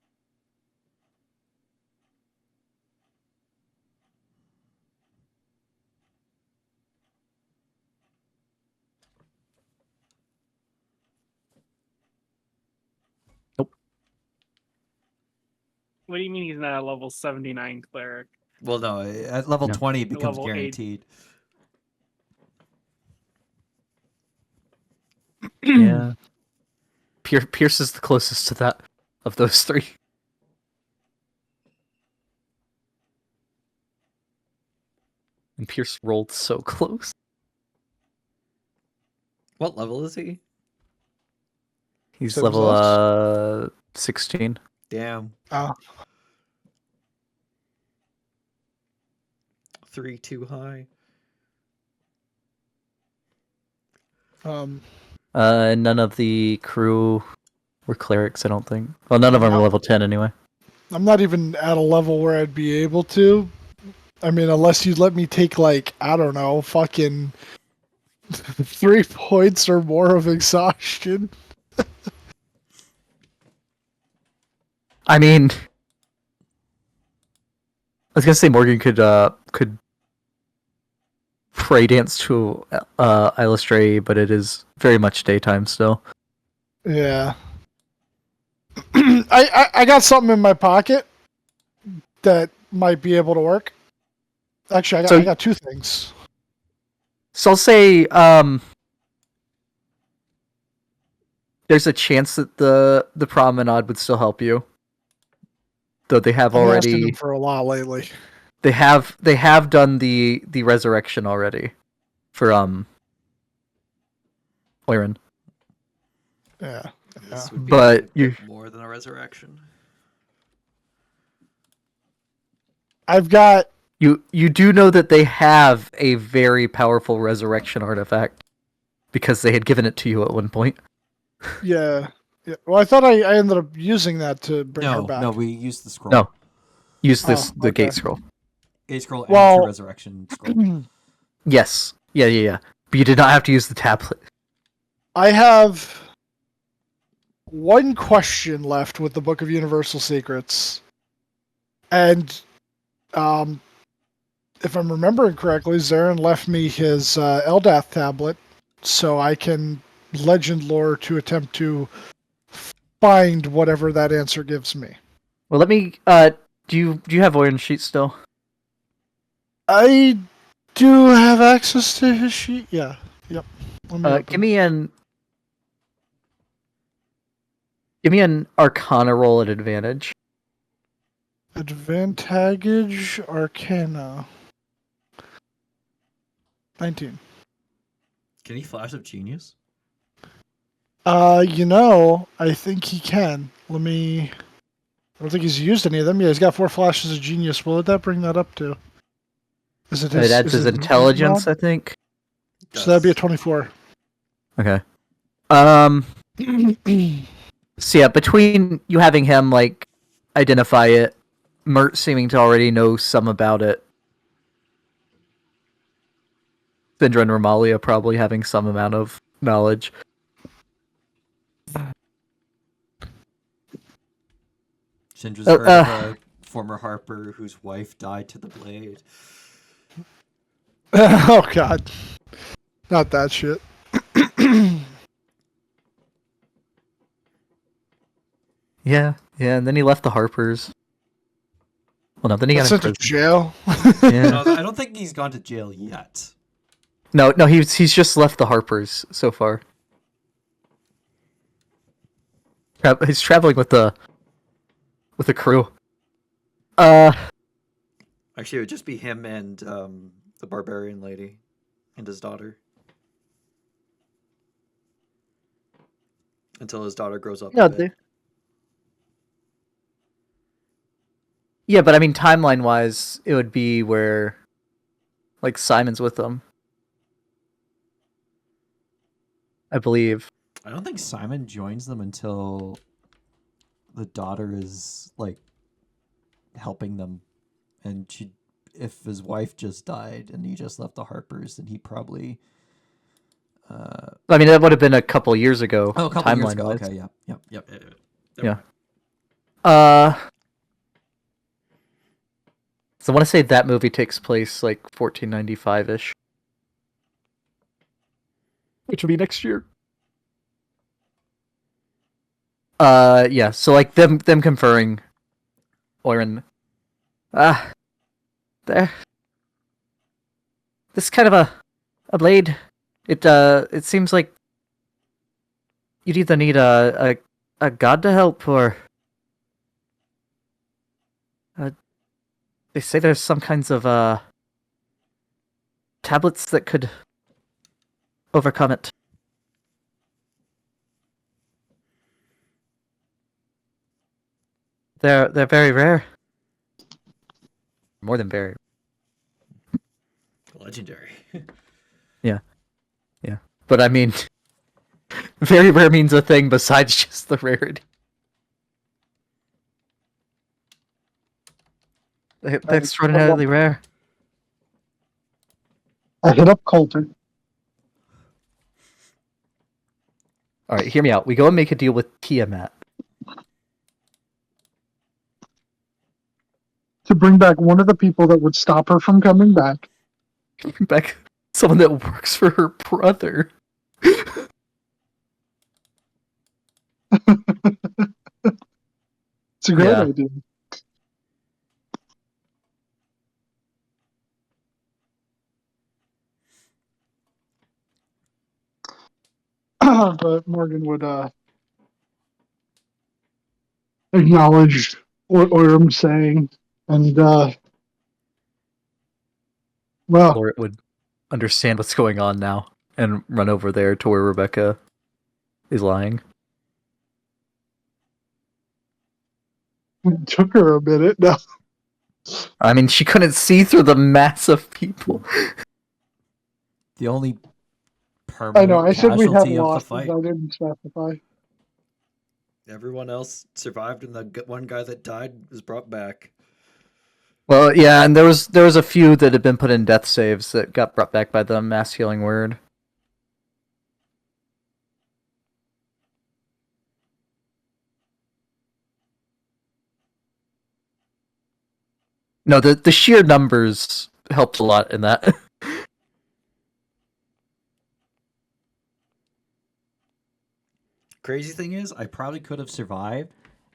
What do you mean he's not a level 79 cleric? Well, no, at level No. 20 it becomes level 8. guaranteed. Yeah. Pierce is the closest to that of those 3. And Pierce rolled so close. What level is he? He's So level exhaust? 16. Damn. Oh. 3 too high. And none of the crew were clerics, I don't think. Well, none of them are No. level 10 anyway. I'm not even at a level where I'd be able to. I mean, unless you let me take, like, I don't know, fucking 3 points or more of exhaustion. I mean, I was gonna say Morgan could pray dance to Illustrate, but it is very much daytime still. Yeah. I got something in my pocket that might be able to work. Actually, I got 2 things. So I'll say there's a chance that the promenade would still help you. though they have I've been asking already. him for a lot lately. They have done the resurrection already for Oiran. Yeah. This would be But a bit you- more than a resurrection. I've got You do know that they have a very powerful resurrection artifact because they had given it to you at one point. yeah. Well, I thought I ended up using that to bring her No, back. no, we used the scroll. No. Use this Oh, the okay. gate scroll. A scroll and Well- true resurrection scroll. Yes. Yeah. But you did not have to use the tablet. I have one question left with the Book of Universal Secrets. And if I'm remembering correctly, Zarin left me his Eldath tablet so I can legend lore to attempt to find whatever that answer gives me. Well, let me. Do you have Oiran's sheet still? I do have access to his sheet. Yeah. Yep. Let me open. Give me an Arcana roll at advantage. Advantage Arcana. 19. Can he flash of genius? I think he can. I don't think he's used any of them. Yeah, he's got 4 flashes of genius. What would that bring that up to? Is it his, It adds is his it intelligence, mod? I think. So that'd be a 24. Okay. So yeah, between you having him like identify it, Mert seeming to already know some about it, Sindra and Romalia probably having some amount of knowledge. Shindra's heard uh, of a former Harper whose wife died to the blade. Oh god. Not that shit. Yeah, and then he left the Harpers. Well, no, then he got Sent in to prison. jail. Yeah. No, I don't think he's gone to jail yet. No, he's just left the Harpers so far. He's traveling with the crew. Actually, it would just be him and the barbarian lady and his daughter. Until his daughter grows up. Yeah, a bit. Yeah, but I mean, timeline-wise, it would be where, like, Simon's with them. I believe. I don't think Simon joins them until the daughter is like helping them, and if his wife just died and he just left the Harpers, then he probably. I mean, that would have been a couple years ago. Oh, a couple years ago. timeline-wise. Okay, yep. Yeah. So I want to say that movie takes place like 1495-ish. Which will be next year. Yeah, so like them conferring Oiran. There. This is kind of a blade. It seems like you'd either need a god to help or they say there's some kinds of tablets that could overcome it. They're very rare. More than very. Legendary. Yeah. But I mean, very rare means a thing besides just the rarity. They're extraordinarily rare. I hit up Coulter. Alright, hear me out. We go and make a deal with Tiamat. To bring back one of the people that would stop her from coming back. Back someone that works for her brother. It's a great Yeah. idea. But Morgan would acknowledge Orm saying, and well, Lorit would understand what's going on now and run over there to where Rebecca is lying. it took her a minute. No, I mean, she couldn't see through the mass of people. The only I permanent know. I said we had casualty of the losses. fight. I didn't specify. Everyone else survived, and the one guy that died was brought back. Well, yeah, and there was a few that had been put in death saves that got brought back by the mass healing word. No, the sheer numbers helped a lot in that. Crazy thing is, I probably could have survived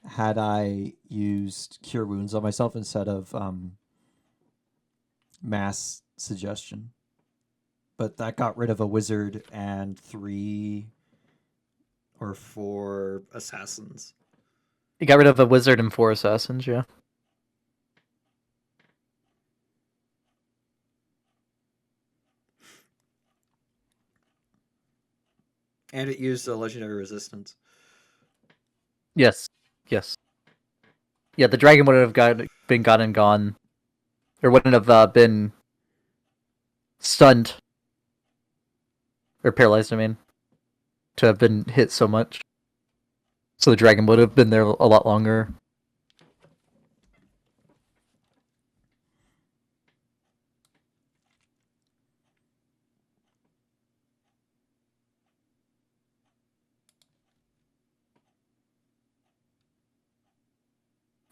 had I used Cure Wounds on myself instead of Mass Suggestion. But that got rid of a wizard and 3 or 4 assassins. You got rid of a wizard and 4 assassins, yeah. And it used a legendary resistance. Yes. Yes. Yeah, the dragon wouldn't have been gone and gone. Or wouldn't have been stunned. Or paralyzed, I mean. To have been hit so much. So the dragon would have been there a lot longer.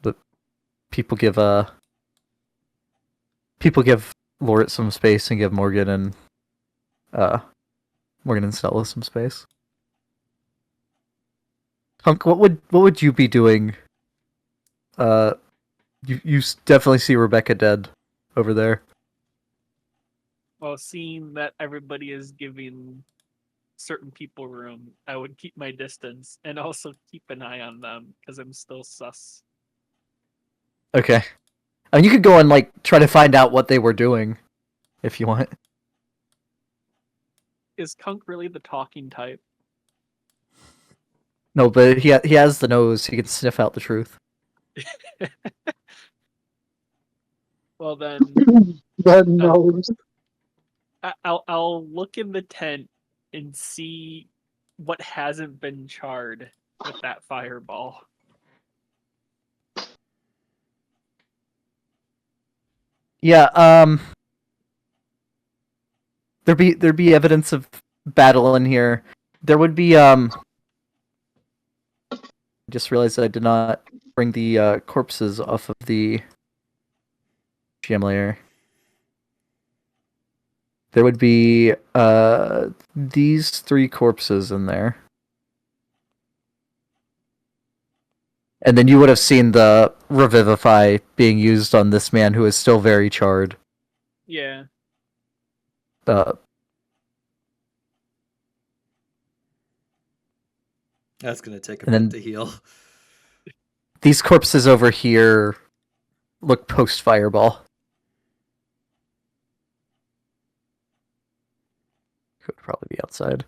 But people give Lorit some space and give Morgan and Stella some space. Hunk, what would you be doing? You definitely see Rebecca dead over there. Well, seeing that everybody is giving certain people room, I would keep my distance and also keep an eye on them because I'm still sus. Okay. I mean, you could go and like try to find out what they were doing, if you want. Is Kunk really the talking type? No, but he has the nose. He can sniff out the truth. Well then, That knows. I'll look in the tent and see what hasn't been charred with that fireball. Yeah. There'd be evidence of battle in here. There would be just realized that I did not bring the corpses off of the GM layer. There would be these 3 corpses in there. And then you would have seen the Revivify being used on this man who is still very charred. Yeah. That's gonna take a And then- bit to heal. These corpses over here look post-fireball. Could probably be outside.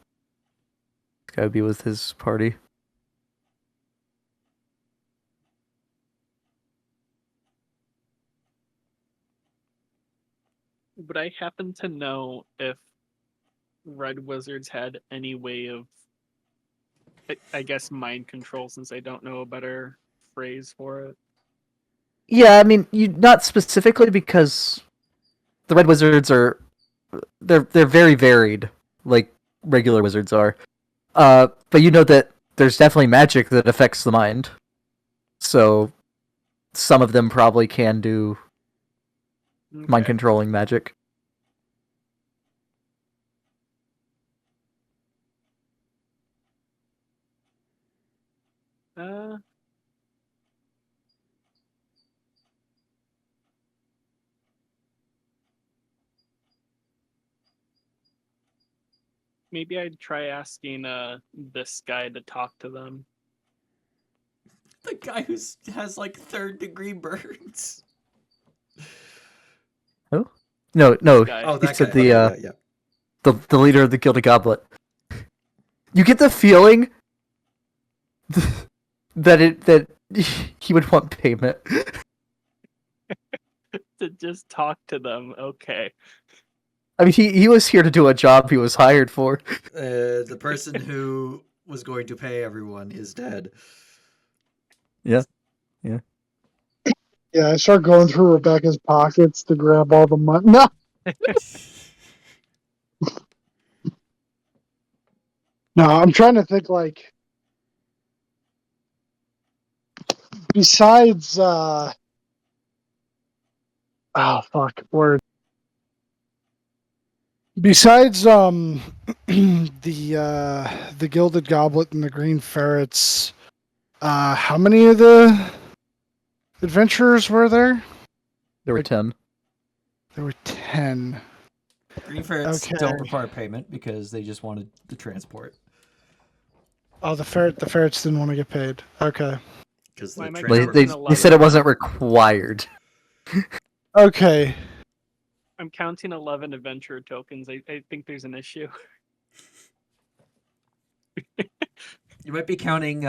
This guy would be with his party. Would I happen to know if Red Wizards had any way of, I guess, mind control, since I don't know a better phrase for it? Yeah, I mean, not specifically because the Red Wizards are they're very varied, like regular wizards are. But you know that there's definitely magic that affects the mind. So some of them probably can do mind Okay. controlling magic. Uh, Maybe I'd try asking this guy to talk to them. The guy who has like 3rd-degree burns. No, Guy. Oh, he that said guy. the Okay, yeah. the leader of the Gilded Goblet. You get the feeling that he would want payment. To just talk to them. Okay. I mean, he was here to do a job he was hired for. The person who was going to pay everyone is dead. Yeah, I start going through Rebecca's pockets to grab all the money. No. No, I'm trying to think like besides oh fuck word. Besides the Gilded Goblet and the Green Ferrets, how many of the adventurers were there? There were 10. There were 10. Green ferrets Okay. don't require payment because they just wanted the transport. Oh, the ferrets didn't want to get paid. Okay. Because Why the am I They, transport. they, counting they said it wasn't required. Okay. I'm counting 11 adventure tokens. I think there's an issue. You might be counting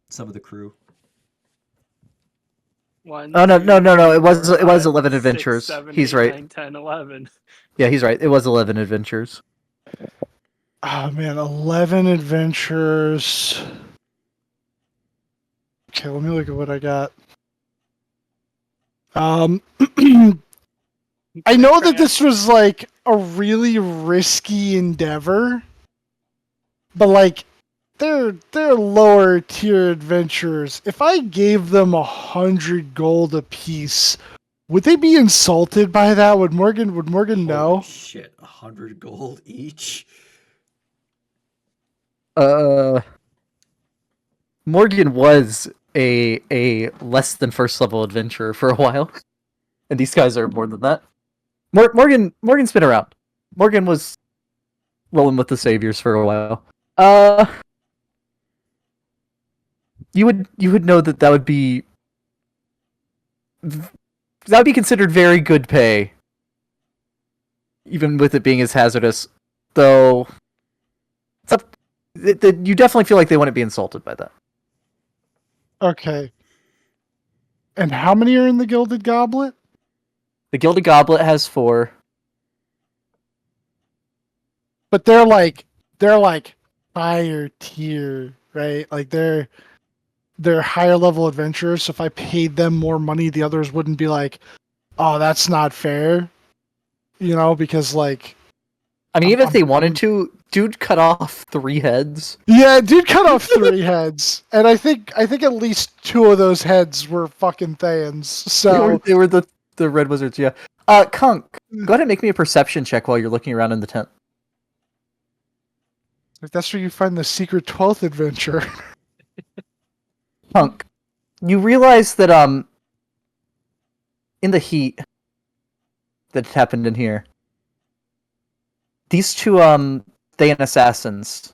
some of the crew. 1, Oh, no, 2, no. It 3, was 4, 11 5, 6, adventures. 7, He's 8, right. 9, 10, 11. Yeah, he's right. It was 11 adventures. Oh man, 11 adventures. Okay, let me look at what I got. I know that this was like a really risky endeavor, but like they're lower tier adventurers. If I gave them 100 gold apiece, would they be insulted by that? Would Morgan know? Holy shit, 100 gold each. Morgan was a less than first level adventurer for a while, and these guys are more than that. Morgan's been around. Morgan was rolling with the saviors for a while. You would know that would be considered very good pay, even with it being as hazardous. Though, you definitely feel like they wouldn't be insulted by that. Okay. And how many are in the Gilded Goblet? The Gilded Goblet has 4. But they're like higher tier, right? Like they're higher level adventurers. So if I paid them more money, the others wouldn't be like, "Oh, that's not fair," you know? Because like, I mean, even if they wanted to, dude cut off 3 heads. yeah, dude cut off 3 heads, and I think at least 2 of those heads were fucking Thans. So They were the Red Wizards, yeah. Kunk, go ahead and make me a perception check while you're looking around in the tent. that's where you find the secret 12th adventure. Kunk, you realize that in the heat that happened in here, these 2 Thayan assassins,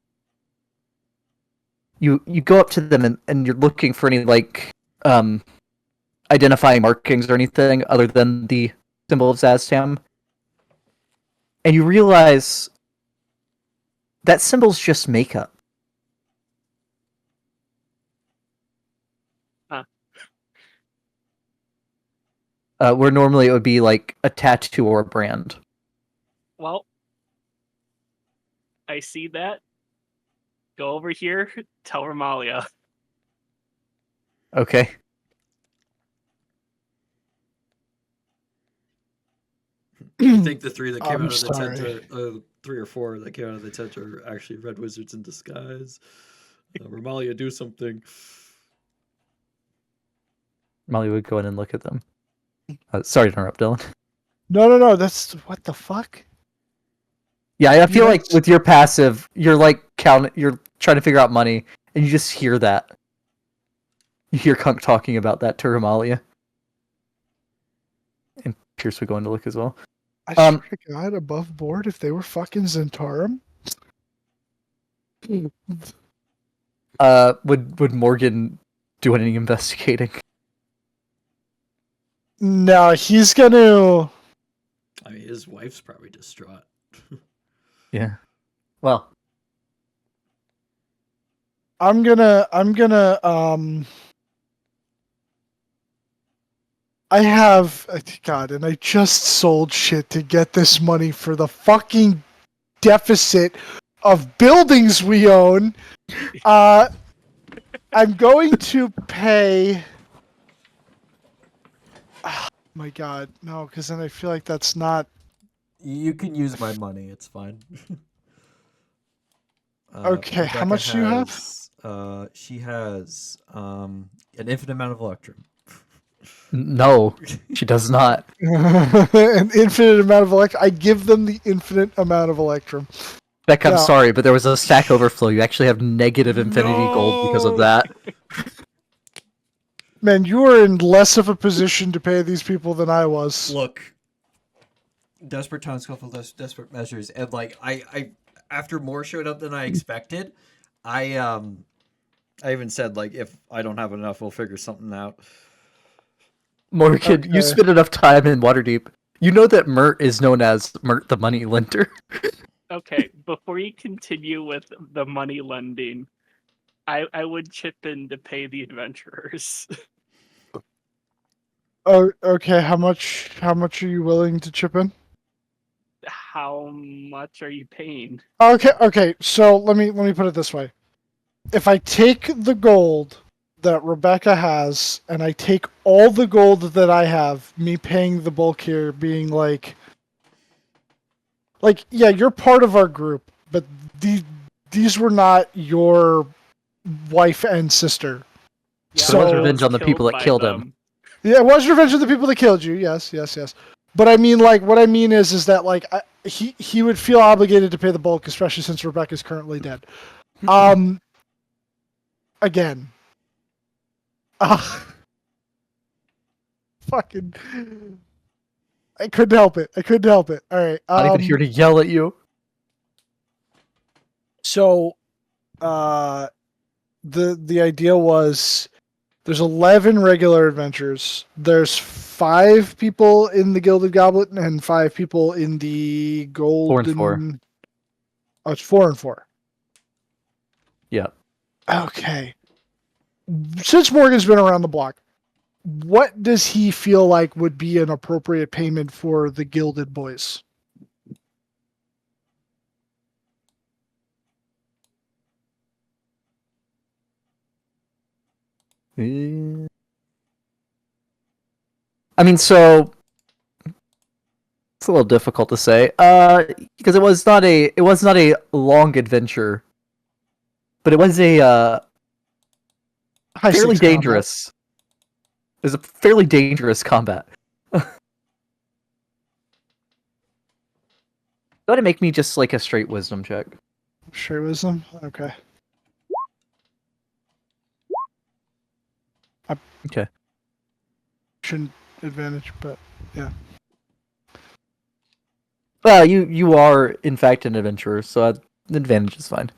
you go up to them and you're looking for any like identifying markings or anything other than the symbol of Zaztam, and you realize that symbol's just makeup. Where normally it would be like a tattoo or a brand. Well, I see that. Go over here, tell Romalia. Okay. I think the 3 that came I'm out of the tent sorry. are 3 or 4 that came out of the tent are actually Red Wizards in disguise. Romalia, do something. Molly would go in and look at them. Sorry to interrupt, Dylan. No. That's what the fuck. Yeah, I feel like Yes. with your passive, you're like you're trying to figure out money, and you just hear that. You hear Kunk talking about that to Romalia. And Pierce would go in to look as well. I swear to God, above board if they were fucking Zentarum. Would Morgan do any investigating. No, he's gonna. I mean, his wife's probably distraught. Yeah. Well, I'm gonna. I have God, and I just sold shit to get this money for the fucking deficit of buildings we own. I'm going to pay. Oh, my God, no, because then I feel like that's not. You can use my money. It's fine. Okay, how much do you have? She has an infinite amount of Electrum. no, she does not. An infinite amount of Electrum. I give them the infinite amount of Electrum. Beck, I'm No. sorry, but there was a stack overflow. You actually have negative infinity gold because of that. Man, you are in less of a position to pay these people than I was. Look, desperate times call for desperate measures, and like I after more showed up than I expected, I even said like if I don't have enough, we'll figure something out. Morgan, Okay. you spent enough time in Waterdeep. You know that Mert is known as Mert the Money Lender. Okay, before you continue with the money lending, I would chip in to pay the adventurers. Oh, okay. How much are you willing to chip in? How much are you paying? Okay. So let me put it this way. If I take the gold that Rebecca has, and I take all the gold that I have, me paying the bulk here, being like, yeah, you're part of our group, but these were not your wife and sister. Yeah, So- I was revenge on the people that by killed him. them. Yeah, it was revenge of the people that killed you. Yes. But I mean, like, what I mean is that like he would feel obligated to pay the bulk, especially since Rebecca's currently dead. Again. Fucking. I couldn't help it. All right. Not even here to yell at you. So, the idea was there's 11 regular adventures. There's 5 people in the Gilded Goblet and 5 people in the Golden. 4 and 4. Oh, it's 4 and 4. Yeah. Okay. Since Morgan's been around the block, what does he feel like would be an appropriate payment for the Gilded Boys? I mean, so it's a little difficult to say, because it was not a long adventure, but it was a High fairly stakes combat. dangerous. It was a fairly dangerous combat. Go ahead and make me just like a straight wisdom check. Straight wisdom? Okay. Okay. Shouldn't advantage, but yeah. Well, you are in fact an adventurer, so the advantage is fine.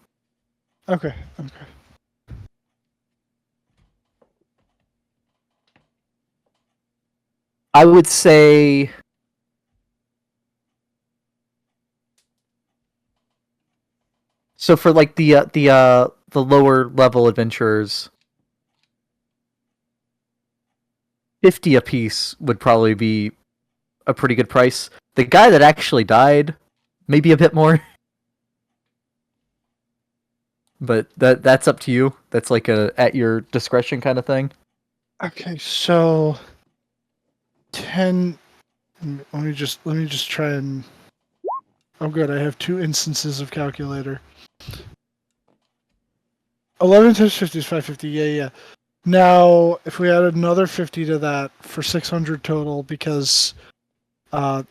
Okay. I would say so for like the lower level adventurers, 50 apiece would probably be a pretty good price. The guy that actually died, maybe a bit more. But that's up to you. That's like a at your discretion kind of thing. Okay, so 10. Let me just try and. Oh, good. I have 2 instances of calculator. 11 times 50 is 550. Yeah. Now, if we add another 50 to that for 600 total, because the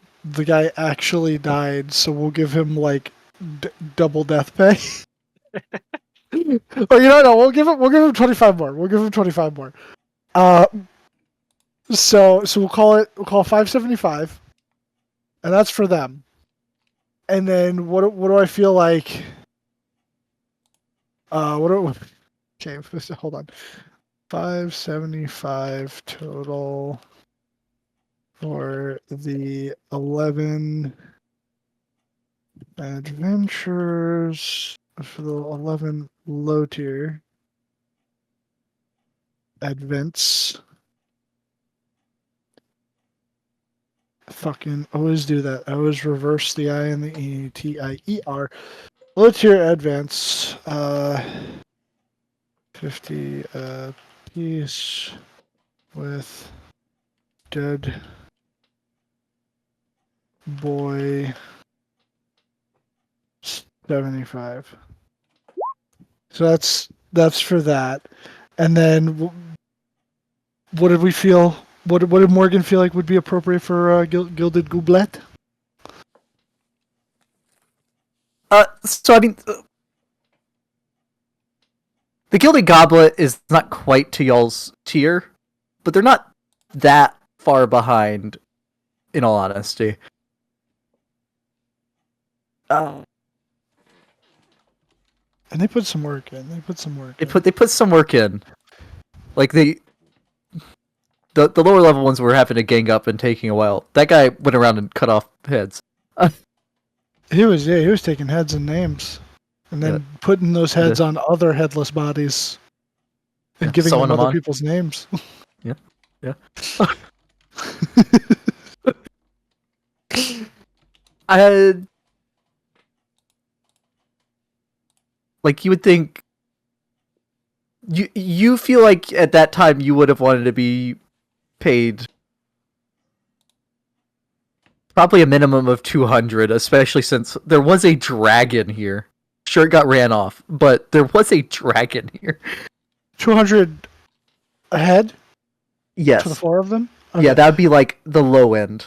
guy actually died, so we'll give him like double death pay. Oh, no, we'll give him 25 more. So we'll call 575, and that's for them. And then what do I feel like? Okay, hold on. 575 total for the 11 adventures, for the 11 low tier advents. Fucking always do that. I always reverse the I and the E. TIER. Low tier advance. 50 piece with dead boy 75. So that's for that. And then what did we feel? What did Morgan feel like would be appropriate for Gilded Goublet? So I mean, the Gilded Goblet is not quite to y'all's tier, but they're not that far behind, in all honesty. And they put some work in. They put some work in. Like the lower level ones were having to gang up and taking a while. That guy went around and cut off heads. He was taking heads and names, and then putting those heads on other headless bodies, and giving them other people's names. Yeah. Like you would think. You feel like at that time you would have wanted to be paid probably a minimum of 200, especially since there was a dragon here. Sure, it got ran off, but there was a dragon here. 200 a head? Yes. For the 4 of them? Okay. Yeah, that would be like the low end.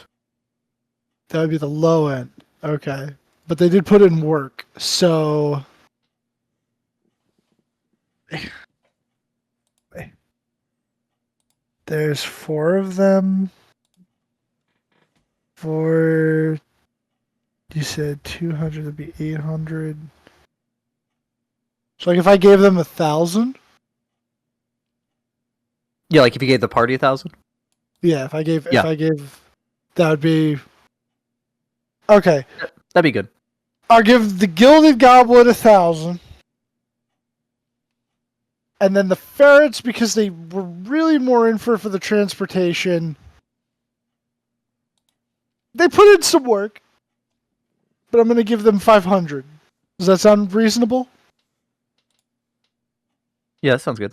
That would be the low end. Okay. But they did put in work, so... There's 4 of them. For... You said 200 would be 800. So like if I gave them 1,000? Yeah, like if you gave the party 1,000? Yeah, if I gave that would be okay. That'd be good. I'll give the Gilded Goblet 1,000. And then the ferrets, because they were really more in for the transportation. They put in some work. But I'm gonna give them 500. Does that sound reasonable? Yeah, that sounds good.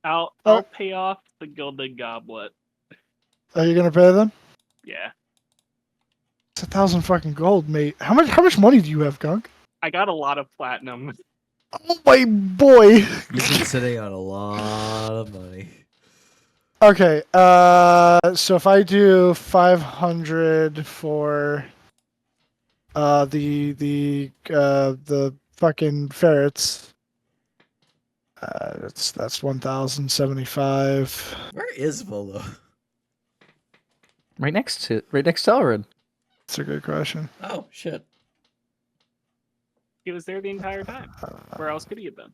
I'll pay off the Gilded Goblet. Are you gonna pay them? Yeah. It's 1,000 fucking gold, mate. How much money do you have, Gunk? I got a lot of platinum. Oh my boy! You've been sitting on a lot of money. Okay, so if I do 500 for the fucking ferrets, that's 1,075. Where is Volo? Right next to Elrin. That's a good question. Oh shit. He was there the entire time. Where else could he have been?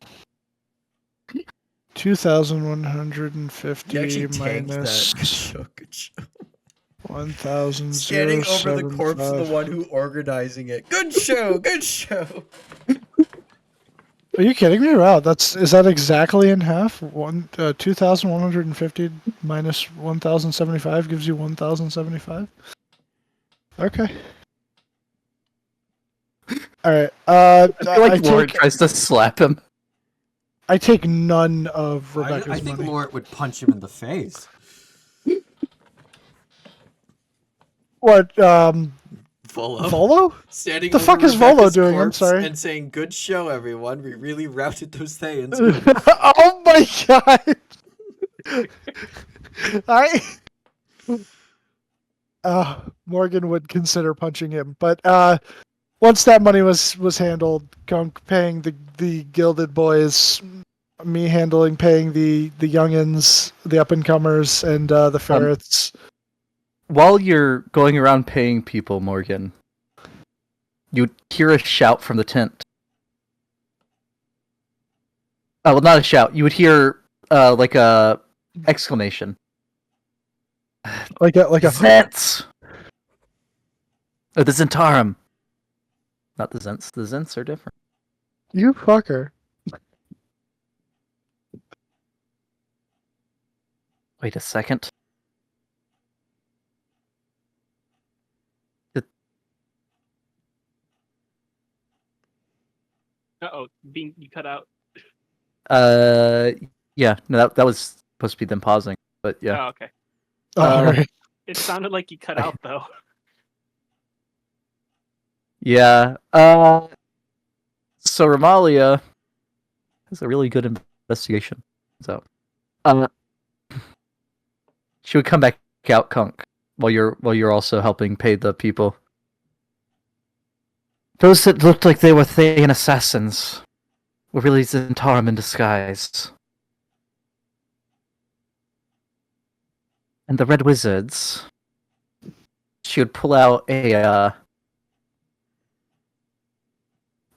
2,150 You actually tanked minus that. Good show. 1,000. Standing over the corpse of the one who organizing it. Good show. Good show. Are you kidding me? Wow, is that exactly in half? 2,150 minus 1,075 gives you 1,075. Okay. All right. I feel like Lord tries to slap him. I take none of Rebecca's I think money. Lord would punch him in the face. What? Volo. Volo? Standing The over fuck is Rebecca's Volo doing? I'm corpse sorry. And saying, "Good show, everyone. We really routed those Thanos." Oh my god! Morgan would consider punching him, but once that money was handled, Gunk paying the Gilded Boys, me paying the youngins, the up and comers, and the ferrets. While you're going around paying people, Morgan, you hear a shout from the tent. Well, not a shout. You would hear like a exclamation. Like a Zents! Oh, the Zentarum. Not the Zents. The Zents are different. you fucker. Wait a second. Uh-oh, you cut out. Yeah, no, that was supposed to be them pausing, but yeah. Oh, okay. Alright. It sounded like you cut I- out though. Yeah. So Romalia has a really good investigation. So, she would come back out, Kunk, while you're also helping pay the people. Those that looked like they were Thayan assassins were really Zentarum in disguise. And the Red Wizards, she would pull out a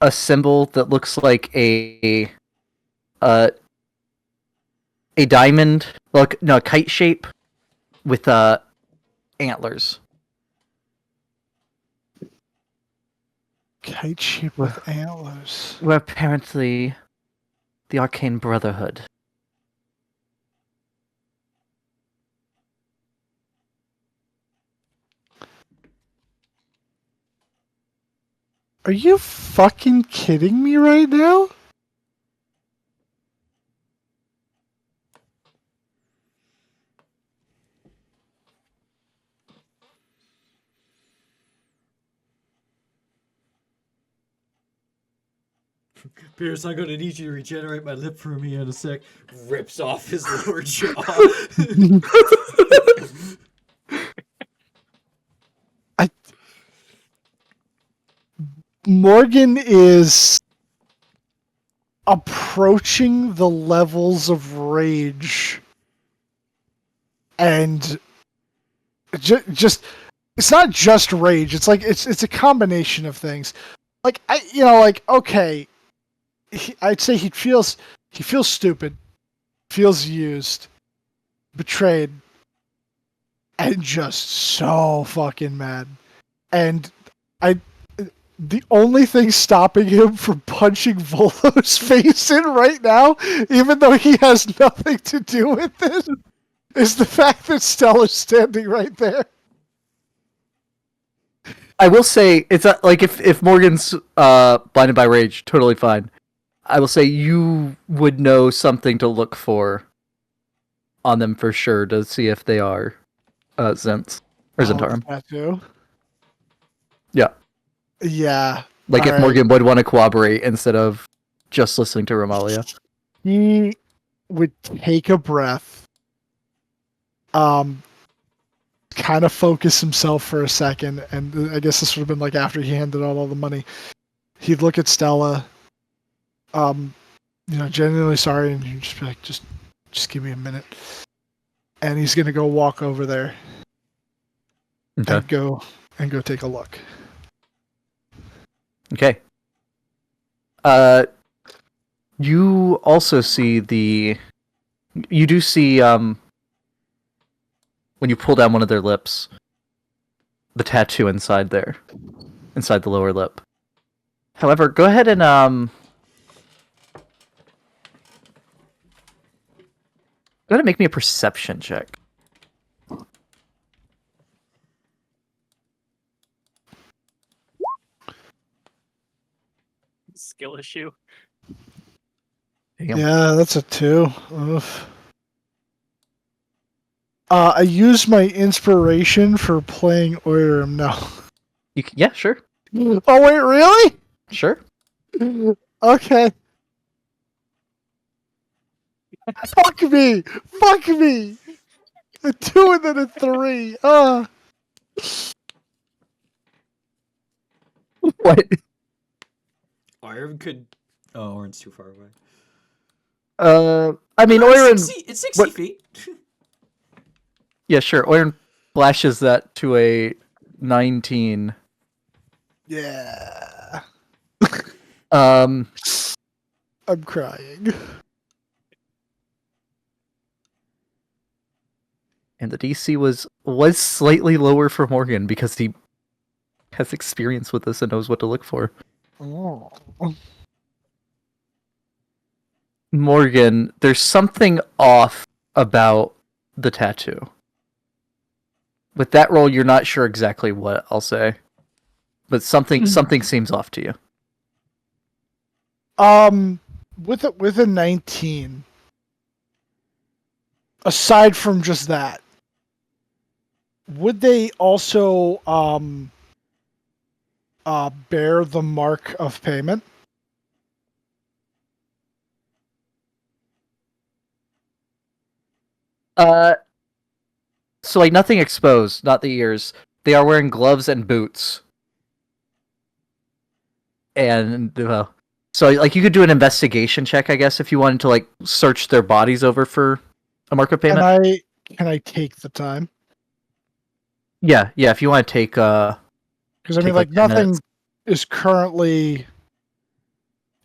symbol that looks like a diamond, look, no, a kite shape with antlers. Kite shape with antlers. We're apparently the Arcane Brotherhood. Are you fucking kidding me right now? Pierce, I'm gonna need you to regenerate my lip for me in a sec. Rips off his lower jaw. Morgan is approaching the levels of rage and just it's not just rage, it's like it's a combination of things. Like okay, I'd say he feels stupid, feels used, betrayed, and just so fucking mad. And the only thing stopping him from punching Volo's face in right now, even though he has nothing to do with this, is the fact that Stella's standing right there. I will say it's like if Morgan's blinded by rage, totally fine. I will say you would know something to look for on them for sure to see if they are Zents or Zentarum. Oh, tattoo? Yeah. Yeah. Like if Alright. Morgan would want to cooperate instead of just listening to Romalia. He would take a breath, kind of focus himself for a second, and I guess this would have been like after he handed out all the money. He'd look at Stella, genuinely sorry, and he'd just be like, just give me a minute. And he's gonna go walk over there Okay. and go take a look. Okay. You also see you do see when you pull down one of their lips, the tattoo inside there, inside the lower lip. However, go ahead and go ahead and make me a perception check. Skill issue. Damn. Yeah, that's a 2. Oof. I used my inspiration for playing Oiram now. Yeah, sure, Oh wait, really? sure. Okay. Fuck me! Fuck me! A 2 and then a 3. What? Iron could. Oh, Orin's too far away. I mean, Oiran. It's 60 what- feet. Yeah, sure. Oiran flashes that to a 19. Yeah. Um, I'm crying. And the DC was slightly lower for Morgan because he has experience with this and knows what to look for. Oh. Morgan, there's something off about the tattoo. With that roll, you're not sure exactly what, I'll say. But something seems off to you. With a 19. Aside from just that, would they also bear the mark of payment? So like nothing exposed, not the ears. They are wearing gloves and boots. And so like you could do an investigation check, I guess, if you wanted to like search their bodies over for a mark of payment. Can I take the time? Yeah, if you want to take Because I mean, take, like 10 nothing minutes. is currently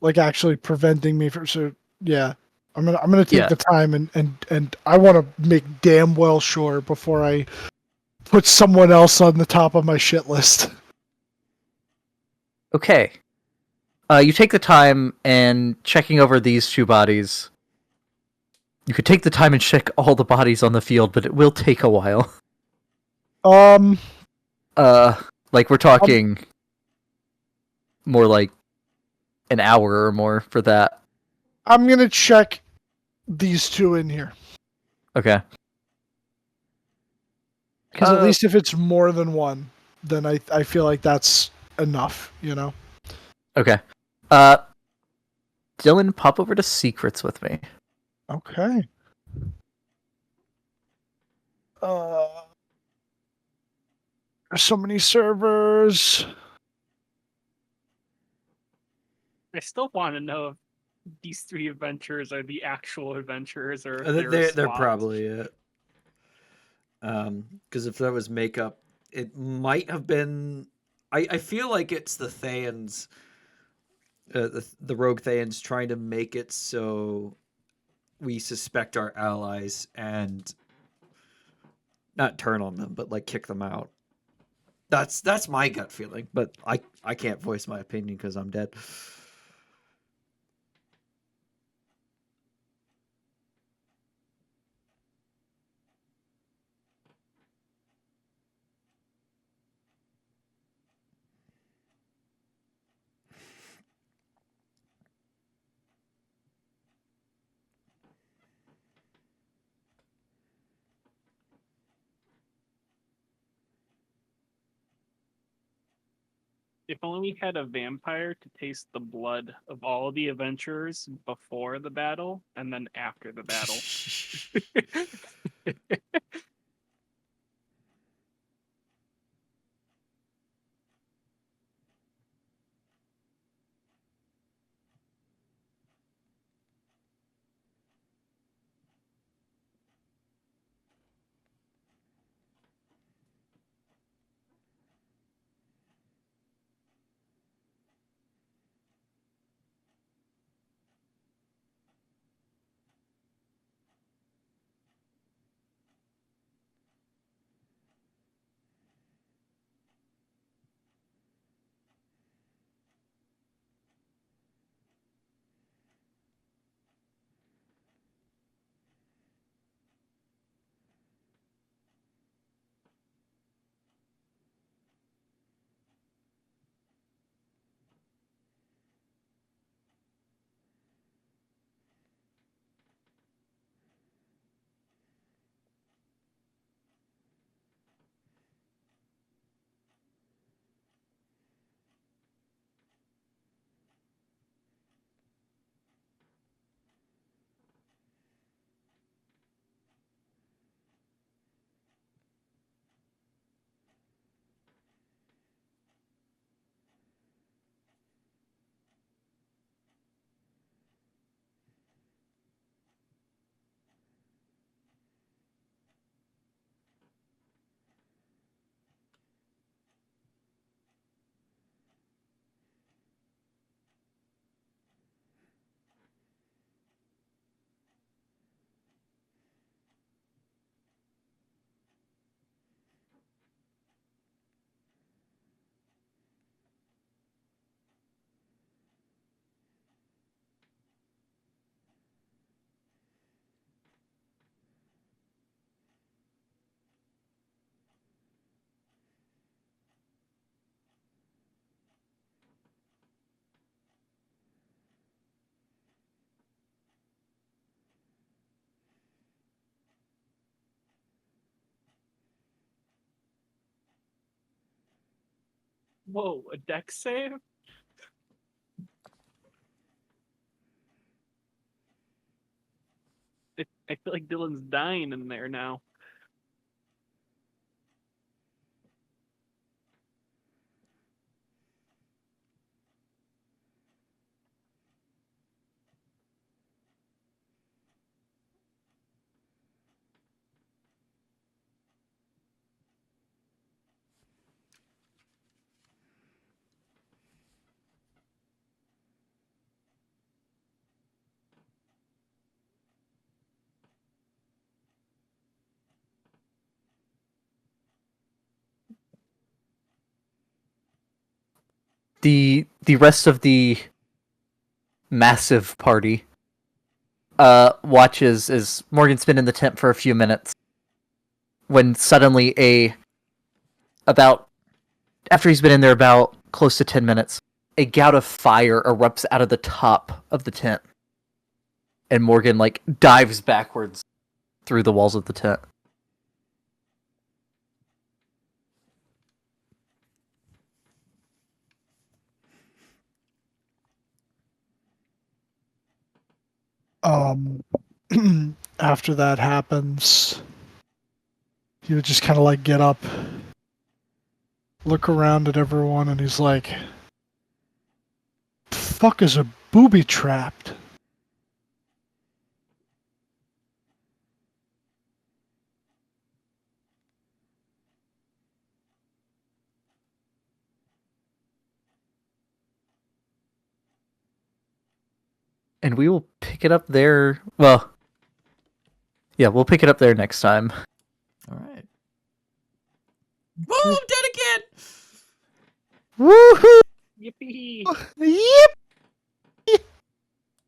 like actually preventing me from. So yeah, I'm gonna take Yeah. the time and I want to make damn well sure before I put someone else on the top of my shit list. Okay. You take the time and checking over these two bodies. You could take the time and check all the bodies on the field, but it will take a while. Like we're talking more like an hour or more for that. I'm gonna check these two in here Okay. because at least if it's more than one, then I feel like that's enough. You know. Okay. Dylan, pop over to secrets with me. Okay. There's so many servers. I still want to know if these 3 adventurers are the actual adventurers or if They're swapped. probably it. Because if that was makeup, it might have been. I feel like it's the Thayans, the rogue Thayans trying to make it so we suspect our allies and not turn on them, but like kick them out. That's my gut feeling, but I can't voice my opinion because I'm dead. If only we had a vampire to taste the blood of all the adventurers before the battle and then after the battle. Whoa, a deck save? I feel like Dylan's dying in there now. The rest of the massive party watches as Morgan's been in the tent for a few minutes when suddenly about after he's been in there about close to 10 minutes, a gout of fire erupts out of the top of the tent. And Morgan like dives backwards through the walls of the tent. After that happens, he would just kind of like get up, look around at everyone, and he's like, "The fuck is a booby trapped?" And we will pick it up there. Well, yeah, we'll pick it up there next time. All right. Woo! I'm dead again. Woohoo! Yippee! Yep.